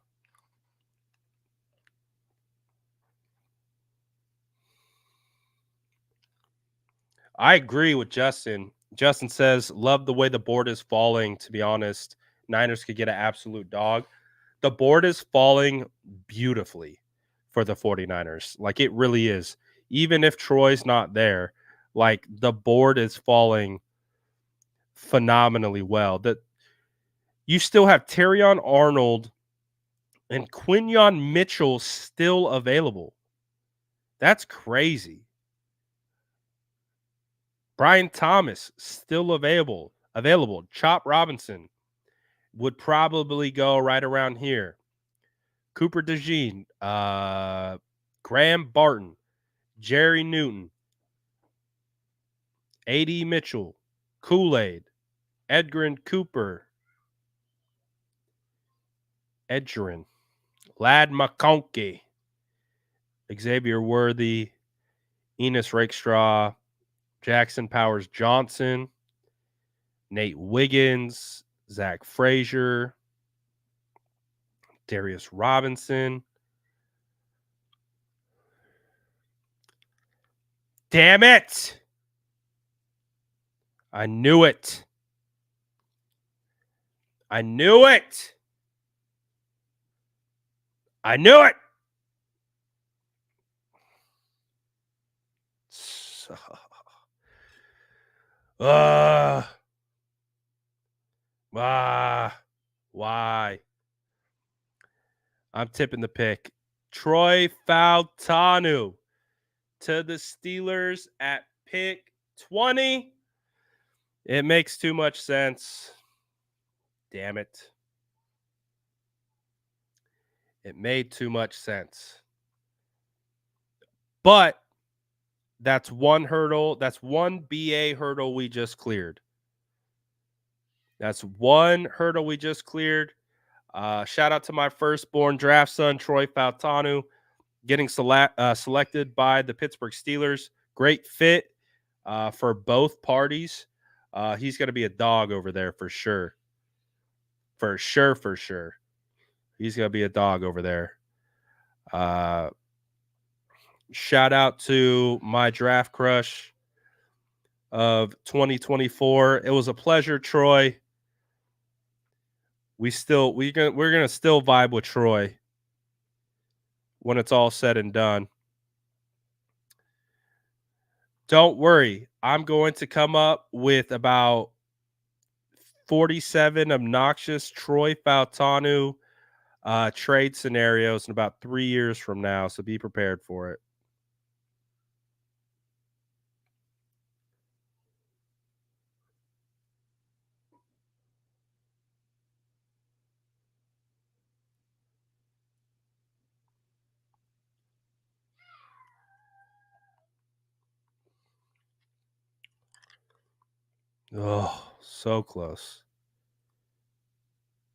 Speaker 1: I agree with Justin. Justin says, love the way the board is falling, to be honest. Niners could get an absolute dog. The board is falling beautifully for the 49ers. Like it really is. Even if Troy's not there, like the board is falling phenomenally well. That you still have Terrion Arnold and Quinyon Mitchell still available. That's crazy. Brian Thomas still available. Chop Robinson would probably go right around here. Cooper DeJean, Graham Barton, Jerry Newton, A.D. Mitchell, Kool-Aid, Edgerrin Cooper, Ladd McConkey, Xavier Worthy, Enos Rakestraw, Jackson Powers Johnson, Nate Wiggins, Zach Frazier, Darius Robinson. Damn it! I knew it. I knew it. I knew it. Uh, Why? I'm tipping the pick. Troy Fautanu to the Steelers at pick 20. It makes too much sense. Damn it. It made too much sense. But that's one hurdle. That's one BA hurdle we just cleared. That's one hurdle we just cleared. Shout out to my firstborn draft son, Troy Fautanu, getting selected by the Pittsburgh Steelers. Great fit for both parties. He's going to be a dog over there for sure. For sure. He's going to be a dog over there. Shout out to my draft crush of 2024. It was a pleasure, Troy. We're gonna still vibe with Troy when it's all said and done. Don't worry, I'm going to come up with about 47 obnoxious Troy Fautanu trade scenarios in about 3 years from now, so be prepared for it. Oh, so close.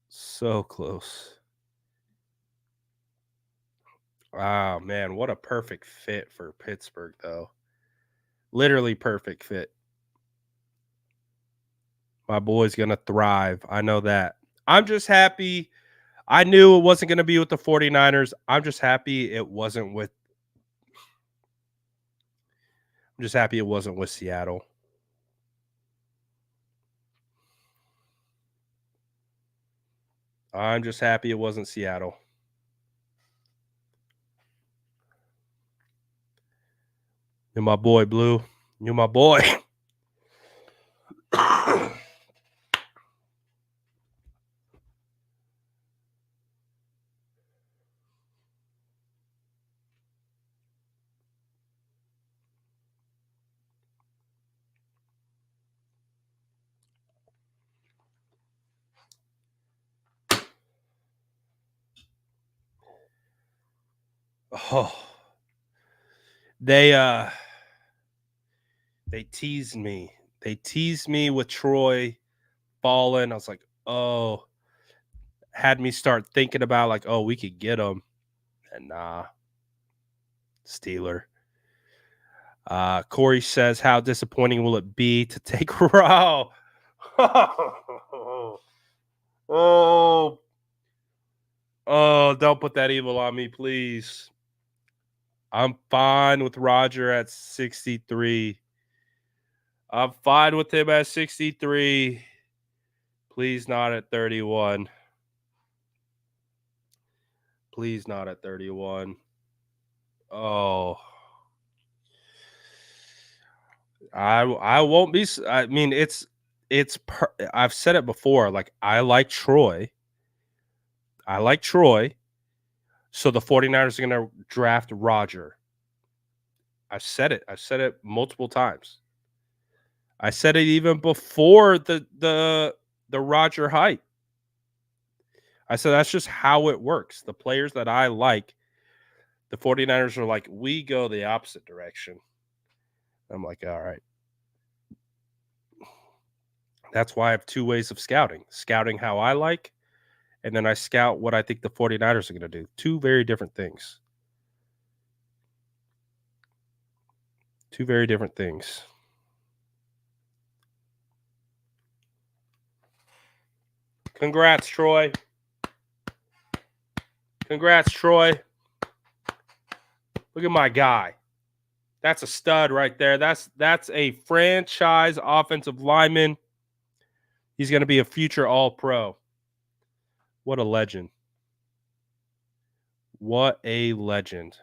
Speaker 1: So close. Oh, man, what a perfect fit for Pittsburgh, though. Literally perfect fit. My boy's going to thrive. I know that. I'm just happy. I knew it wasn't going to be with the 49ers. I'm just happy it wasn't with Seattle. I'm just happy it wasn't Seattle. You're my boy, Blue. You're my boy. Oh. They teased me. They teased me with Troy falling. I was like, oh, had me start thinking about like, oh, we could get him. And nah. Steeler. Corey says, how disappointing will it be to take Raw? Oh, don't put that evil on me, please. I'm fine with Roger at 63. I'm fine with him at 63. Please not at 31. Please not at 31. Oh. I won't be. I mean, I've said it before. Like, I like Troy. So the 49ers are going to draft Roger. I've said it. I've said it multiple times. I said it even before the Roger hype. I said that's just how it works. The players that I like, the 49ers are like, we go the opposite direction. I'm like, all right. That's why I have two ways of scouting. Scouting how I like, and then I scout what I think the 49ers are going to do. Two very different things. Two very different things. Congrats, Troy. Congrats, Troy. Look at my guy. That's a stud right there. That's a franchise offensive lineman. He's going to be a future All-Pro. What a legend. What a legend.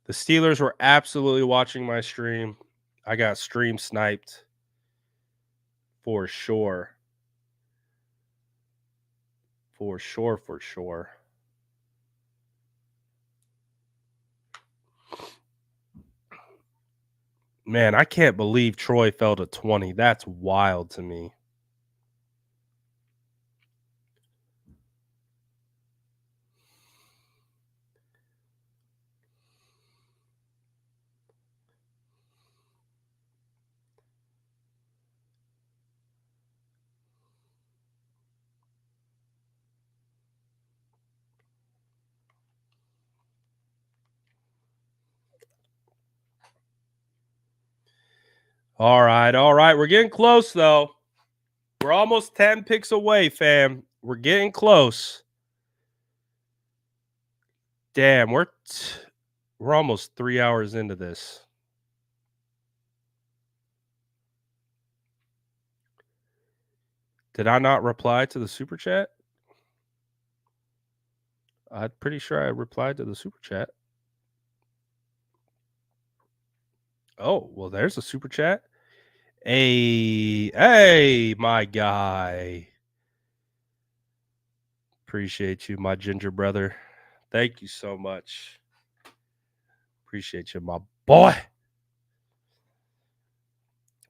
Speaker 1: The Steelers were absolutely watching my stream. I got stream sniped for sure. For sure, for sure. Man, I can't believe Troy fell to 20. That's wild to me. All right, all right. We're getting close though. We're almost 10 picks away, fam. We're getting close. Damn, we're almost 3 hours into this. Did I not reply to the super chat? I'm pretty sure I replied to the super chat. Oh, well, there's a super chat. Hey, my guy. Appreciate you, my ginger brother. Thank you so much. Appreciate you, my boy.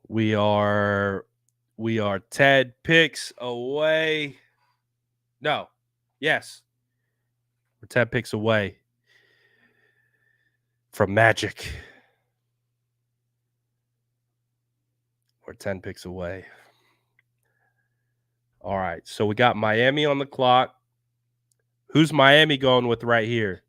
Speaker 1: We are 10 picks away. No. Yes. We're 10 picks away from magic. We're 10 picks away. All right. So we got Miami on the clock. Who's Miami going with right here?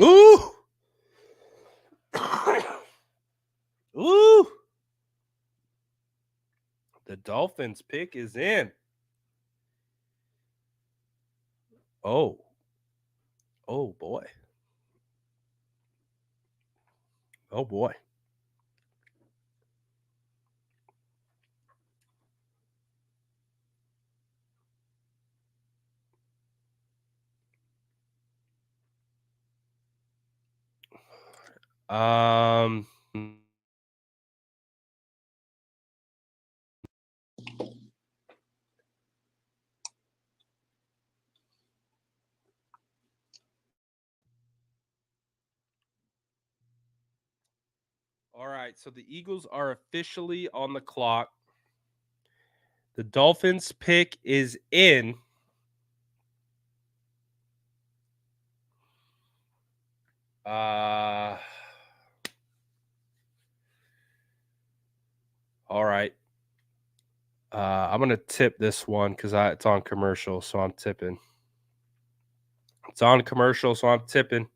Speaker 1: Ooh. Ooh. The Dolphins pick is in. Oh. Oh boy. Oh boy. Um All right, so the Eagles are officially on the clock. The Dolphins pick is in. All right. I'm gonna tip this one because it's on commercial, so I'm tipping. It's on commercial, so I'm tipping.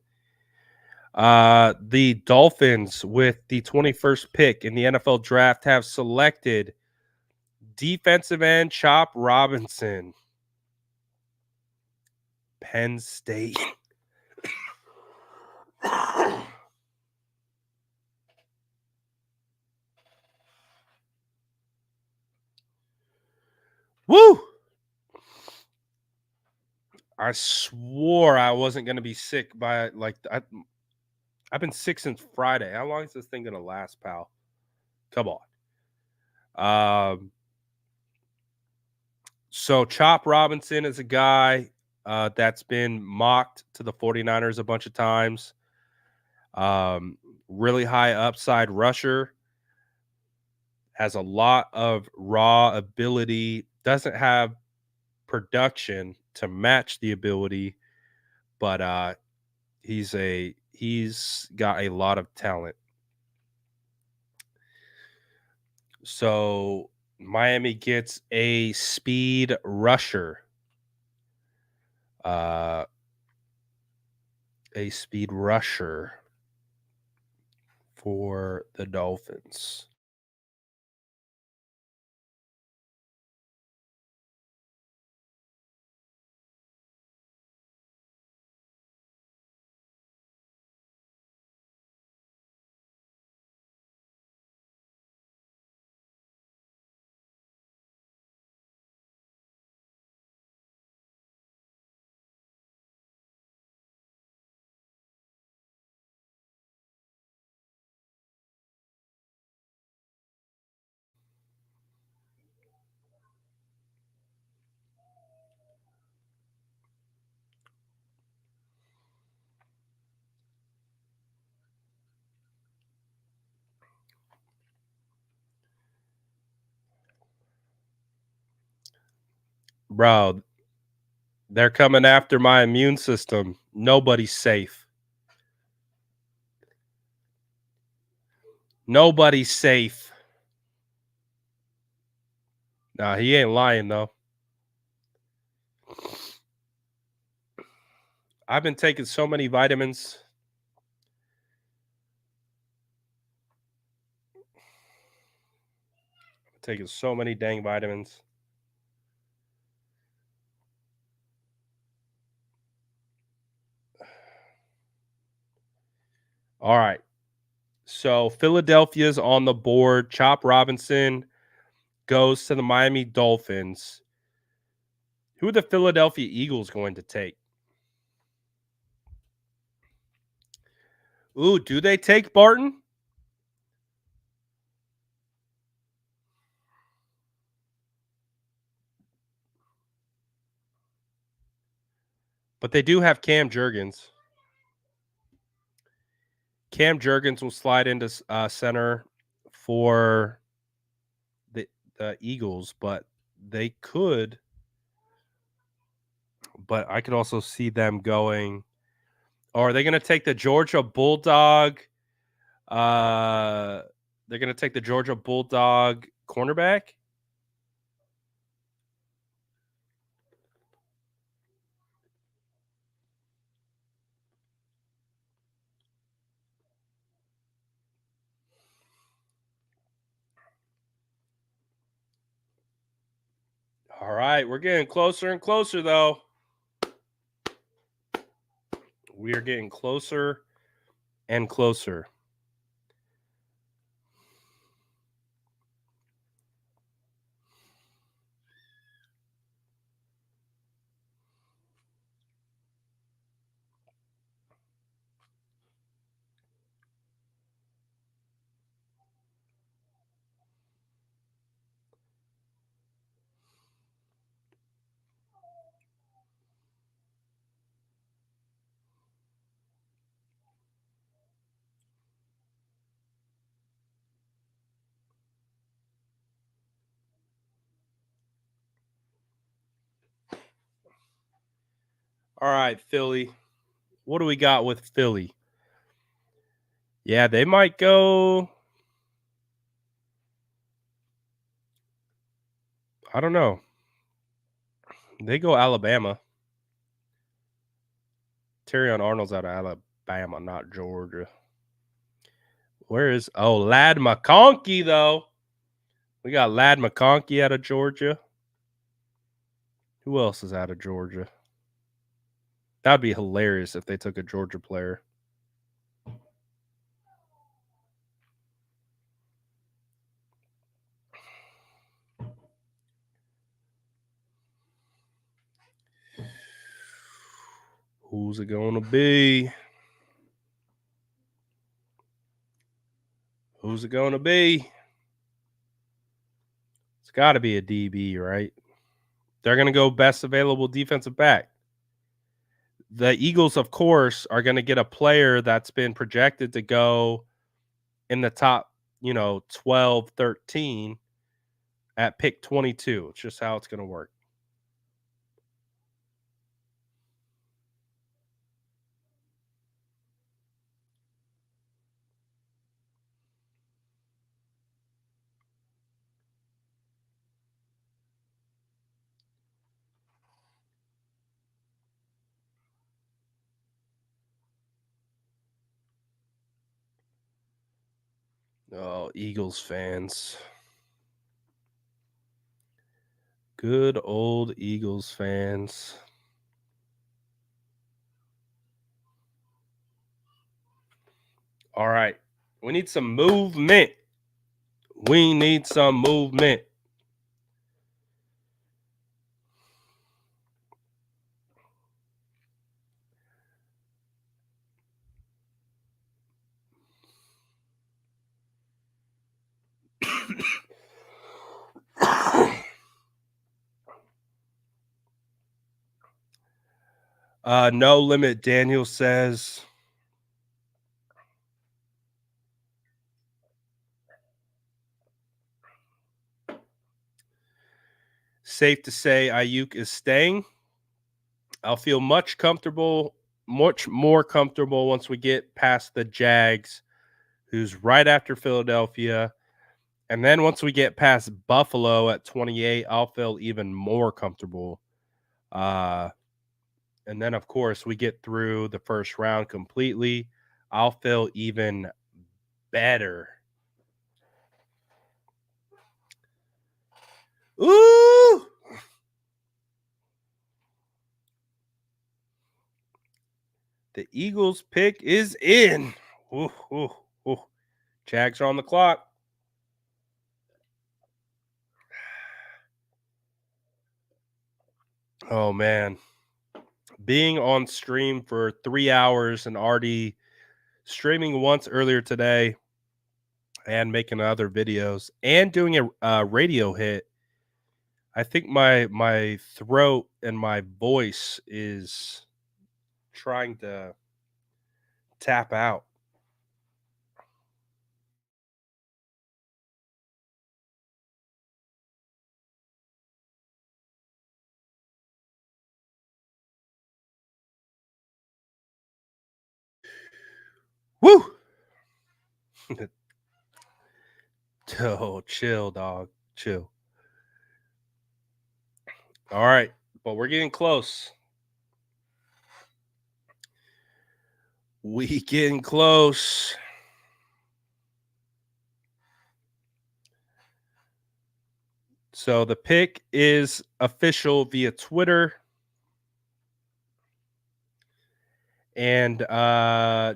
Speaker 1: The Dolphins, with the 21st pick in the NFL draft, have selected defensive end Chop Robinson, Penn State. Woo! I swore I wasn't gonna be sick by I've been sick since Friday. How long is this thing gonna last, pal? Come on. So Chop Robinson is a guy that's been mocked to the 49ers a bunch of times. Really high upside rusher, has a lot of raw ability, doesn't have production to match the ability, but he's got a lot of talent. So Miami gets a speed rusher. Uh a speed rusher for the Dolphins. Bro, they're coming after my immune system. Nobody's safe. Nobody's safe. Nah, he ain't lying though. I've been taking so many vitamins. Taking so many dang vitamins. All right. So Philadelphia's on the board. Chop Robinson goes to the Miami Dolphins. Who are the Philadelphia Eagles going to take? Ooh, do they take Barton? But they do have Cam Jurgens. Cam Jurgens will slide into center for the Eagles, but they could. But I could also see them going. Or are they going to take the Georgia Bulldog? They're going to take the Georgia Bulldog cornerback. All right, we're getting closer and closer, though. We are getting closer and closer. All right, Philly. What do we got with Philly? Yeah, they might go. I don't know. They go Alabama. Terrion Arnold's out of Alabama, not Georgia. Where is Lad McConkey though? We got Lad McConkey out of Georgia. Who else is out of Georgia? That'd be hilarious if they took a Georgia player. Who's it going to be? Who's it going to be? It's got to be a DB, right? They're going to go best available defensive back. The Eagles, of course, are going to get a player that's been projected to go in the top, 12, 13 at pick 22. It's just how it's going to work. Oh, Eagles fans. Good old Eagles fans. All right. We need some movement. We need some movement. No limit, Daniel says. safe to say Ayuk is staying. I'll feel much more comfortable once we get past the Jags, who's right after Philadelphia. And then once we get past Buffalo at 28, I'll feel even more comfortable. And then, of course, we get through the first round completely. I'll feel even better. Ooh! The Eagles pick is in. Ooh, ooh, ooh. Jags are on the clock. Oh, man. Being on stream for 3 hours and already streaming once earlier today and making other videos and doing a radio hit, I think my throat and my voice is trying to tap out. Woo! Oh, chill, dog. Chill. All right, but we're getting close. We getting close. So the pick is official via Twitter. And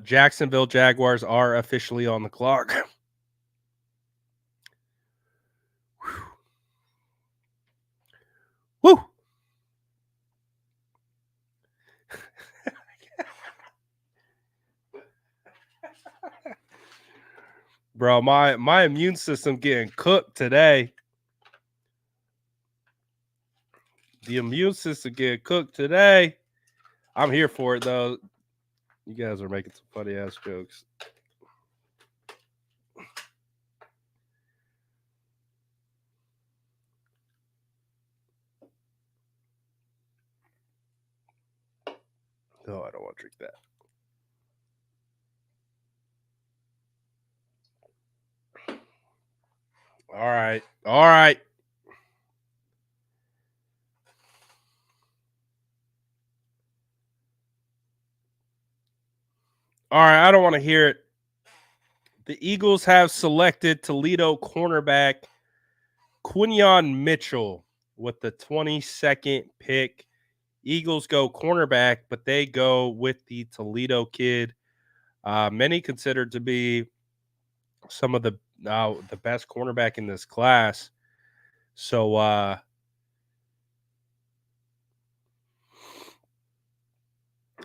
Speaker 1: Jacksonville Jaguars are officially on the clock. Woo! Bro, my immune system getting cooked today. The immune system getting cooked today. I'm here for it though. You guys are making some funny ass jokes. No, I don't want to drink that. All right. All right. All right. I don't want to hear it. The Eagles have selected Toledo cornerback Quinyon Mitchell with the 22nd pick. Eagles go cornerback, but they go with the Toledo kid. Many considered to be some of the best cornerback in this class. So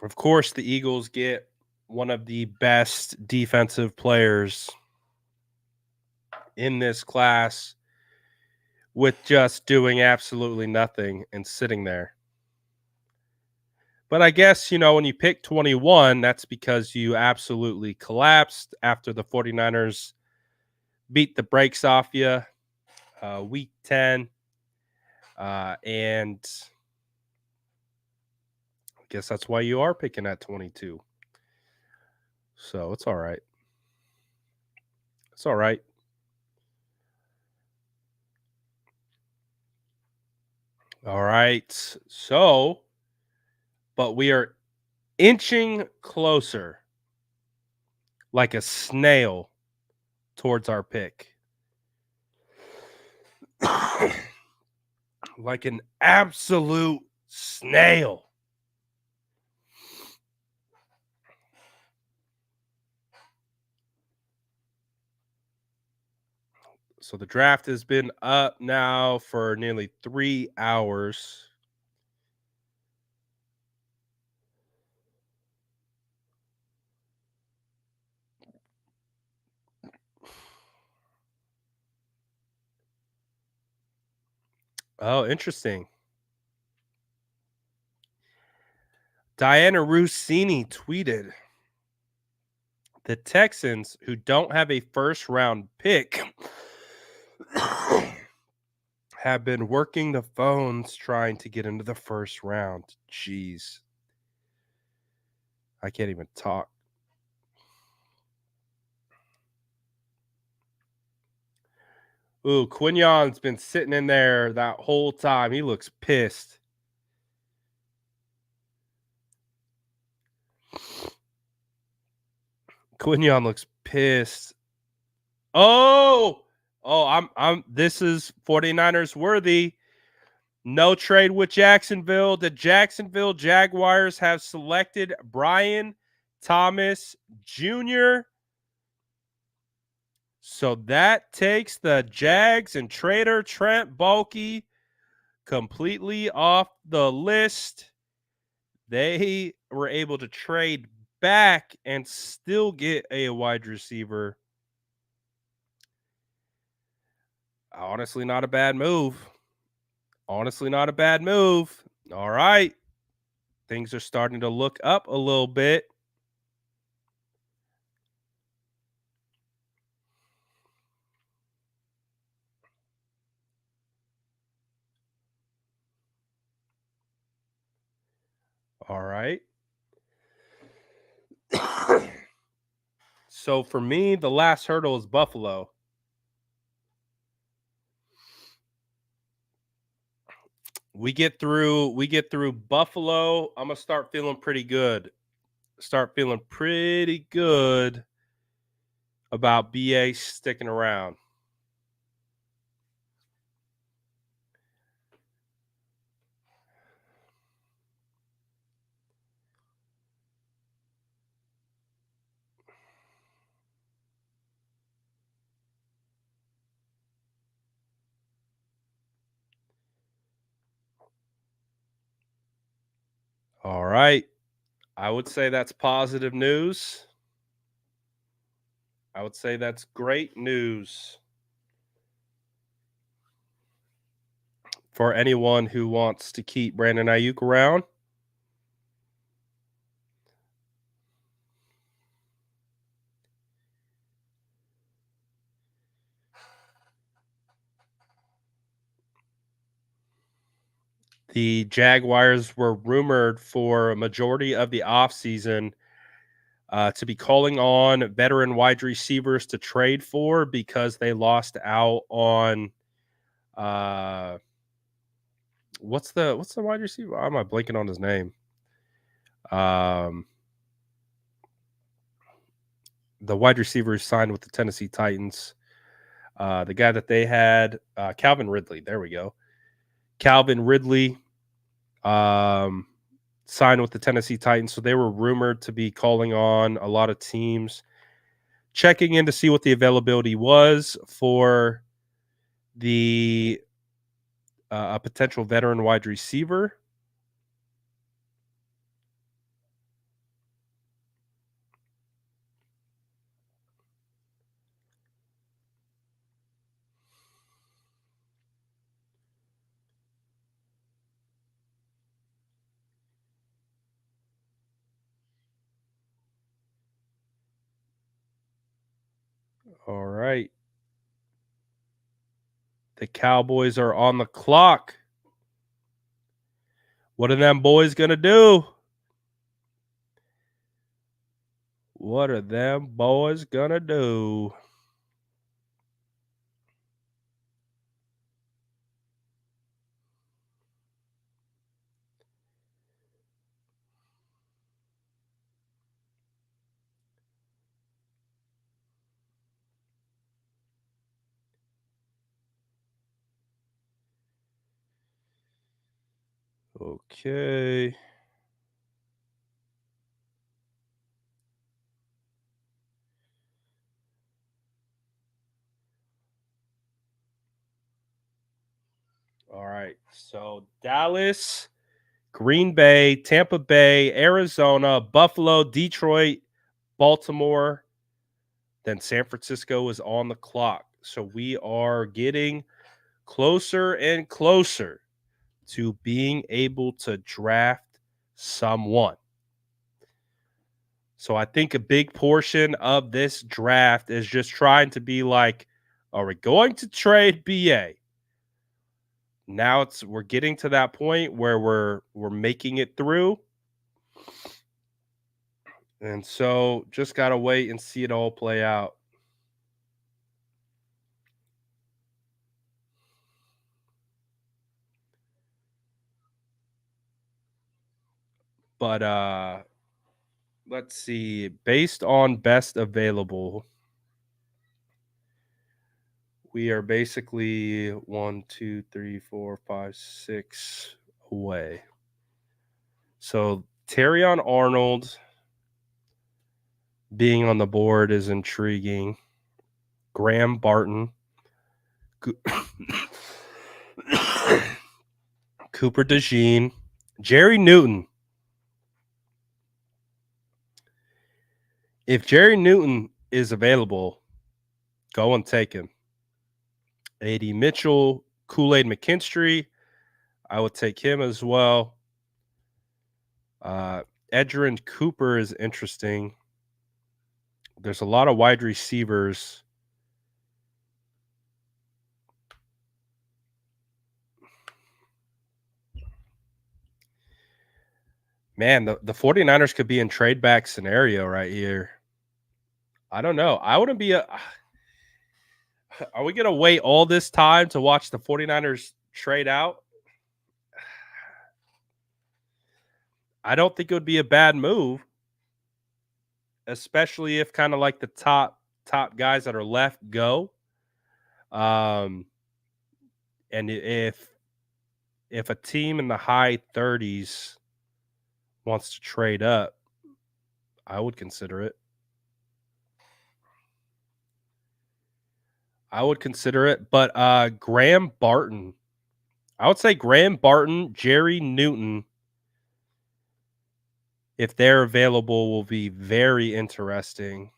Speaker 1: of course the Eagles get one of the best defensive players in this class with just doing absolutely nothing and sitting there. But I guess, when you pick 21, that's because you absolutely collapsed after the 49ers beat the brakes off you week 10. And I guess that's why you are picking at 22. So it's all right. It's all right. All right. So, but we are inching closer like a snail towards our pick. Like an absolute snail. So the draft has been up now for nearly 3 hours. Oh, interesting. Diana Rossini tweeted, the Texans, who don't have a first round pick, have been working the phones trying to get into the first round. Jeez. I can't even talk. Ooh, Quignon's been sitting in there that whole time. He looks pissed. Quignon looks pissed. Oh, this is 49ers worthy. No trade with Jacksonville. The Jacksonville Jaguars have selected Brian Thomas Jr. So that takes the Jags and trader Trent Baalke completely off the list. They were able to trade back and still get a wide receiver. Honestly, not a bad move. Honestly, not a bad move. All right. Things are starting to look up a little bit. All right. So for me, the last hurdle is Buffalo. We get through Buffalo. I'm gonna start feeling pretty good. Start feeling pretty good about BA sticking around. All right. I would say that's positive news. I would say that's great news for anyone who wants to keep Brandon Ayuk around. The Jaguars were rumored for a majority of the offseason to be calling on veteran wide receivers to trade for because they lost out on what's the wide receiver? Why am I blanking on his name? The wide receiver signed with the Tennessee Titans. The guy that they had, Calvin Ridley. There we go. Calvin Ridley signed with the Tennessee Titans. So they were rumored to be calling on a lot of teams, checking in to see what the availability was for the a potential veteran wide receiver. All right. The Cowboys are on the clock. What are them boys going to do? What are them boys going to do? Okay. All right. So Dallas, Green Bay, Tampa Bay, Arizona, Buffalo, Detroit, Baltimore, then San Francisco is on the clock. So we are getting closer and closer to being able to draft someone. So I think a big portion of this draft is just trying to be like, are we going to trade BA? Now we're getting to that point where we're making it through. And so just gotta wait and see it all play out. But let's see. Based on best available, we are basically 1, 2, 3, 4, 5, 6 away. So Terrion Arnold being on the board is intriguing. Graham Barton, Cooper DeJean, Jerry Newton. If Jerry Newton is available, go and take him. AD Mitchell, Kool-Aid McKinstry, I would take him as well. Edgerrin Cooper is interesting. There's a lot of wide receivers. Man, the 49ers could be in trade back scenario right here. I don't know. I wouldn't be a Are we going to wait all this time to watch the 49ers trade out? I don't think it would be a bad move, especially if kind of like the top guys that are left go. And if a team in the high 30s wants to trade up, I would consider it. But Graham Barton, I would say Graham Barton, Jerry Newton, if they're available, will be very interesting.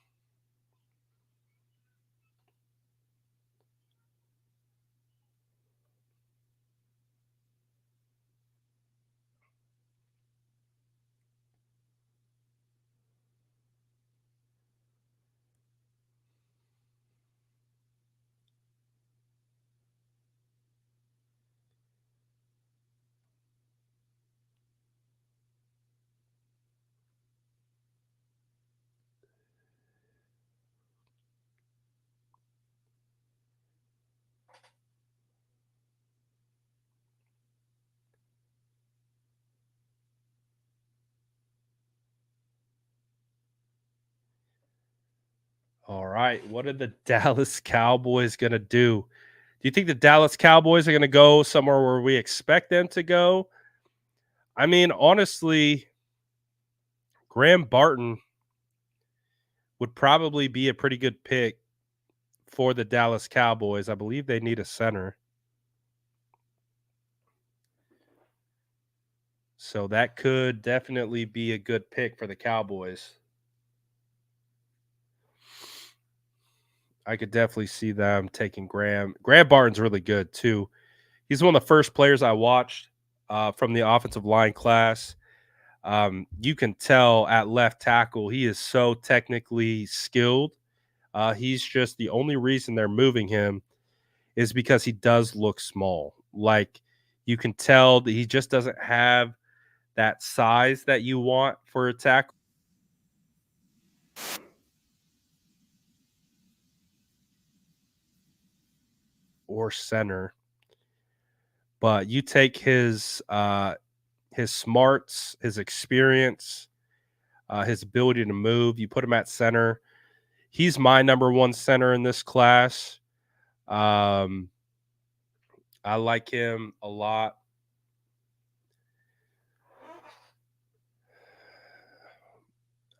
Speaker 1: All right. What are the Dallas Cowboys going to do? Do you think the Dallas Cowboys are going to go somewhere where we expect them to go? I mean, honestly, Graham Barton would probably be a pretty good pick for the Dallas Cowboys. I believe they need a center. So that could definitely be a good pick for the Cowboys. I could definitely see them taking Graham. Graham Barton's really good too. He's one of the first players I watched from the offensive line class. You can tell at left tackle, he is so technically skilled. He's just the only reason they're moving him is because he does look small. Like you can tell that he just doesn't have that size that you want for a tackle or center. But you take his smarts, his experience, his ability to move. You put him at center. He's my number one center in this class. Um, I like him a lot.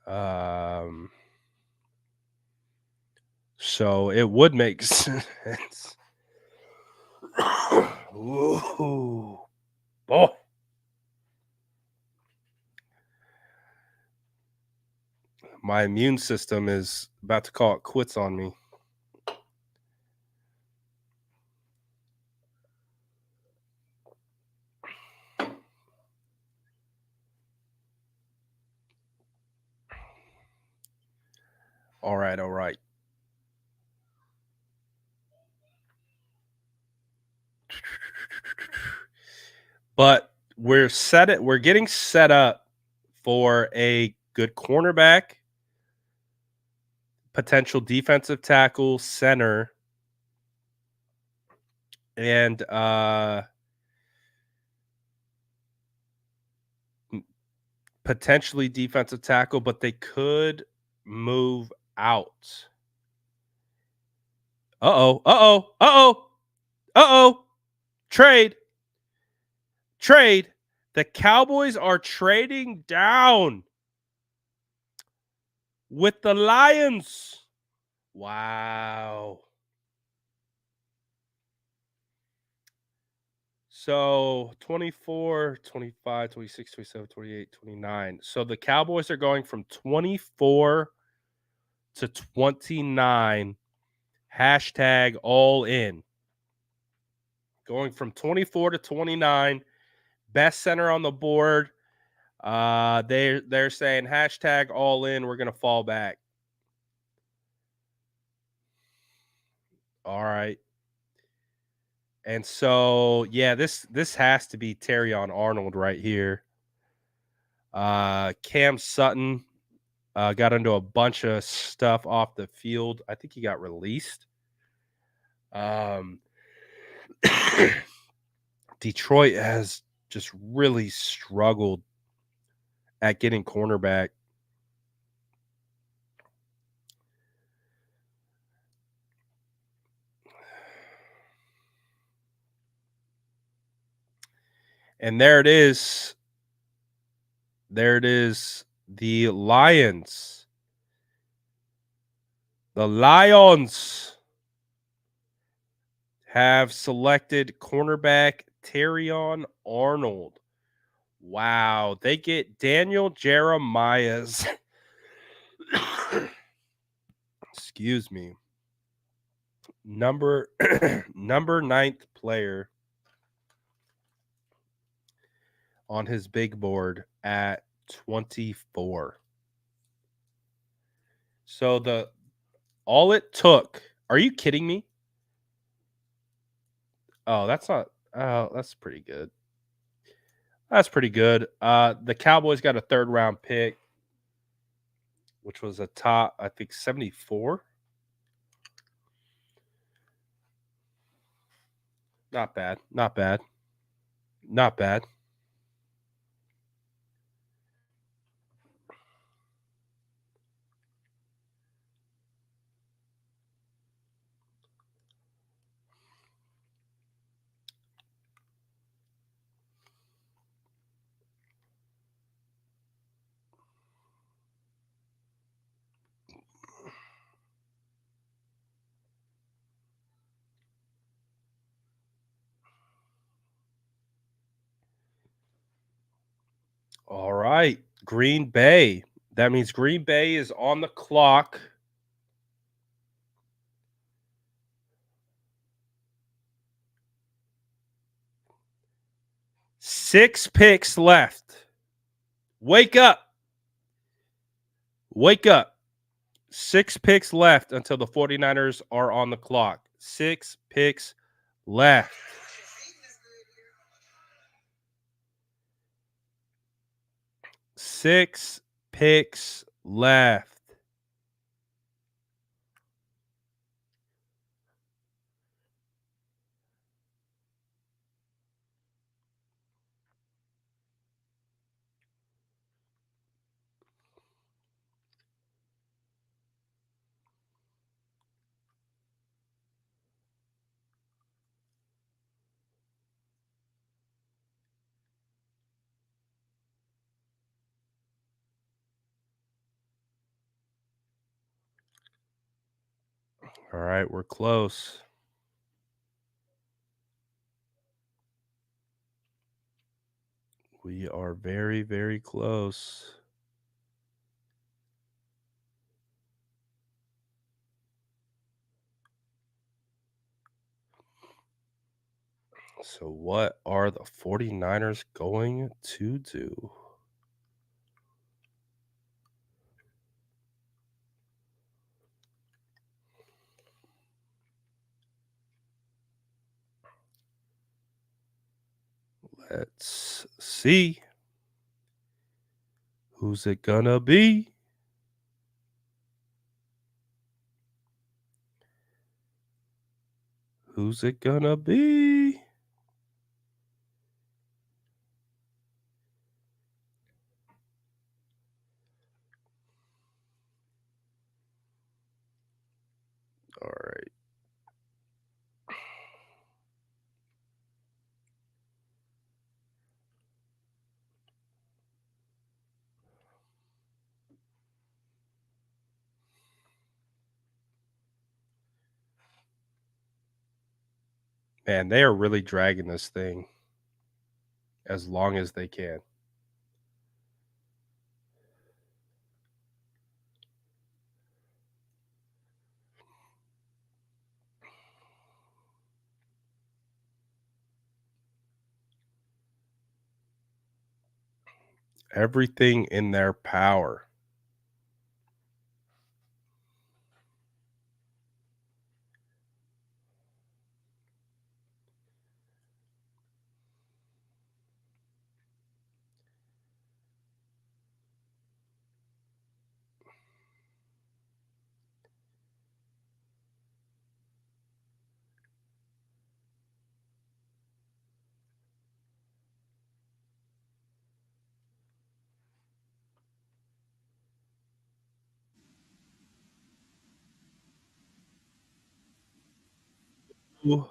Speaker 1: Um, so it would make sense. Ooh, boy. My immune system is about to call it quits on me. All right, all right. But we're getting set up for a good cornerback, potential defensive tackle, center, and potentially defensive tackle, but they could move out. Uh-oh. Uh-oh. Uh-oh. Uh-oh. Trade. Trade. The Cowboys are trading down with the Lions. Wow. So 24, 25, 26, 27, 28, 29. So the Cowboys are going from 24 to 29. Hashtag all in. Going from 24 to 29. Best center on the board. They're saying hashtag all in. We're gonna fall back. All right. And so yeah, this has to be Terrion Arnold right here. Cam Sutton got into a bunch of stuff off the field. I think he got released. Detroit has just really struggled at getting cornerback. And there it is. There it is. The Lions. The Lions have selected cornerback Terrion Arnold. Wow. They get Daniel Jeremiah's. Excuse me. Number 9th player on his big board at 24. So all it took. Are you kidding me? Oh, that's not. Oh, that's pretty good. That's pretty good. The Cowboys got a 3rd round pick, which was a top, I think, 74. Not bad. Not bad. Not bad. All right. Green Bay. That means Green Bay is on the clock. Six picks left. Wake up. Wake up. 6 picks left until the 49ers are on the clock. 6 picks left. Six picks left. All right, we're close. We are very, very close. So, what are the 49ers going to do? Let's see. Who's it gonna be? Who's it gonna be? All right. Man, they are really dragging this thing as long as they can. Everything in their power. Ooh.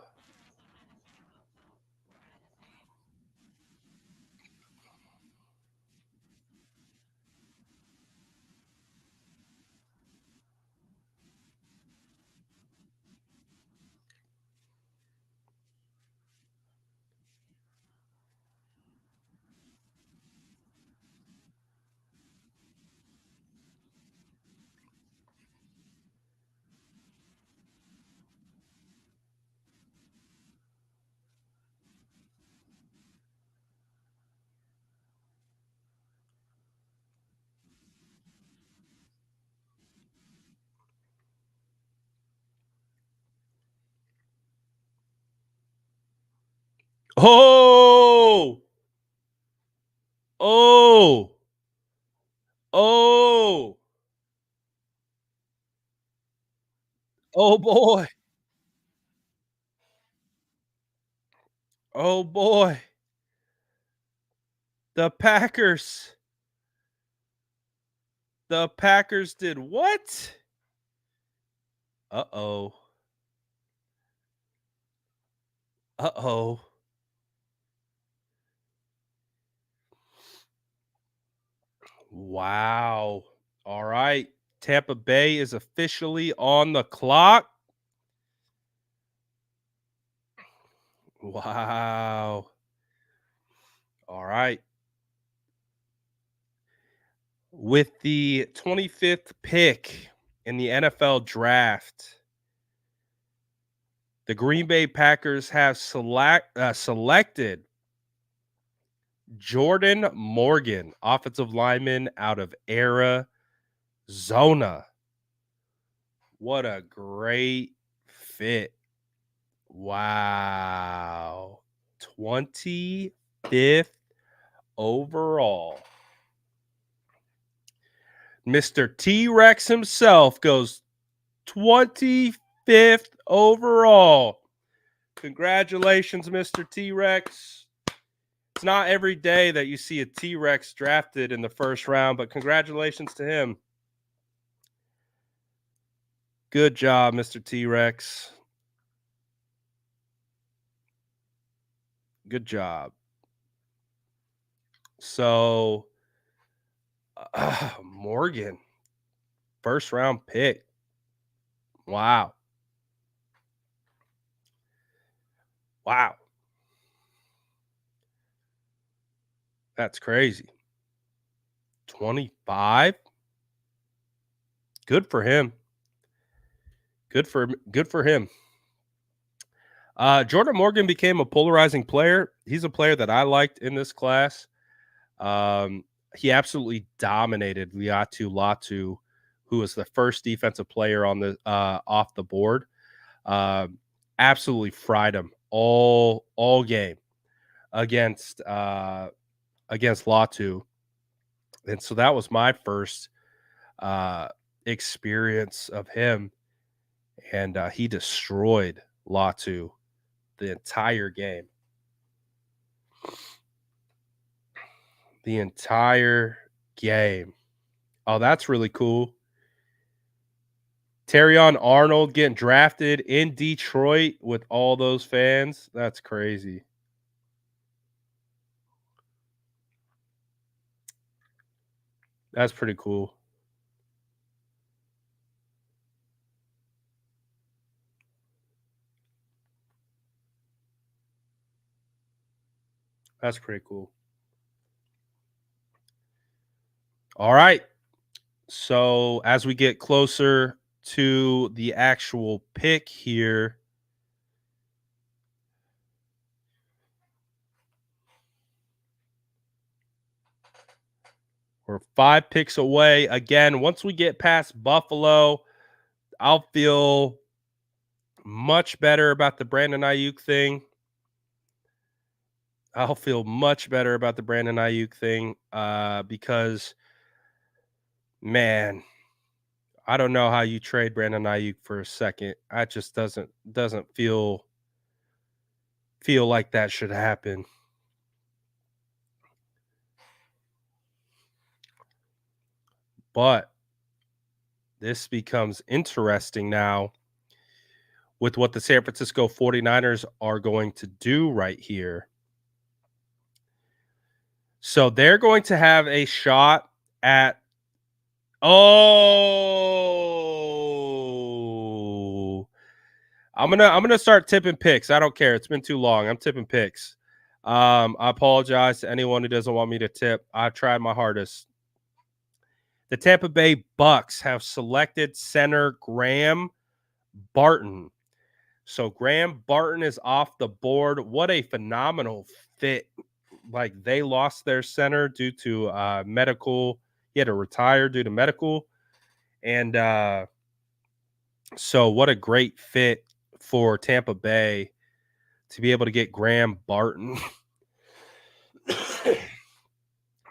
Speaker 1: Oh! Oh! Oh! Oh boy. Oh boy. The Packers. The Packers did what? Uh-oh. Uh-oh. Wow. All right. Tampa Bay is officially on the clock. Wow. All right. With the 25th pick in the NFL draft, the Green Bay Packers have selected Jordan Morgan, offensive lineman out of Arizona. What a great fit. Wow. 25th overall. Mr. T Rex himself goes 25th overall. Congratulations, Mr. T Rex. It's not every day that you see a T Rex drafted in the first round, but congratulations to him. Good job, Mr. T Rex. Good job. So, Morgan, first round pick. Wow. Wow. That's crazy. 25. Good for him. Good for him. Jordan Morgan became a polarizing player. He's a player that I liked in this class. He absolutely dominated Liatu Latu, who was the first defensive player on the off the board. Absolutely fried him all game. against Latu. And so that was my first uh experience of him, and he destroyed Latu the entire game. The entire game. Oh, that's really cool. Terrion Arnold getting drafted in Detroit with all those fans. That's crazy. That's pretty cool. That's pretty cool. All right. So as we get closer to the actual pick here, we're 5 picks away. Again, once we get past Buffalo, I'll feel much better about the Brandon Ayuk thing. I'll feel much better about the Brandon Ayuk thing because, man, I don't know how you trade Brandon Ayuk for a second. That just doesn't feel like that should happen. But this becomes interesting now with what the San Francisco 49ers are going to do right here. So they're going to have a shot at oh, I'm gonna start tipping picks. I don't care. It's been too long. I'm tipping picks. I apologize to anyone who doesn't want me to tip. I tried my hardest. The Tampa Bay Bucks have selected center Graham Barton. So Graham Barton is off the board. What a phenomenal fit. Like they lost their center due to medical. He had to retire due to medical. And so what a great fit for Tampa Bay to be able to get Graham Barton.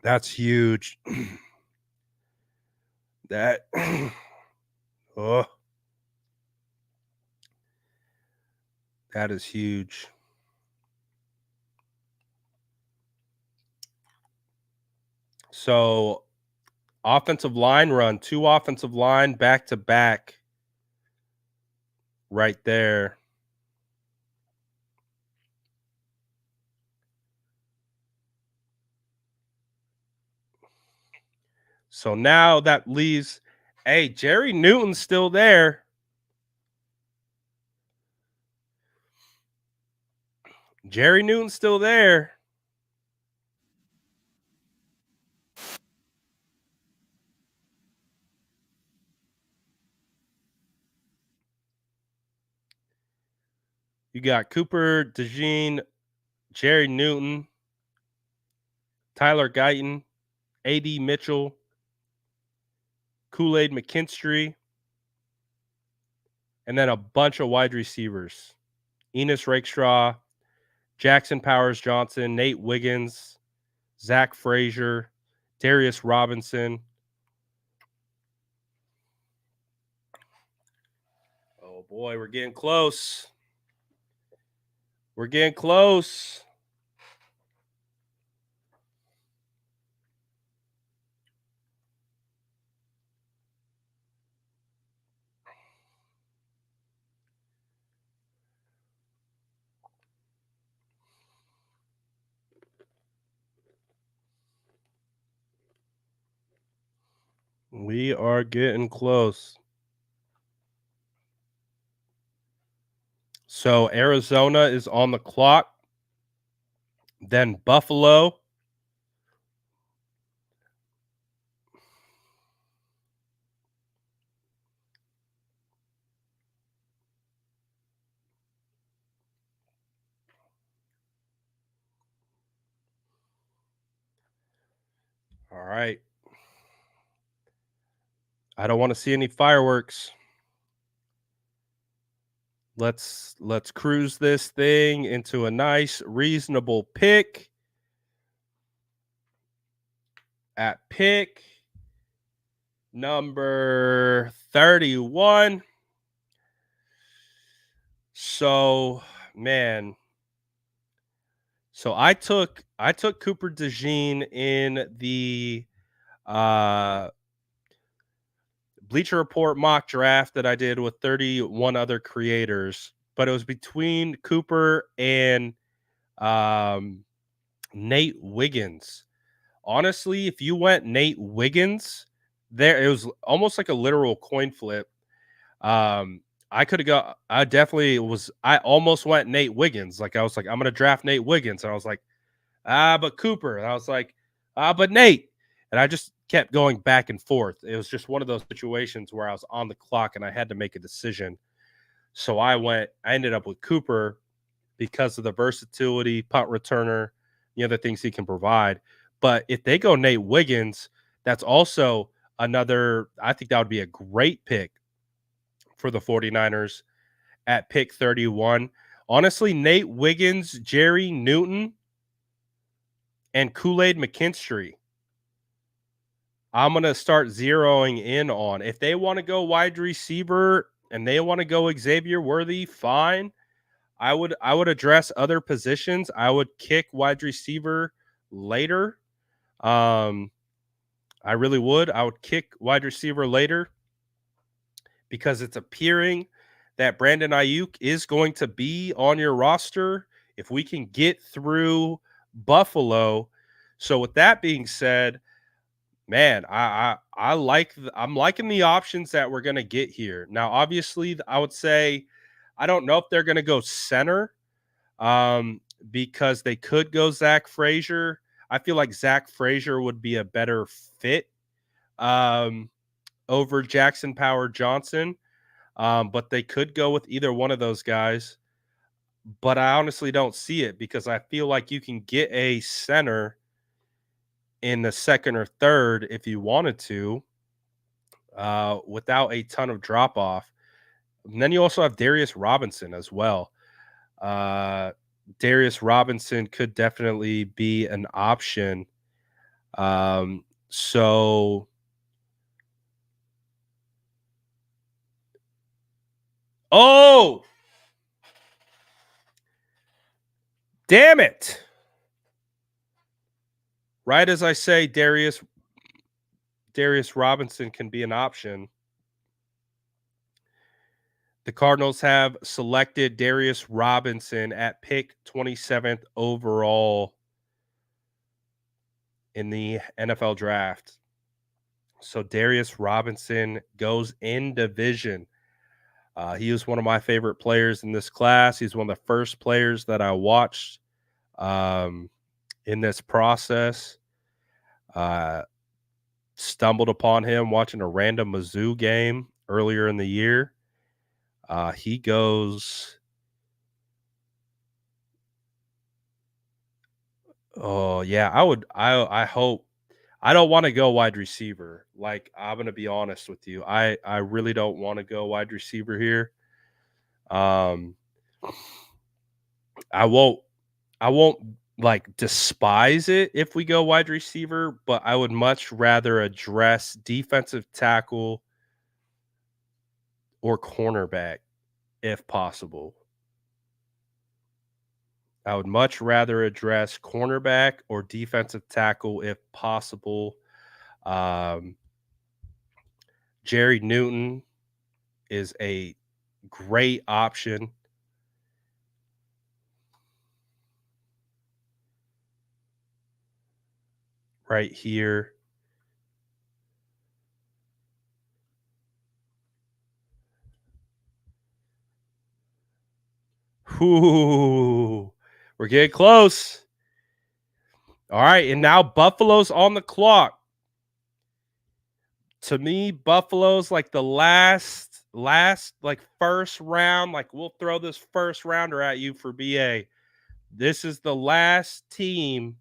Speaker 1: That's huge. That oh, that is huge. So offensive line run, 2 offensive line back to back right there. So now that leaves, hey, Jerry Newton's still there. Jerry Newton's still there. You got Cooper DeJean, Jerry Newton, Tyler Guyton, A.D. Mitchell, Kool-Aid McKinstry, and then a bunch of wide receivers. Enos Rakestraw, Jackson Powers Johnson, Nate Wiggins, Zach Frazier, Darius Robinson. Oh boy, we're getting close. We're getting close. We are getting close. So Arizona is on the clock. Then Buffalo. All right. I don't want to see any fireworks. Let's cruise this thing into a nice, reasonable pick. At pick number 31. So, man. So I took Cooper DeJean in the uh Bleacher Report mock draft that I did with 31 other creators, but it was between Cooper and um Nate Wiggins. Honestly, if you went Nate Wiggins, there it was almost like a literal coin flip. Um, I could have got. I almost went Nate Wiggins. Like I was like, I'm gonna draft Nate Wiggins, and I was like, but Cooper, and I was like, but Nate, and I just kept going back and forth. It was just one of those situations where I was on the clock and I had to make a decision. So I ended up with Cooper because of the versatility, punt returner, the other things he can provide. But if they go Nate Wiggins, that's also another, I think that would be a great pick for the 49ers at pick 31. Honestly, Nate Wiggins, Jerry Newton, and Kool-Aid McKinstry, I'm going to start zeroing in on. If they want to go wide receiver and they want to go Xavier Worthy, fine. I would address other positions. I would kick wide receiver later. I really would. I would kick wide receiver later because it's appearing that Brandon Ayuk is going to be on your roster if we can get through Buffalo. So with that being said, man, I'm liking the options that we're gonna get here. Now, obviously, I would say I don't know if they're gonna go center, um, because they could go Zach Frazier. I feel like Zach Frazier would be a better fit um, over Jackson Power Johnson, but they could go with either one of those guys. But I honestly don't see it because I feel like you can get a center in the second or third if you wanted to, without a ton of drop off. And then you also have Darius Robinson as well. Uh, Darius Robinson could definitely be an option. So, oh, damn it. Right as I say, Darius Robinson can be an option. The Cardinals have selected Darius Robinson at pick 27th overall in the NFL draft. So Darius Robinson goes in division. He was one of my favorite players in this class. He's one of the first players that I watched um, in this process. Stumbled upon him watching a random Mizzou game earlier in the year. He goes. Oh yeah, I hope. I don't want to go wide receiver. Like I'm gonna be honest with you. I really don't want to go wide receiver here. Um, I won't I won't like despise it if we go wide receiver, but I would much rather address defensive tackle or cornerback if possible. I would much rather address cornerback or defensive tackle if possible. Um, Jerry Newton is a great option. Right here. Ooh, we're getting close. All right, and now Buffalo's on the clock. To me, Buffalo's like the last like first round. Like we'll throw this first rounder at you for BA. This is the last team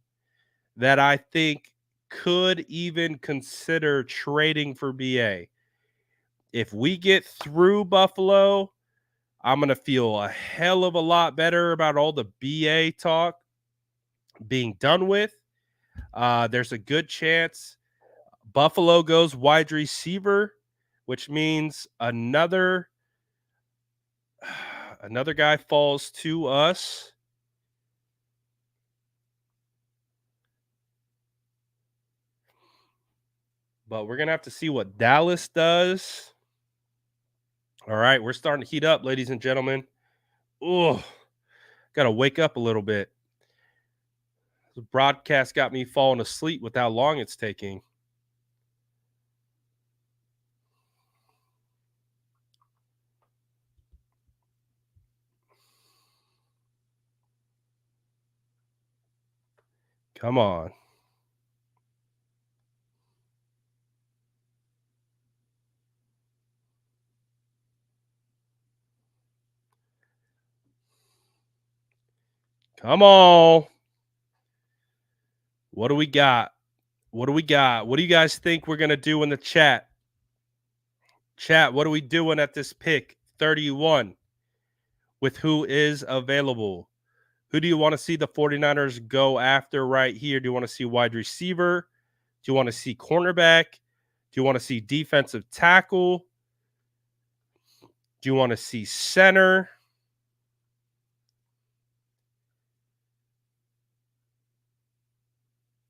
Speaker 1: that I think could even consider trading for BA. If we get through Buffalo, I'm going to feel a hell of a lot better about all the BA talk being done with. There's a good chance Buffalo goes wide receiver, which means another guy falls to us. But we're going to have to see what Dallas does. All right, we're starting to heat up, ladies and gentlemen. Oh, got to wake up a little bit. The broadcast got me falling asleep with how long it's taking. Come on. Come on. What do we got? What do we got? What do you guys think we're going to do in the chat? Chat, what are we doing at this pick 31 with who is available? Who do you want to see the 49ers go after right here? Do you want to see wide receiver? Do you want to see cornerback? Do you want to see defensive tackle? Do you want to see center?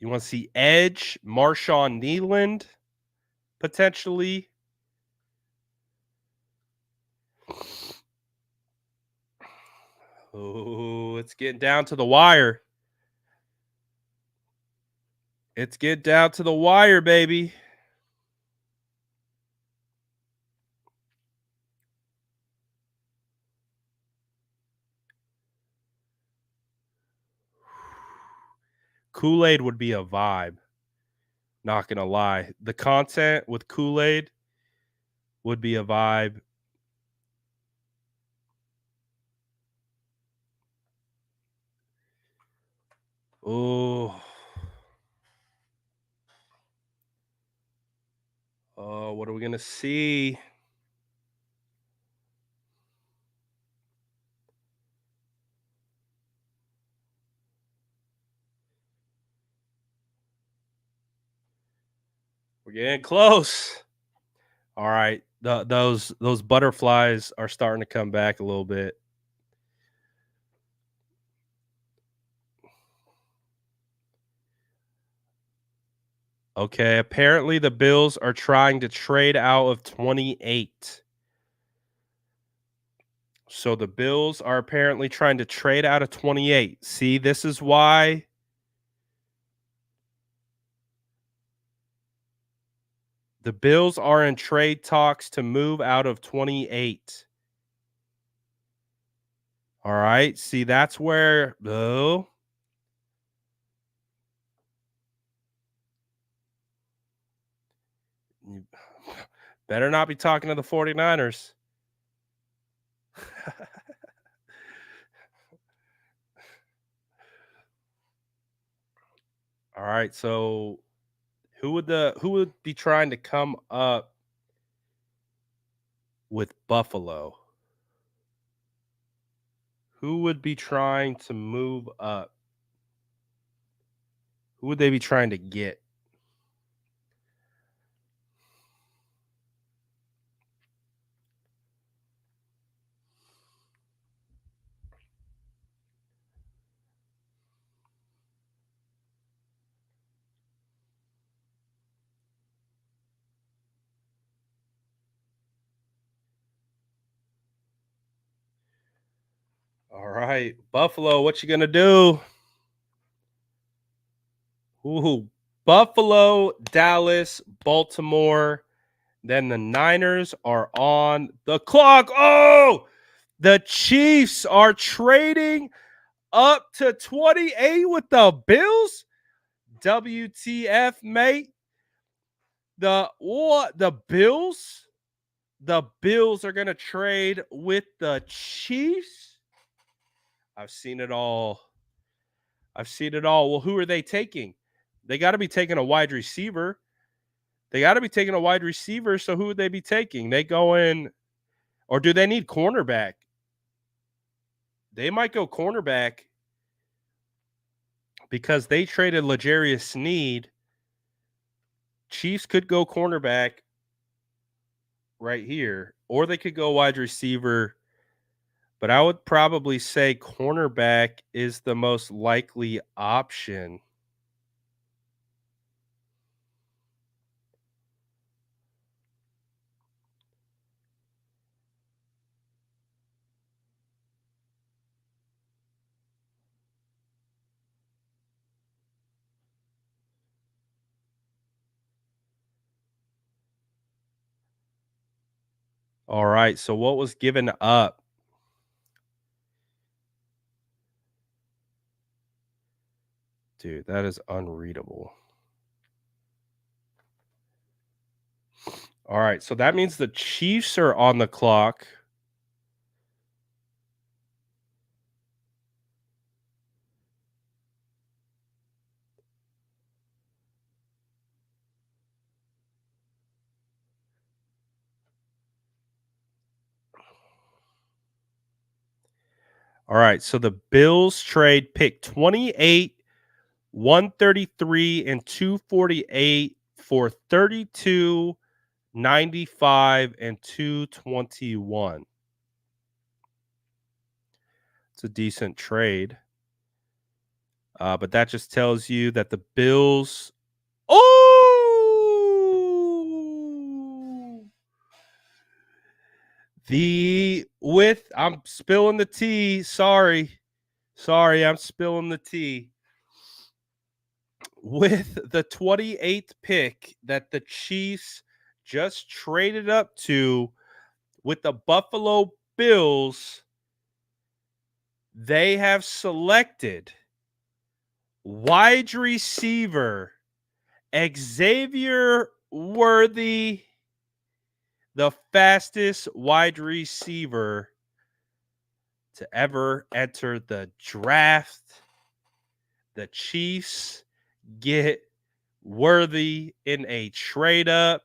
Speaker 1: You want to see edge, Marshawn Kneeland, potentially? Oh, it's getting down to the wire. It's getting down to the wire, baby. Kool-Aid would be a vibe. Not going to lie. The content with Kool-Aid would be a vibe. Oh. Oh, what are we going to see? We're getting close. All right. Those butterflies are starting to come back a little bit. Okay, apparently the Bills are trying to trade out of 28. So the Bills are apparently trying to trade out of 28. See, this is why the Bills are in trade talks to move out of 28. All right. See, that's where you better not be talking to the 49ers. All right. So who would be trying to come up with Buffalo? Who would be trying to move up? Who would they be trying to get? All right, Buffalo, what you gonna do? Ooh, Buffalo, Dallas, Baltimore. Then the Niners are on the clock. Oh, the Chiefs are trading up to 28 with the Bills. WTF, mate? The Bills? The Bills are gonna trade with the Chiefs. I've seen it all. Well, who are they taking? They got to be taking a wide receiver. So who would they be taking? They go in, or do they need cornerback? They might go cornerback because they traded L'Jarius Sneed. Chiefs could go cornerback right here, or they could go wide receiver. But I would probably say cornerback is the most likely option. All right. So what was given up? Dude, that is unreadable. All right. So that means the Chiefs are on the clock. All right. So the Bills trade pick 28, 133, and 248 for 32, 95, and 221. It's a decent trade. But that just tells you that the Bills. Oh! I'm spilling the tea. Sorry. I'm spilling the tea. With the 28th pick that the Chiefs just traded up to with the Buffalo Bills, they have selected wide receiver Xavier Worthy, the fastest wide receiver to ever enter the draft. The Chiefs get Worthy in a trade up.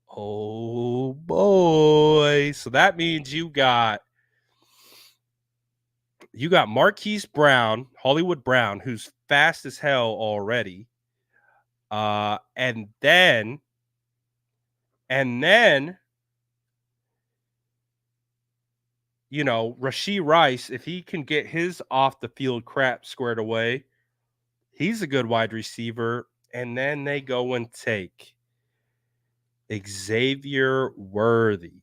Speaker 1: Oh boy. So that means you got Marquise Brown, Hollywood Brown, who's fast as hell already. And then Rashee Rice, if he can get his off the field crap squared away, he's a good wide receiver. And then they go and take Xavier Worthy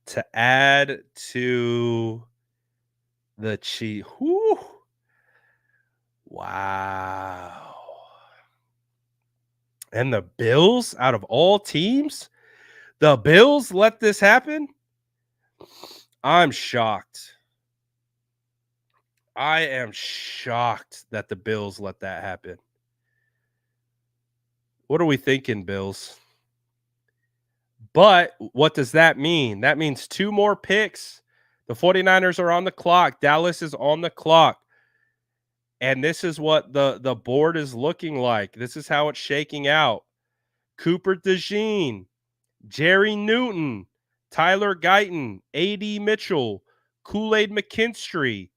Speaker 1: to add to the Chiefs. Wow. And the Bills, out of all teams, the Bills let this happen? I'm shocked. I am shocked that the Bills let that happen. What are we thinking, Bills? But what does that mean? That means 2 more picks. The 49ers are on the clock. Dallas is on the clock. And this is what the board is looking like. This is how it's shaking out. Cooper DeJean, Jerry Newton, Tyler Guyton, A.D. Mitchell, Kool-Aid McKinstry,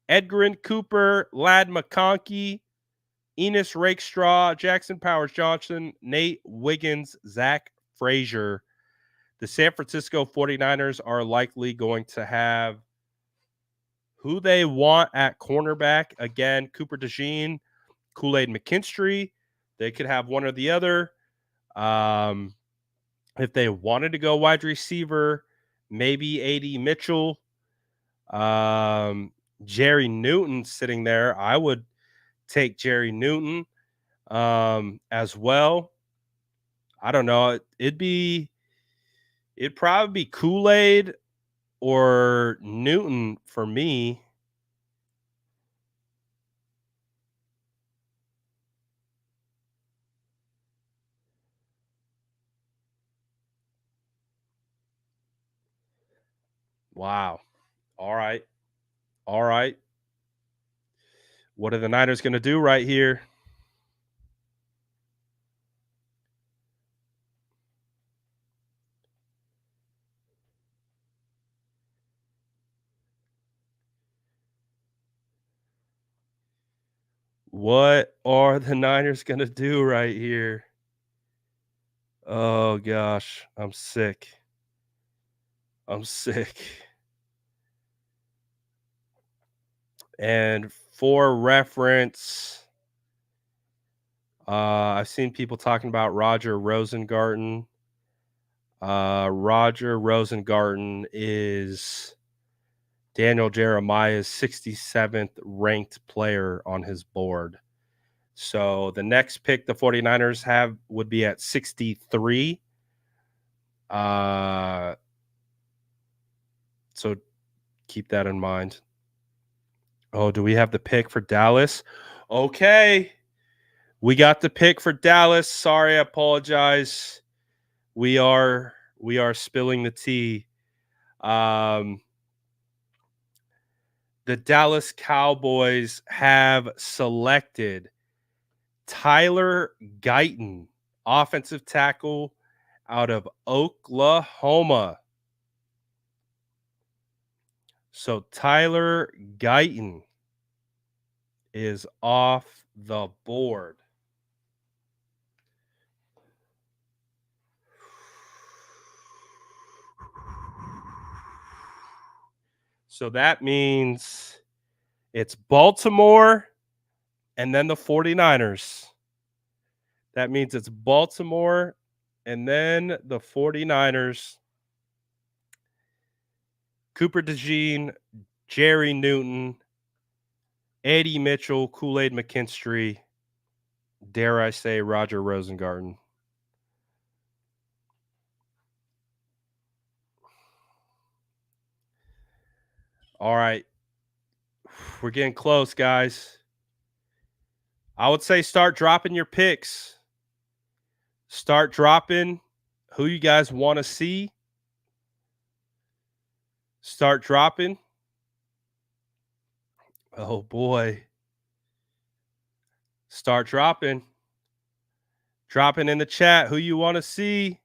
Speaker 1: Edgerrin Cooper, Ladd McConkey, Enos Rakestraw, Jackson Powers Johnson, Nate Wiggins, Zach Frazier. The San Francisco 49ers are likely going to have who they want at cornerback. Again, Cooper DeJean, Kool-Aid McKinstry. They could have one or the other. If they wanted to go wide receiver, maybe A.D. Mitchell. Jerry Newton sitting there. I would take Jerry Newton as well. I don't know. It'd probably be Kool-Aid or Newton for me. Wow. All right. All right. What are the Niners going to do right here? What are the Niners gonna do right here? Oh gosh, I'm sick. I'm sick. And for reference, I've seen people talking about Roger Rosengarten. Roger Rosengarten is Daniel Jeremiah's 67th ranked player on his board. So the next pick the 49ers have would be at 63. Uh, so keep that in mind. Oh, do we have the pick for Dallas? Okay. We got the pick for Dallas. Sorry, I apologize. We are spilling the tea. Um, the Dallas Cowboys have selected Tyler Guyton, offensive tackle out of Oklahoma. So Tyler Guyton is off the board. So that means it's Baltimore and then the 49ers. That means it's Baltimore and then the 49ers. Cooper DeJean, Jerry Newton, Eddie Mitchell, Kool-Aid McKinstry, dare I say Roger Rosengarten. All right. We're getting close, guys. I would say start dropping your picks. Start dropping who you guys want to see. Start dropping. Oh boy. Start dropping. Dropping in the chat who you want to see.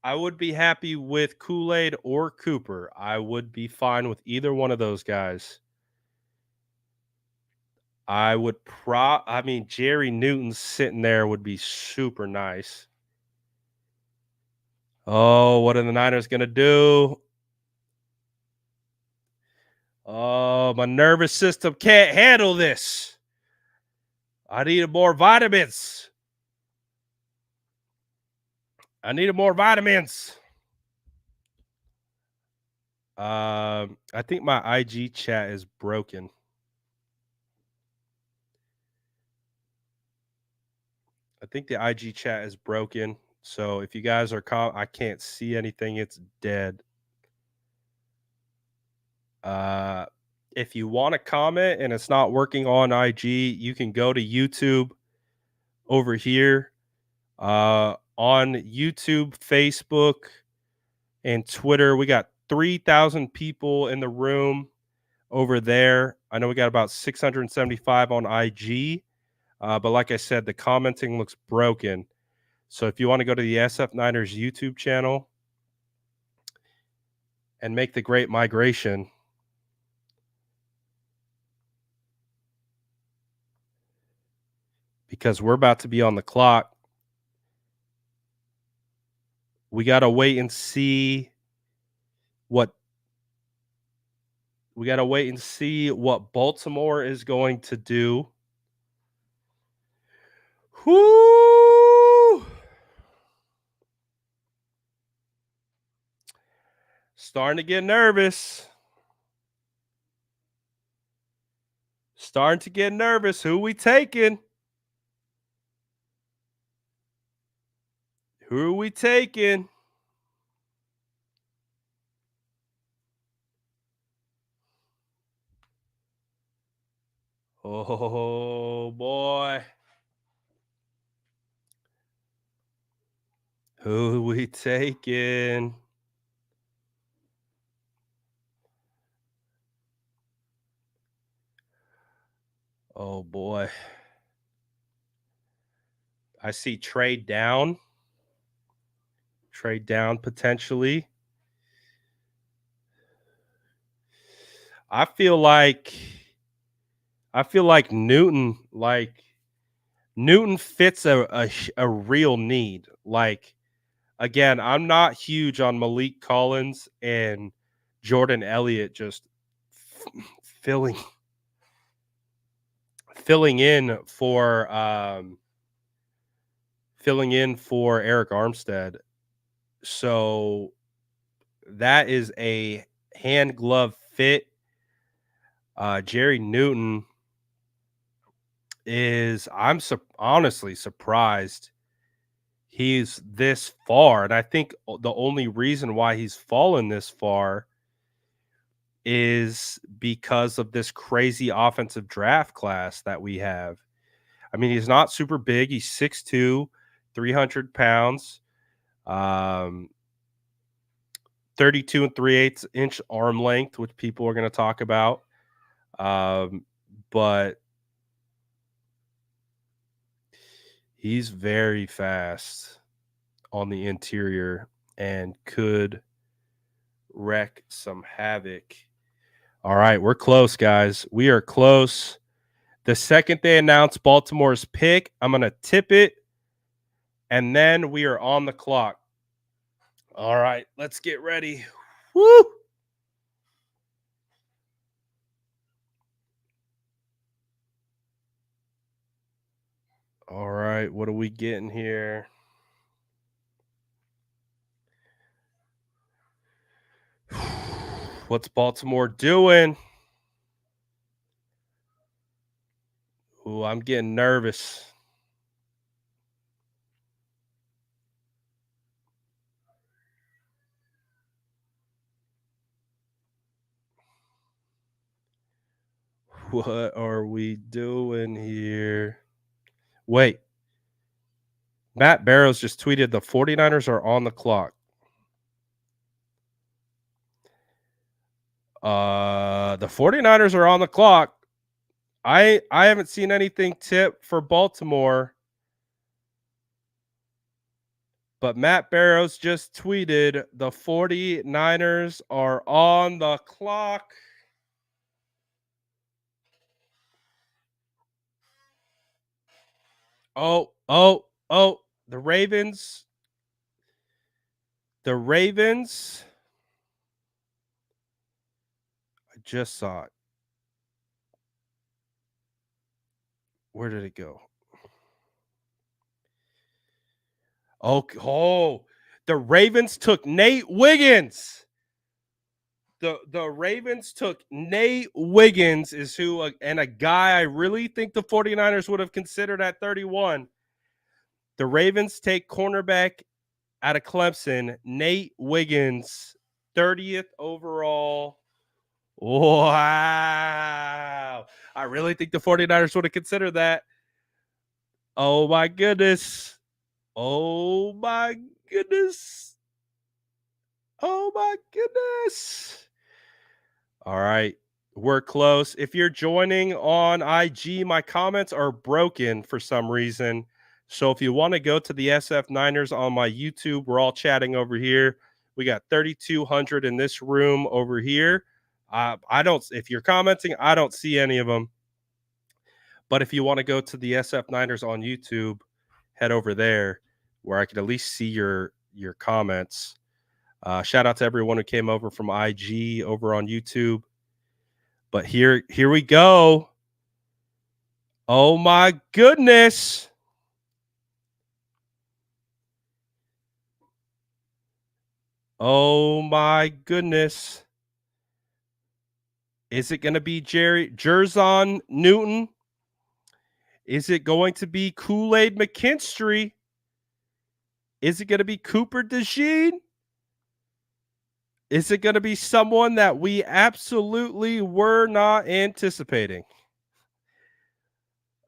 Speaker 1: I would be happy with Kool-Aid or Cooper. I would be fine with either one of those guys. I mean, Jerry Newton sitting there would be super nice. Oh, what are the Niners going to do? Oh, my nervous system can't handle this. I needed more vitamins. I needed more vitamins. I think my IG chat is broken. I think the IG chat is broken. So if you guys are I can't see anything. It's dead. Uh, if you want to comment and it's not working on IG, you can go to YouTube over here. On YouTube, Facebook, and Twitter, we got 3,000 people in the room over there. I know we got about 675 on IG. But like I said, the commenting looks broken. So if you want to go to the SF Niners YouTube channel and make the great migration, because we're about to be on the clock, we got to wait and see what Baltimore is going to do. Whoo! Starting to get nervous. Starting to get nervous. Who we taking? Who are we taking? Oh boy. Who are we taking? Oh boy. I see trade down. trade down potentially. I feel like Newton fits a real need. Like again, I'm not huge on Malik Collins and Jordan Elliott just filling filling in for Eric Armstead. So that is a hand glove fit. Jerry Newton is honestly surprised he's this far, and I think the only reason why he's fallen this far is because of this crazy offensive draft class that we have. I mean, he's not super big. He's 6'2", 300 pounds, 32 and 3/8 inch arm length, which people are going to talk about. But he's very fast on the interior and could wreak some havoc. All right, we're close, guys. We are close. The second they announce Baltimore's pick, I'm going to tip it, and then we are on the clock. All right, let's get ready. Woo! All right, what are we getting here? What's Baltimore doing? Ooh, I'm getting nervous. What are we doing here? Wait. Matt Barrows just tweeted the 49ers are on the clock. The 49ers are on the clock. I haven't seen anything tip for Baltimore. But Matt Barrows just tweeted the 49ers are on the clock. Oh, the Ravens. The Ravens. I just saw it. Where did it go? Oh, the Ravens took Nate Wiggins. The Ravens took Nate Wiggins is who and a guy I really think the 49ers would have considered at 31. The Ravens take cornerback out of Clemson, Nate Wiggins, 30th overall. Wow. I really think the 49ers would have considered that. Oh my goodness. Oh my goodness. Oh my goodness. All right. We're close. If you're joining on IG, my comments are broken for some reason. So if you want to go to the SF Niners on my YouTube, we're all chatting over here. We got 3,200 in this room over here. I don't, if you're commenting, I don't see any of them. But if you want to go to the SF Niners on YouTube, head over there where I can at least see your comments. Shout out to everyone who came over from IG over on YouTube. But here we go. Oh my goodness. Oh my goodness. Is it going to be Jerzon Newton? Is it going to be Kool-Aid McKinstry? Is it going to be Cooper DeJean? Is it going to be someone that we absolutely were not anticipating?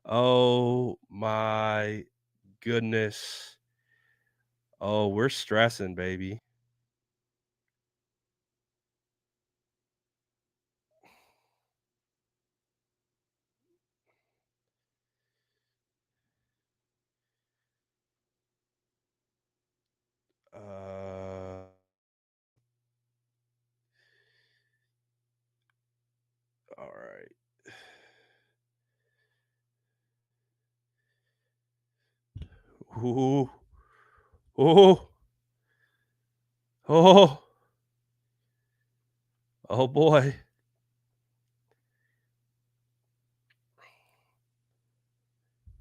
Speaker 1: Oh my goodness. Oh, we're stressing, baby. Ooh. Oh. Oh. Oh boy.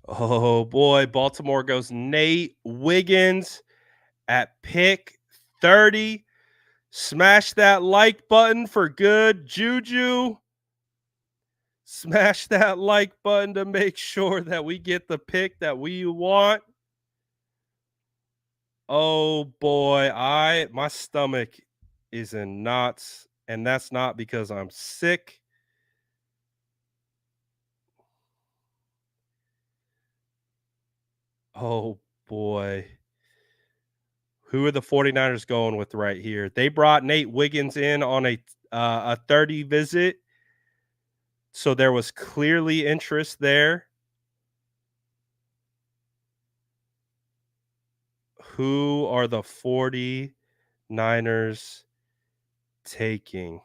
Speaker 1: Oh boy. Baltimore goes Nate Wiggins at pick 30. Smash that like button for good juju. Smash that like button to make sure that we get the pick that we want. Oh boy, my stomach is in knots, and that's not because I'm sick. Oh boy. Who are the 49ers going with right here? They brought Nate Wiggins in on a 30 visit. So there was clearly interest there. Who are the 49ers taking?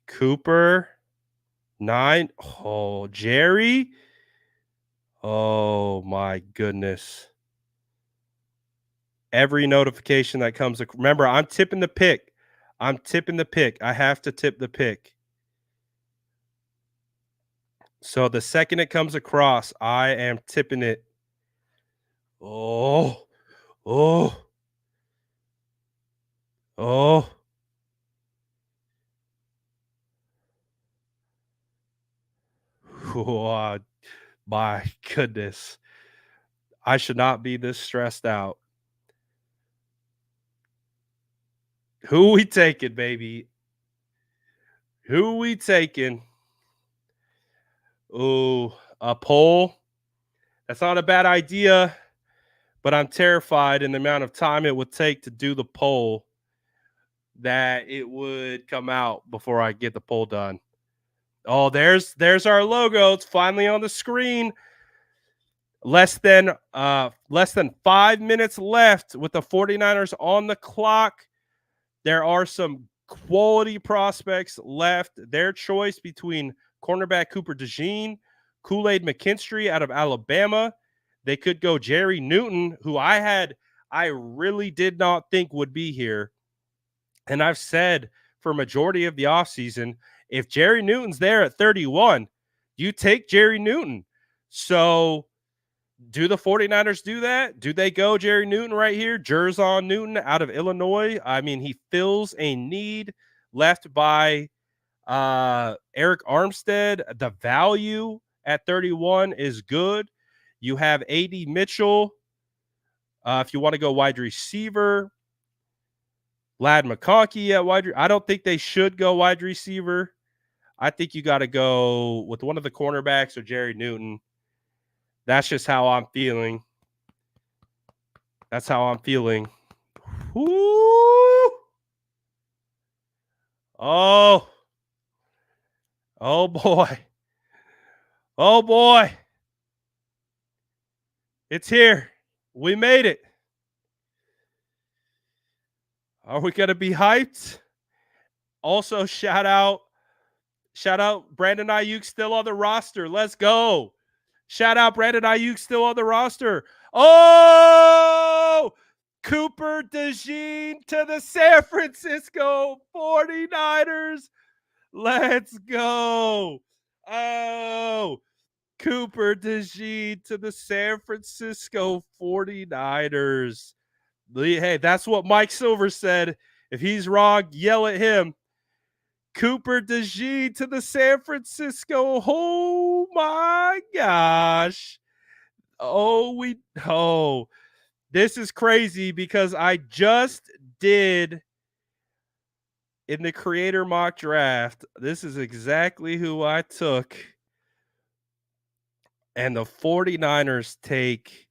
Speaker 1: Cooper, 9. Oh, Jerry. Oh my goodness. Every notification that comes, remember, I'm tipping the pick. I'm tipping the pick. I have to tip the pick. So the second it comes across, I am tipping it. Oh, oh, oh. Oh, my goodness. I should not be this stressed out. Who we taking, baby? Who we taking? Oh, a poll. That's not a bad idea, but I'm terrified in the amount of time it would take to do the poll that it would come out before I get the poll done. Oh, there's our logo. It's finally on the screen. Less than 5 minutes left with the 49ers on the clock. There are some quality prospects left. Their choice between cornerback Cooper DeJean, Kool-Aid McKinstry out of Alabama. They could go Jerry Newton, who I really did not think would be here. And I've said for majority of the offseason, if Jerry Newton's there at 31, you take Jerry Newton. So do the 49ers do that? Do they go Jerry Newton right here? Jerzon Newton out of Illinois. I mean, he fills a need left by Eric Armstead. The value at 31 is good. You have A.D. Mitchell. If you want to go wide receiver, Lad McConkey at wide. I don't think they should go wide receiver. I think you got to go with one of the cornerbacks or Jerry Newton. That's just how I'm feeling. That's how I'm feeling. Woo! Oh. Oh boy. Oh boy. It's here. We made it. Are we going to be hyped? Also, shout out Brandon Ayuk still on the roster. Let's go. Shout out Brandon Ayuk still on the roster. Oh, Cooper DeJean to the San Francisco 49ers. Let's go. Oh, Cooper DeJean to the San Francisco 49ers. Hey, that's what Mike Silver said. If he's wrong, yell at him. Cooper DeJean to the San Francisco. Oh my gosh. This is crazy because I just did in the creator mock draft. This is exactly who I took. And the 49ers take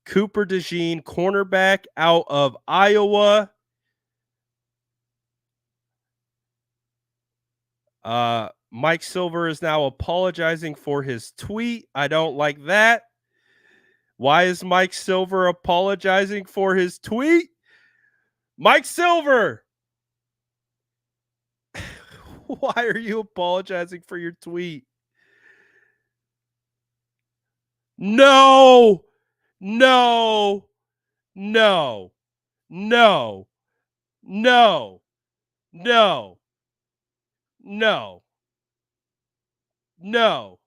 Speaker 1: Cooper DeJean, cornerback out of Iowa. Mike Silver is now apologizing for his tweet. I don't like that. Why is Mike Silver apologizing for his tweet? Mike Silver, why are you apologizing for your tweet? No, no, no, no, no, no, no, no.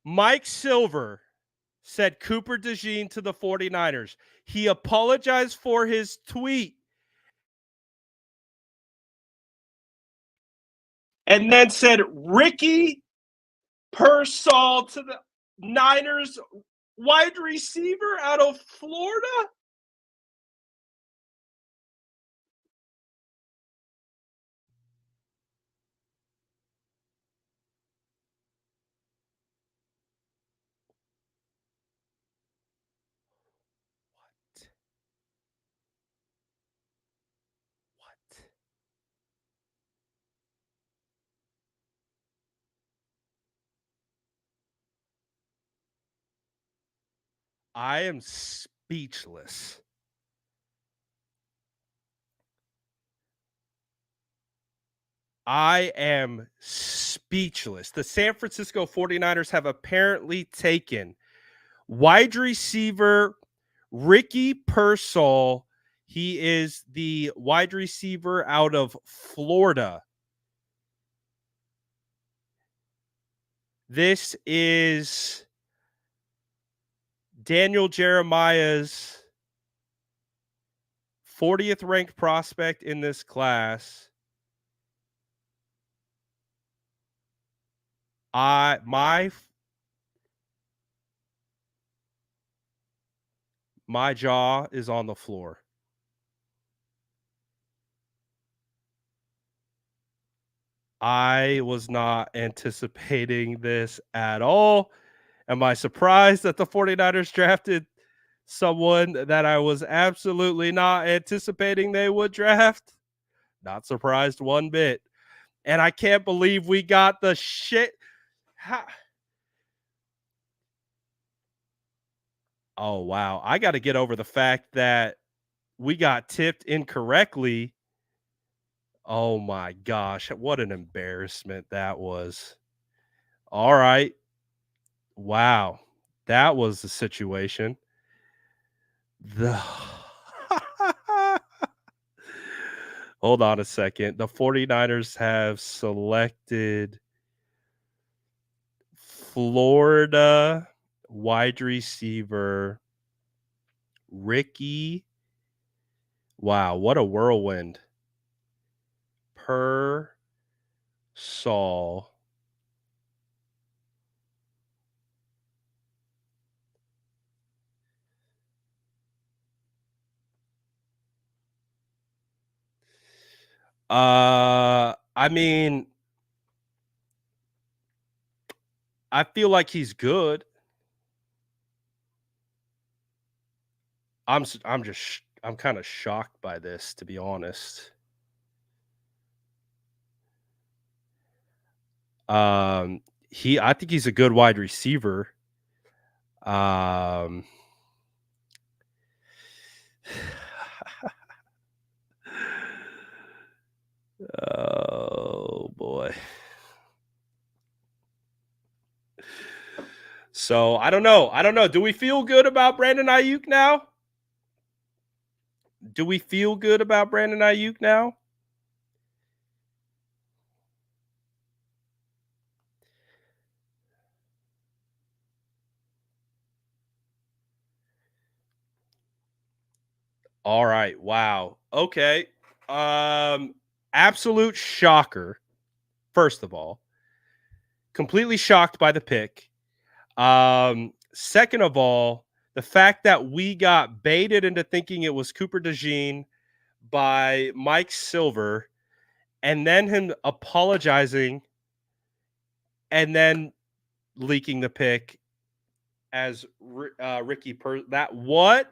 Speaker 1: Mike Silver said Cooper DeJean to the 49ers. He apologized for his tweet and then said Ricky Pearsall to the Niners wide receiver out of Florida. What? I am speechless. I am speechless. The San Francisco 49ers have apparently taken wide receiver Ricky Pearsall. He is the wide receiver out of Florida. This is Daniel Jeremiah's 40th ranked prospect in this class. My jaw is on the floor. I was not anticipating this at all. Am I surprised that the 49ers drafted someone that I was absolutely not anticipating they would draft? Not surprised one bit. And I can't believe we got the shit. Oh, wow. I got to get over the fact that we got tipped incorrectly. Oh my gosh, what an embarrassment that was. All right. Wow. That was the situation. The Hold on a second. The 49ers have selected Florida wide receiver Ricky. Wow, what a whirlwind. Pearsall. I mean, I feel like he's good. I'm kind of shocked by this, to be honest. I think he's a good wide receiver. Um, oh boy. So I don't know. I don't know. Do we feel good about Brandon Ayuk now? Do we feel good about Brandon Ayuk now? All right. Wow. Okay. Absolute shocker. First of all, completely shocked by the pick. Second of all, the fact that we got baited into thinking it was Cooper DeJean by Mike Silver, and then him apologizing and then leaking the pick as Ricky that what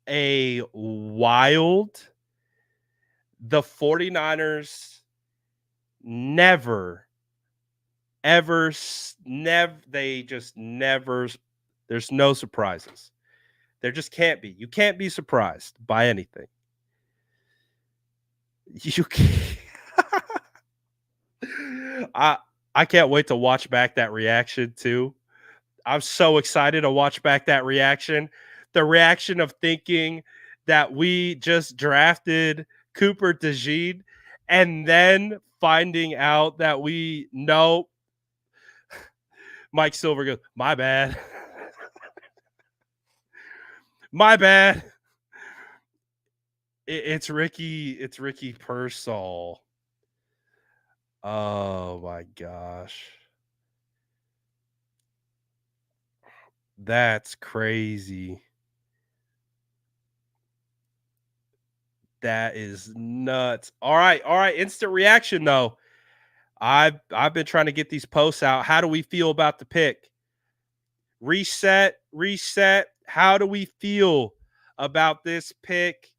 Speaker 1: a wild. The 49ers never ever never they just never there's no surprises. There just can't be. You can't be surprised by anything. You can't. I can't wait to watch back that reaction too. I'm so excited to watch back that reaction. The reaction of thinking that we just drafted Cooper DeJean and then finding out that we know Mike Silver goes, my bad. My bad. It's Ricky Pearsall. Oh my gosh. That's crazy. That is nuts. All right. Instant reaction though. I've been trying to get these posts out. How do we feel about the pick? Reset. How do we feel about this pick?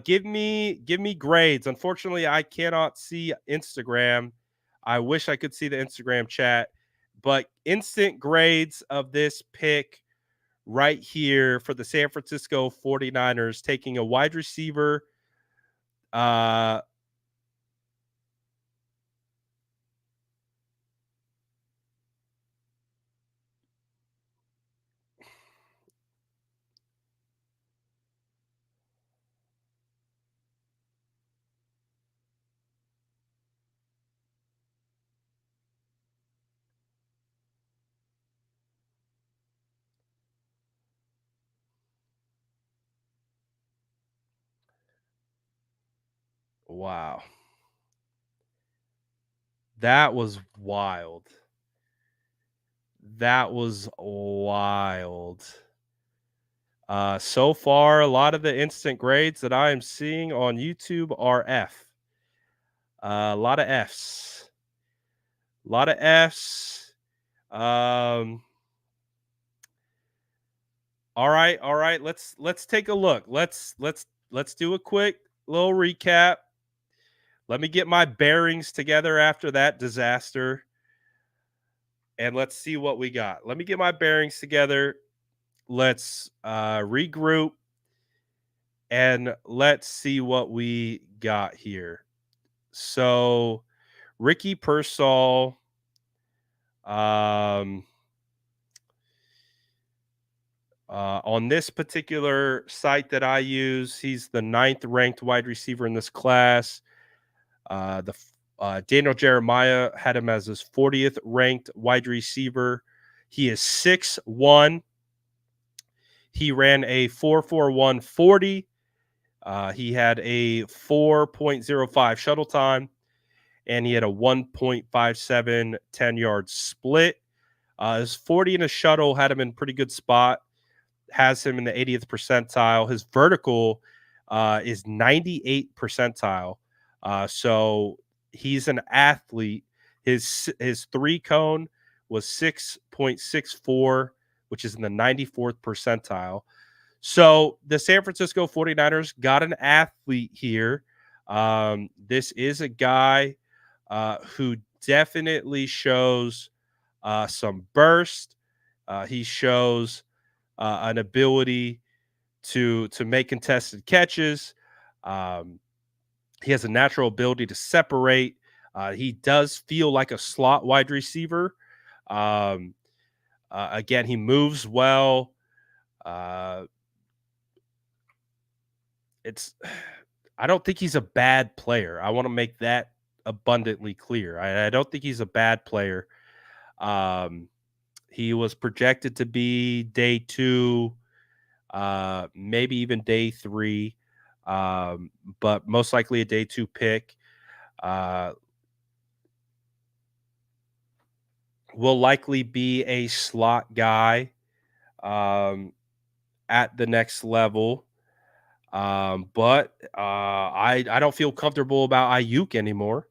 Speaker 1: Give me grades. Unfortunately, I cannot see Instagram. I wish I could see the Instagram chat, but instant grades of this pick right here for the San Francisco 49ers taking a wide receiver. Uh wow. That was wild. That was wild. So far, a lot of the instant grades that I am seeing on YouTube are F. A lot of Fs. A lot of Fs. Um, all right. Let's take a look. Let's do a quick little recap. Let me get my bearings together after that disaster, and let's see what we got. Let me get my bearings together. Let's regroup and let's see what we got here. So, Ricky Pearsall, um, on this particular site that I use, he's the ninth ranked wide receiver in this class. Daniel Jeremiah had him as his 40th ranked wide receiver. He is 6'1". He ran a 4.41 40. He had a 4.05 shuttle time, and he had a 1.57 10-yard split. His 40 in a shuttle had him in pretty good spot, has him in the 80th percentile. His vertical is 98th percentile. So he's an athlete. His three cone was 6.64, which is in the 94th percentile. So the San Francisco 49ers got an athlete here. This is a guy who definitely shows some burst. He shows an ability to make contested catches. Um, he has a natural ability to separate. He does feel like a slot wide receiver. Um, Again, he moves well. Uh, it's I don't think he's a bad player. I want to make that abundantly clear. I don't think he's a bad player. Um, he was projected to be day 2, maybe even day 3, but most likely a day 2 pick. Uh, will likely be a slot guy um, at the next level. But I don't feel comfortable about Ayuk anymore.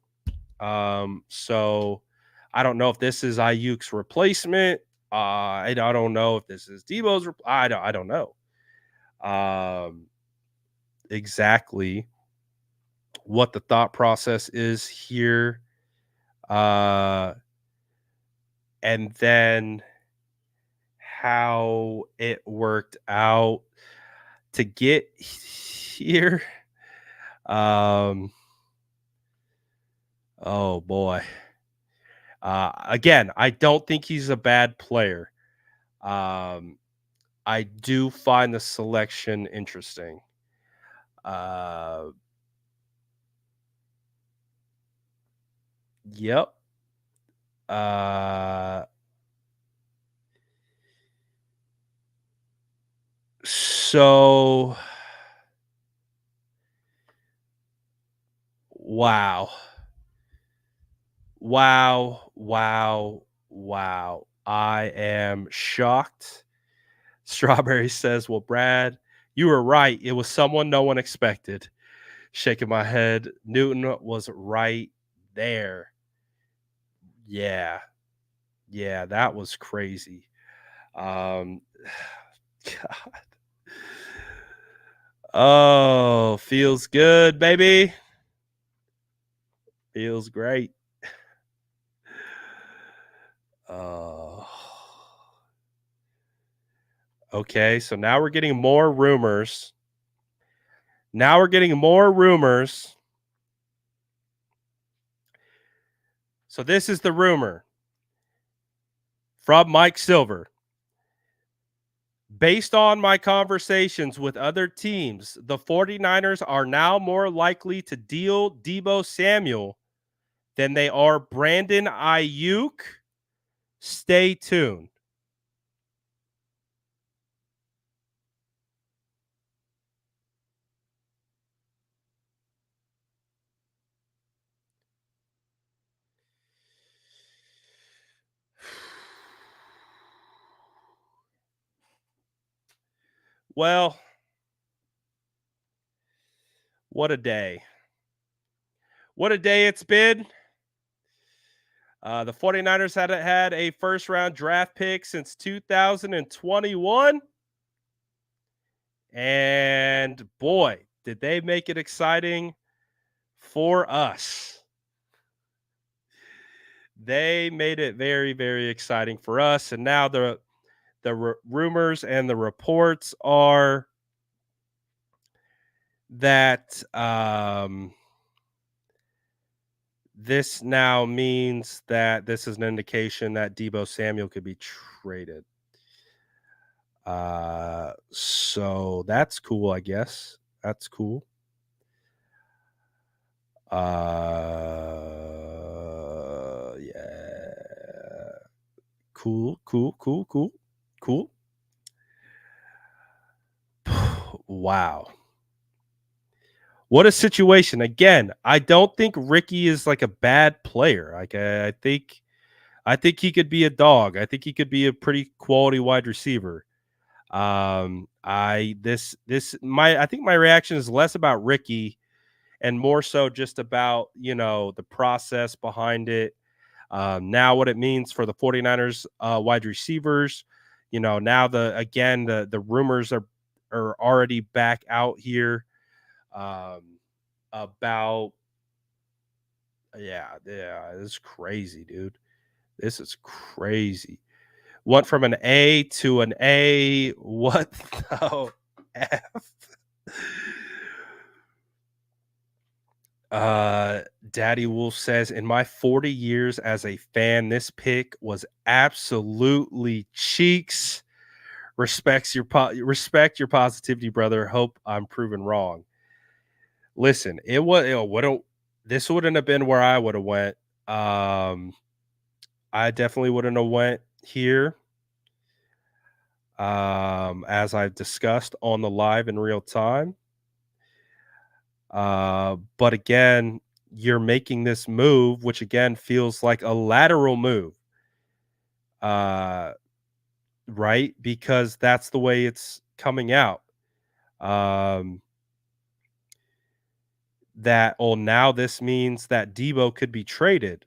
Speaker 1: So I don't know if this is Ayuk's replacement. I don't know if this is Debo's. I don't know exactly what the thought process is here. Uh, and then how it worked out to get here. Um, oh boy. Again, I don't think he's a bad player. Um, I do find the selection interesting. Uh, yep. Uh, so wow. Wow, wow, wow. I am shocked. Strawberry says, "Well, Brad, you were right. It was someone no one expected." Shaking my head. Newton was right there. Yeah. Yeah, that was crazy. Um God. Oh, feels good, baby. Feels great. Oh. Okay, so now we're getting more rumors. Now we're getting more rumors. So this is the rumor from Mike Silver. Based on my conversations with other teams, the 49ers are now more likely to deal Debo Samuel than they are Brandon Ayuk. Stay tuned. Well, what a day. What a day it's been. The 49ers had a first round draft pick since 2021. And boy, did they make it exciting for us. They made it very, very exciting for us. And now the rumors and the reports are that this now means that this is an indication that Debo Samuel could be traded. So that's cool, I guess. That's cool. Yeah. Cool, cool, cool, cool, cool. Wow. What a situation. Again, I don't think Ricky is like a bad player. Like I think he could be a dog. I think he could be a pretty quality wide receiver. I think my reaction is less about Ricky and more so just about, the process behind it. Now what it means for the 49ers wide receivers, now the rumors are already back out here um about yeah, it's crazy, dude. This is crazy. Went from an A to an A. What the F? Uh, Daddy Wolf says, in my 40 years as a fan, this pick was absolutely cheeks. Respect your positivity, brother. Hope I'm proven wrong. Listen, this wouldn't have been where I would have went. Um, I definitely wouldn't have went here. As I've discussed on the live in real time. But again, you're making this move, which again feels like a lateral move. Uh, right? Because that's the way it's coming out. Um, now this means that Debo could be traded.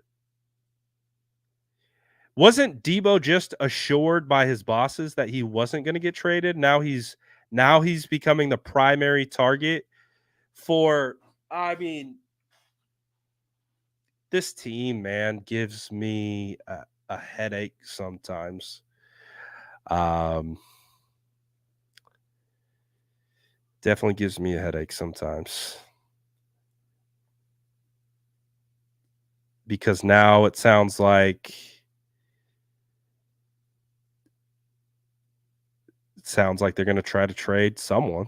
Speaker 1: Wasn't Debo just assured by his bosses that he wasn't going to get traded? Now he's becoming the primary target for I mean, this team, man, gives me a headache sometimes. Um, definitely gives me a headache sometimes. because now it sounds like they're going to try to trade someone.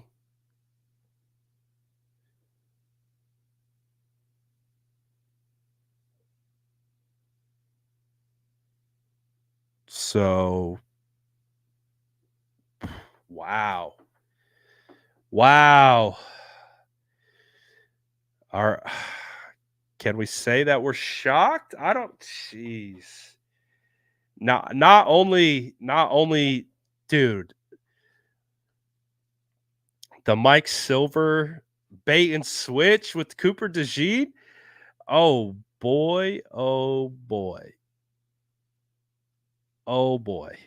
Speaker 1: So, wow. Wow. Are can we say that we're shocked? I don't jeez. Not only dude, the Mike Silver bait and switch with Cooper DeJean. Oh boy, oh boy, oh boy.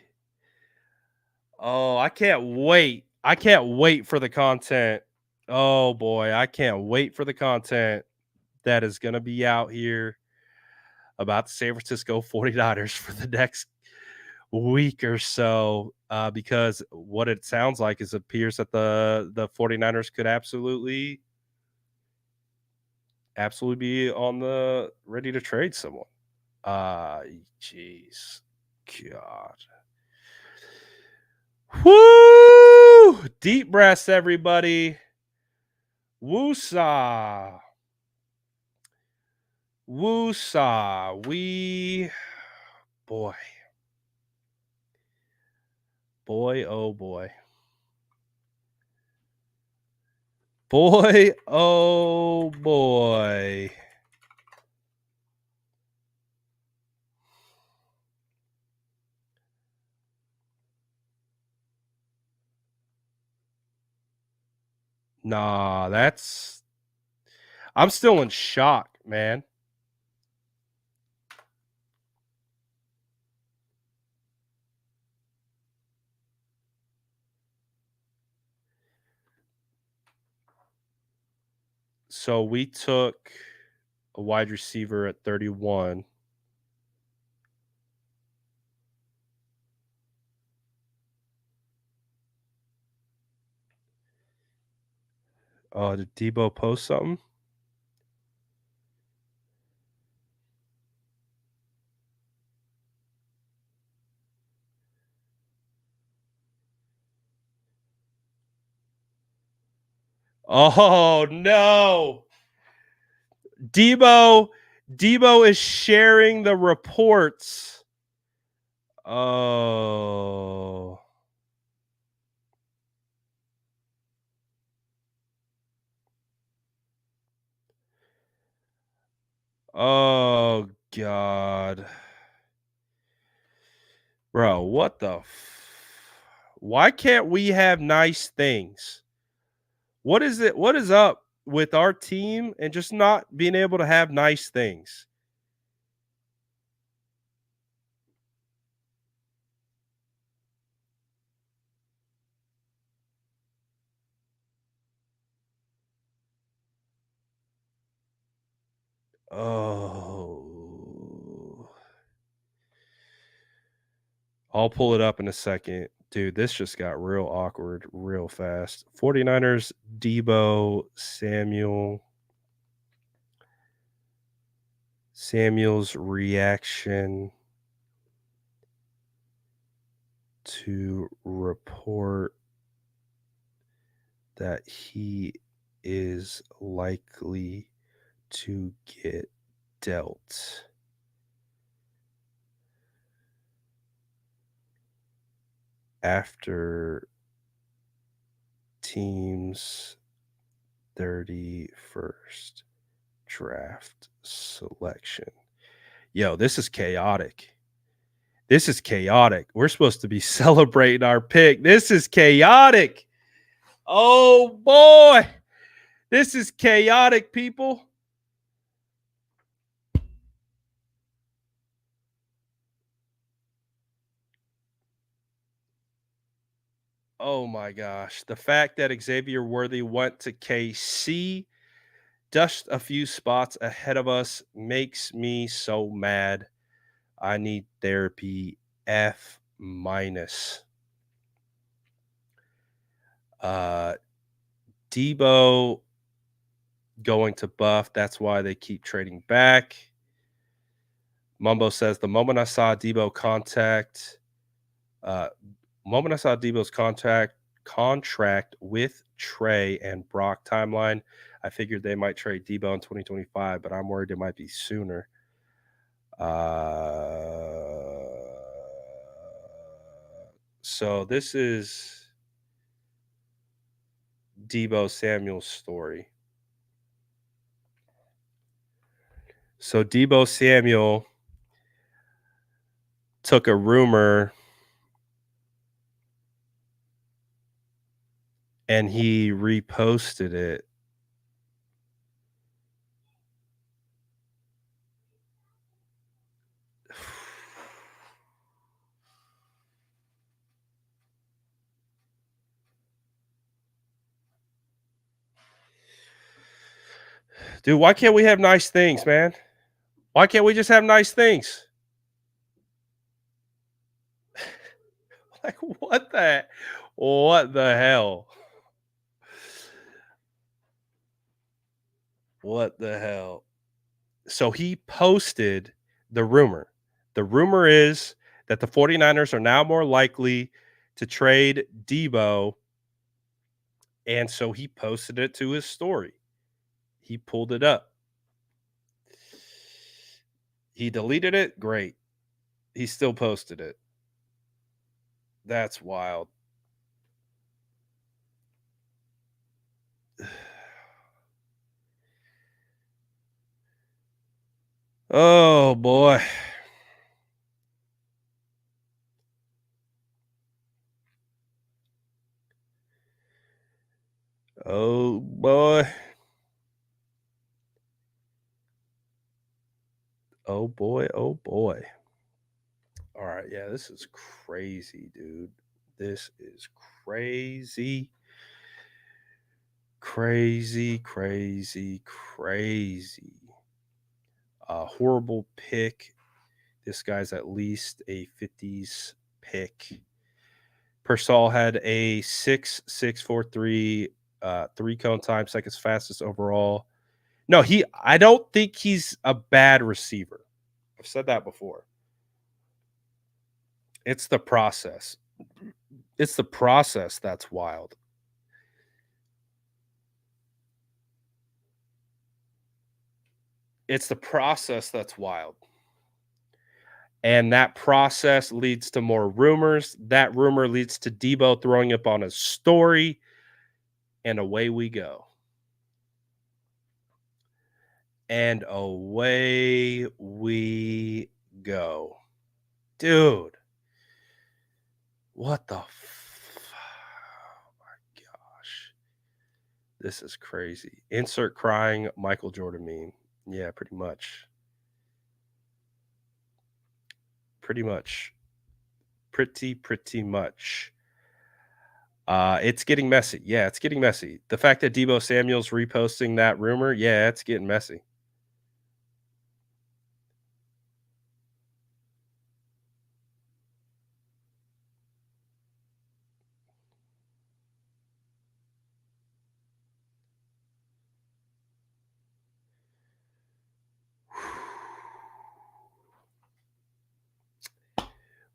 Speaker 1: Oh, I can't wait. I can't wait for the content. Oh boy, I can't wait for the content that is going to be out here about the San Francisco 49ers for the next week or so, because what it sounds like is it appears that the 49ers could absolutely be on the ready to trade someone. Uh jeez. God. Whoo! Deep breaths, everybody. Woosah. Woosah. Boy. Boy, oh boy. Boy, oh boy. Nah, I'm still in shock, man. So we took a wide receiver at 31. Did Debo post something? Oh no. Debo Debo is sharing the reports. Oh. Oh god. Bro, what the why can't we have nice things? What is it? What is up with our team and just not being able to have nice things? Oh. I'll pull it up in a second. Dude, this just got real awkward real fast. 49ers, Debo, Samuel's reaction to report that he is likely to get dealt. After team's 31st draft selection. Yo, this is chaotic. This is chaotic. We're supposed to be celebrating our pick. This is chaotic. Oh boy. This is chaotic, people. Oh my gosh. The fact that Xavier Worthy went to KC just a few spots ahead of us makes me so mad. I need therapy F minus. Uh Debo going to buff. That's why they keep trading back. Mumbo says the moment I saw Debo contact, uh, moment I saw Debo's contract with Trey and Brock timeline, I figured they might trade Debo in 2025, but I'm worried it might be sooner. Uh, so this is Debo Samuel's story. So Debo Samuel took a rumor and he reposted it. Dude, why can't we have nice things, man? Why can't we just have nice things? Like what the hell? What the hell? So he posted the rumor. The rumor is that the 49ers are now more likely to trade Debo. And so he posted it to his story. He pulled it up. He deleted it. Great. He still posted it. That's wild. Oh boy. Oh boy. Oh boy. Oh boy. All right. Yeah, this is crazy, dude. This is crazy. Crazy, crazy, crazy. Horrible pick. This guy's at least a 50s pick. Persol had a 6.643 three cone time, second fastest overall. No, I don't think he's a bad receiver. I've said that before. It's the process. It's the process that's wild. It's the process that's wild. And that process leads to more rumors. That rumor leads to Debo throwing up on his story. And away we go. And away we go. Dude. What the oh my gosh. This is crazy. Insert crying Michael Jordan meme. Yeah, pretty much. Pretty much. Pretty much. It's getting messy. Yeah, it's getting messy. The fact that Debo Samuel's reposting that rumor, yeah, it's getting messy.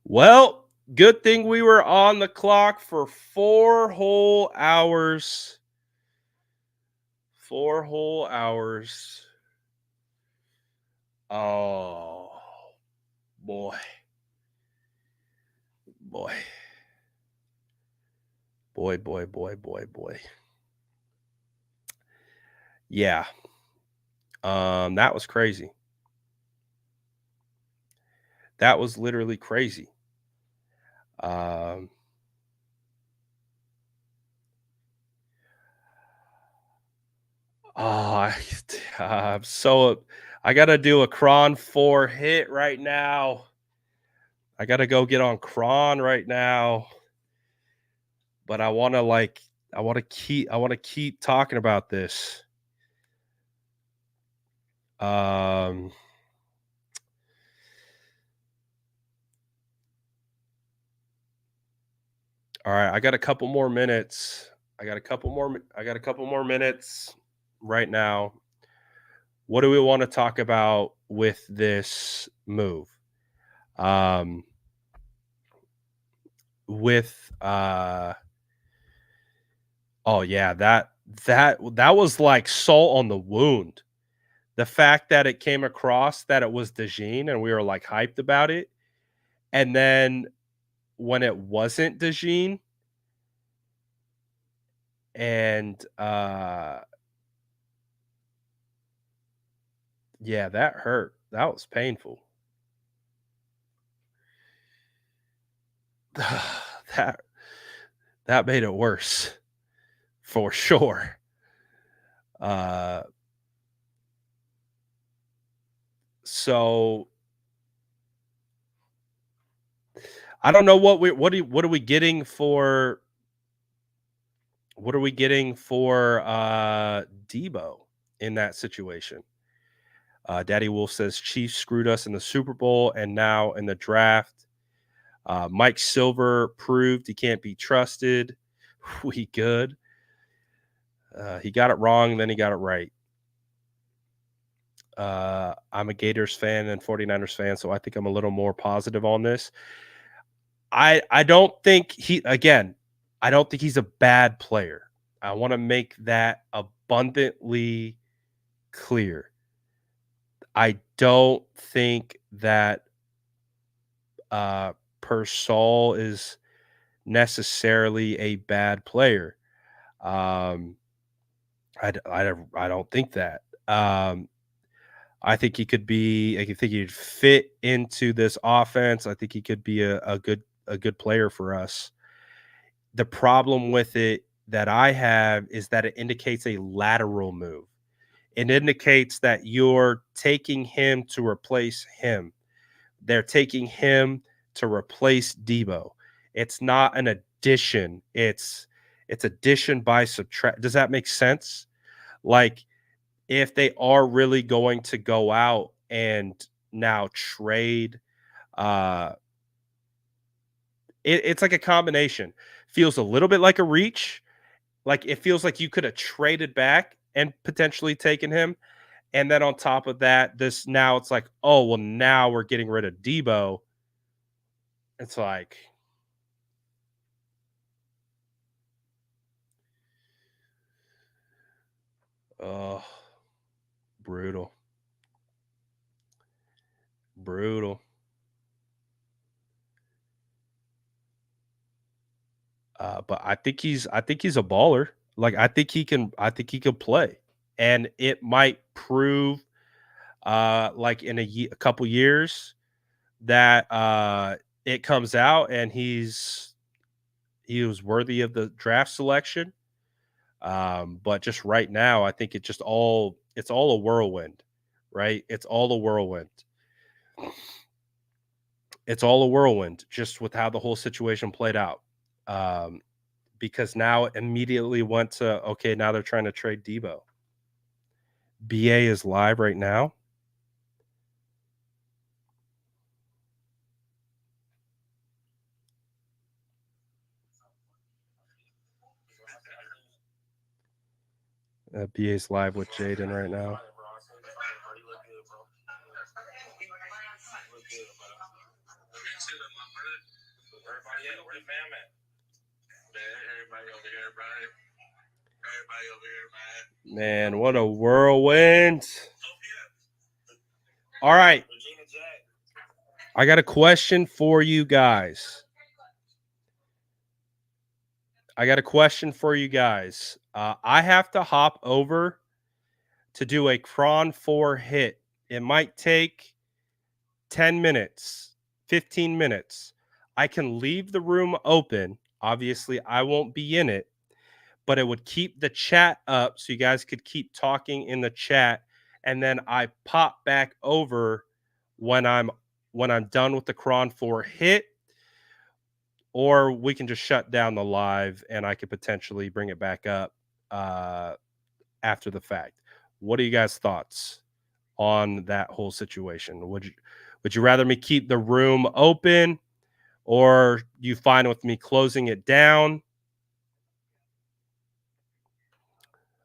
Speaker 1: Well, good thing we were on the clock for 4 whole hours. 4 whole hours. Oh, boy. Boy. Boy. Yeah. That was crazy. That was literally crazy. Um Oh, I'm so I gotta do a Cron 4 hit right now. I gotta go get on Cron right now. But I wanna keep talking about this. Um all right, I got a couple more minutes. I got a couple more minutes right now. What do we want to talk about with this move. Um, with oh yeah, that was like salt on the wound. The fact that it came across that it was DeJean and we were like hyped about it, and then when it wasn't DeJean, and yeah, that hurt. That was painful. that that made it worse for sure. Uh, so I don't know what are we getting for Debo in that situation. Daddy Wolf says Chiefs screwed us in the Super Bowl and now in the draft. Mike Silver proved he can't be trusted. We good. He got it wrong, then he got it right. I'm a Gators fan and 49ers fan, so I think I'm a little more positive on this. I don't think I don't think he's a bad player. I want to make that abundantly clear. I don't think that Persol is necessarily a bad player. Um, I don't think that. I think he could be. I think he'd fit into this offense. I think he could be a good player for us. The problem with it that I have is that it indicates a lateral move. It indicates that you're taking him to replace him. They're taking him to replace Debo. It's not an addition. It's addition by subtract. Does that make sense? Like if they are really going to go out and now trade, uh, it's like a combination. Feels a little bit like a reach. Like it feels like you could have traded back and potentially taken him. And then on top of that, this now it's like, oh well, now we're getting rid of Debo. It's like, oh, brutal, brutal. But I think he's a baller. Like I think he can play, and it might prove like in a couple years that it comes out and he was worthy of the draft selection. But just right now, I think it's all a whirlwind, right? It's all a whirlwind. It's all a whirlwind just with how the whole situation played out. Um, because now it immediately went to okay, now they're trying to trade Debo. BA is live right now. BA's live with Jaden right now. Man, what a whirlwind. All right. I got a question for you guys. I have to hop over to do a Cron 4 hit. It might take 10 minutes, 15 minutes. I can leave the room open. Obviously, I won't be in it, but it would keep the chat up so you guys could keep talking in the chat. And then I pop back over when I'm done with the Cron 4 hit, or we can just shut down the live and I could potentially bring it back up after the fact. What are you guys' thoughts on that whole situation? Would you rather me keep the room open, or you fine with me closing it down?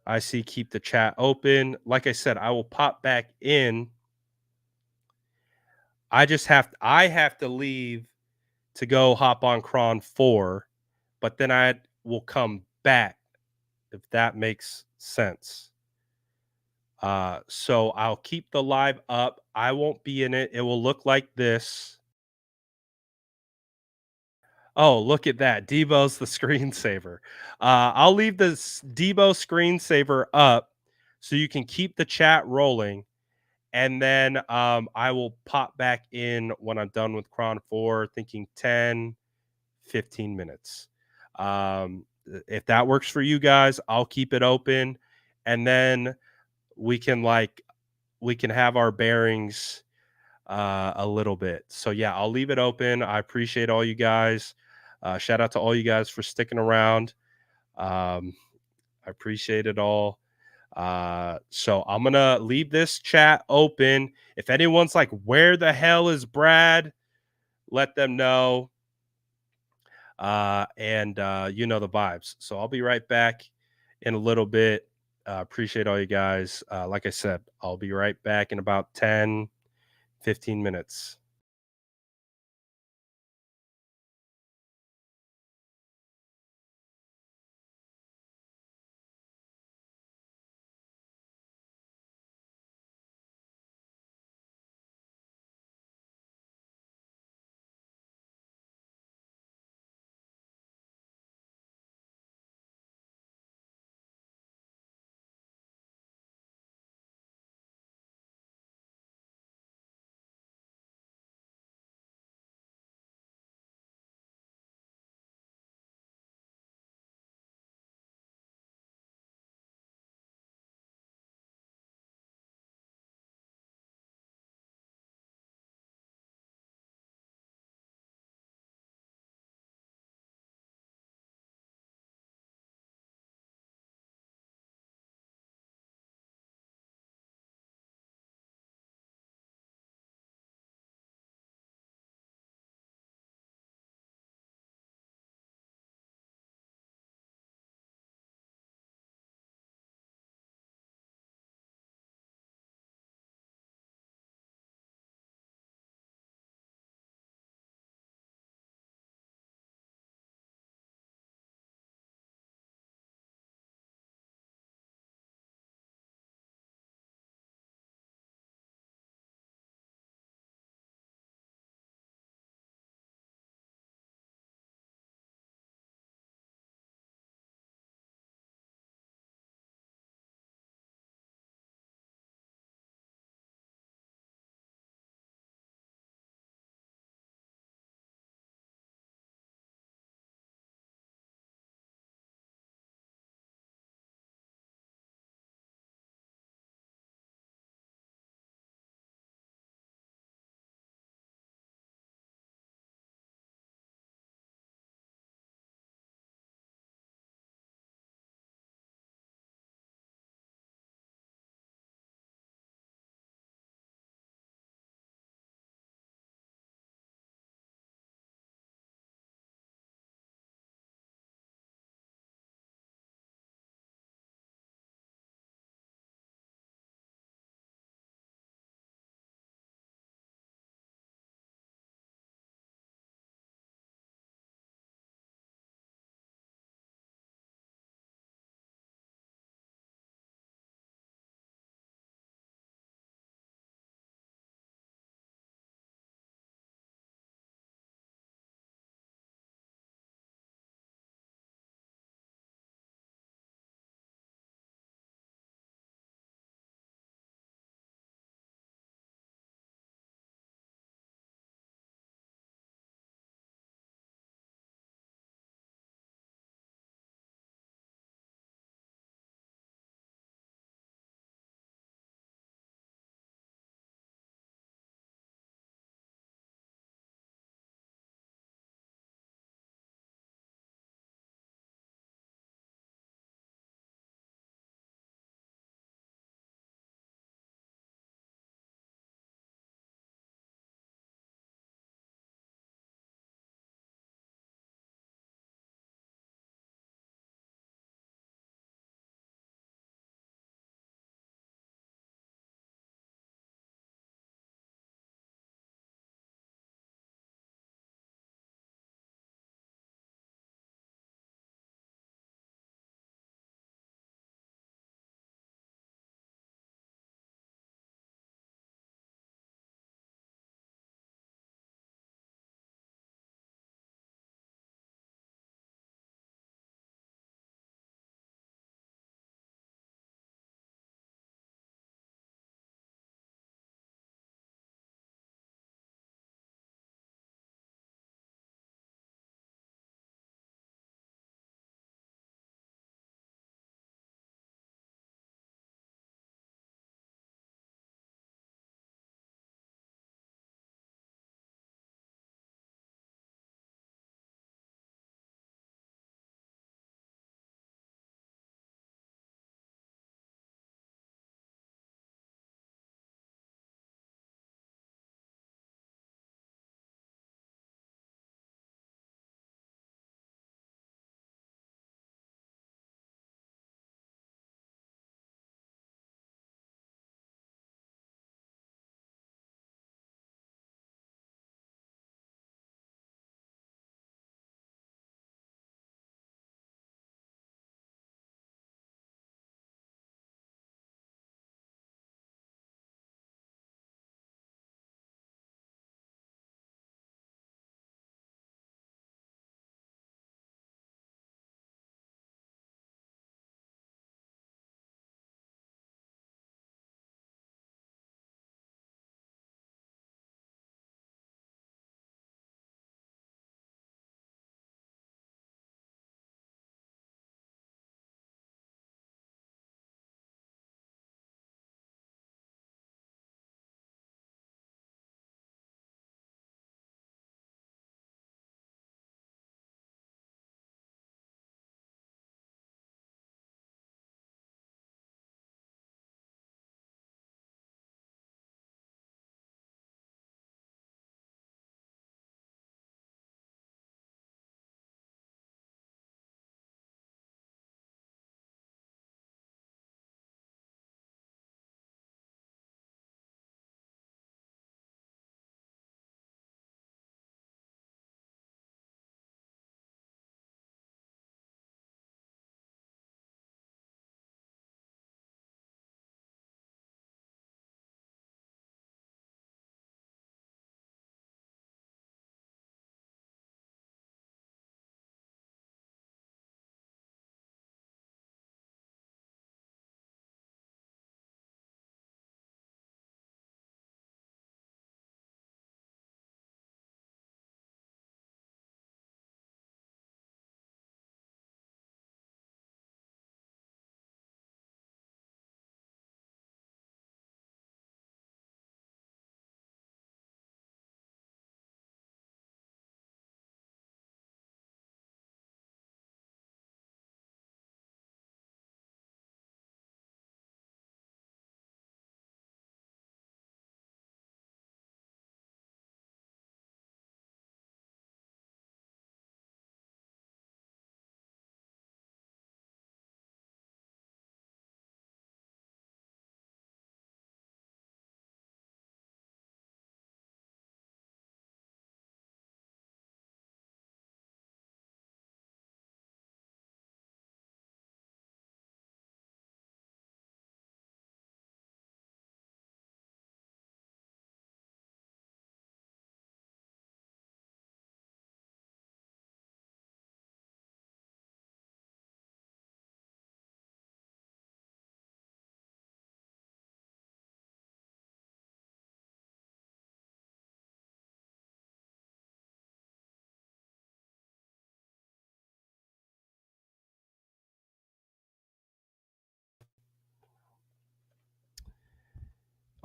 Speaker 1: I see keep the chat open. Like I said, I will pop back in I have to leave to go hop on Cron 4, but then I will come back, if that makes sense. So I'll keep the live up. I won't be in it. It will look like this. Oh, look at that. Debo's the screensaver. I'll leave this Debo screensaver up so you can keep the chat rolling. And then I will pop back in when I'm done with Cron 4, thinking 10, 15 minutes. If that works for you guys, I'll keep it open. And then we can we can have our bearings a little bit. So yeah, I'll leave it open. I appreciate all you guys. Shout out to all you guys for sticking around. Um, I appreciate it all. So I'm gonna leave this chat open. If anyone's like, "Where the hell is Brad?" Let them know. And you know the vibes. So I'll be right back in a little bit. Appreciate all you guys. Like I said, I'll be right back in about 10, 15 minutes.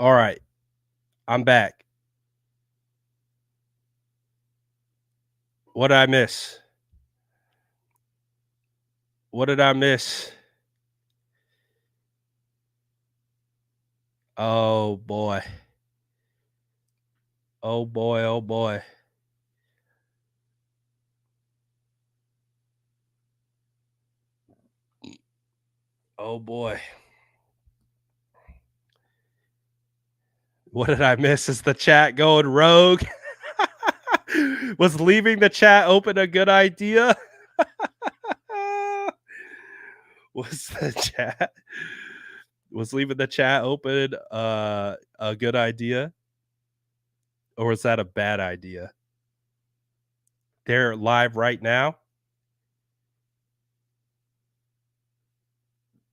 Speaker 1: All right, I'm back. What did I miss? What did I miss? Oh boy. Oh boy, oh boy. Oh boy. What did I miss? Is the chat going rogue? Was leaving the chat open a good idea? Was the chat was leaving the chat open a good idea? Or was that a bad idea? They're live right now.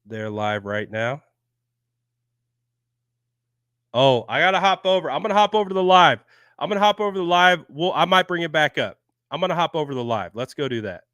Speaker 1: They're live right now. Oh, I gotta hop over. I'm gonna hop over to the live. I'm gonna hop over to the live. I might bring it back up. I'm gonna hop over to the live. Let's go do that.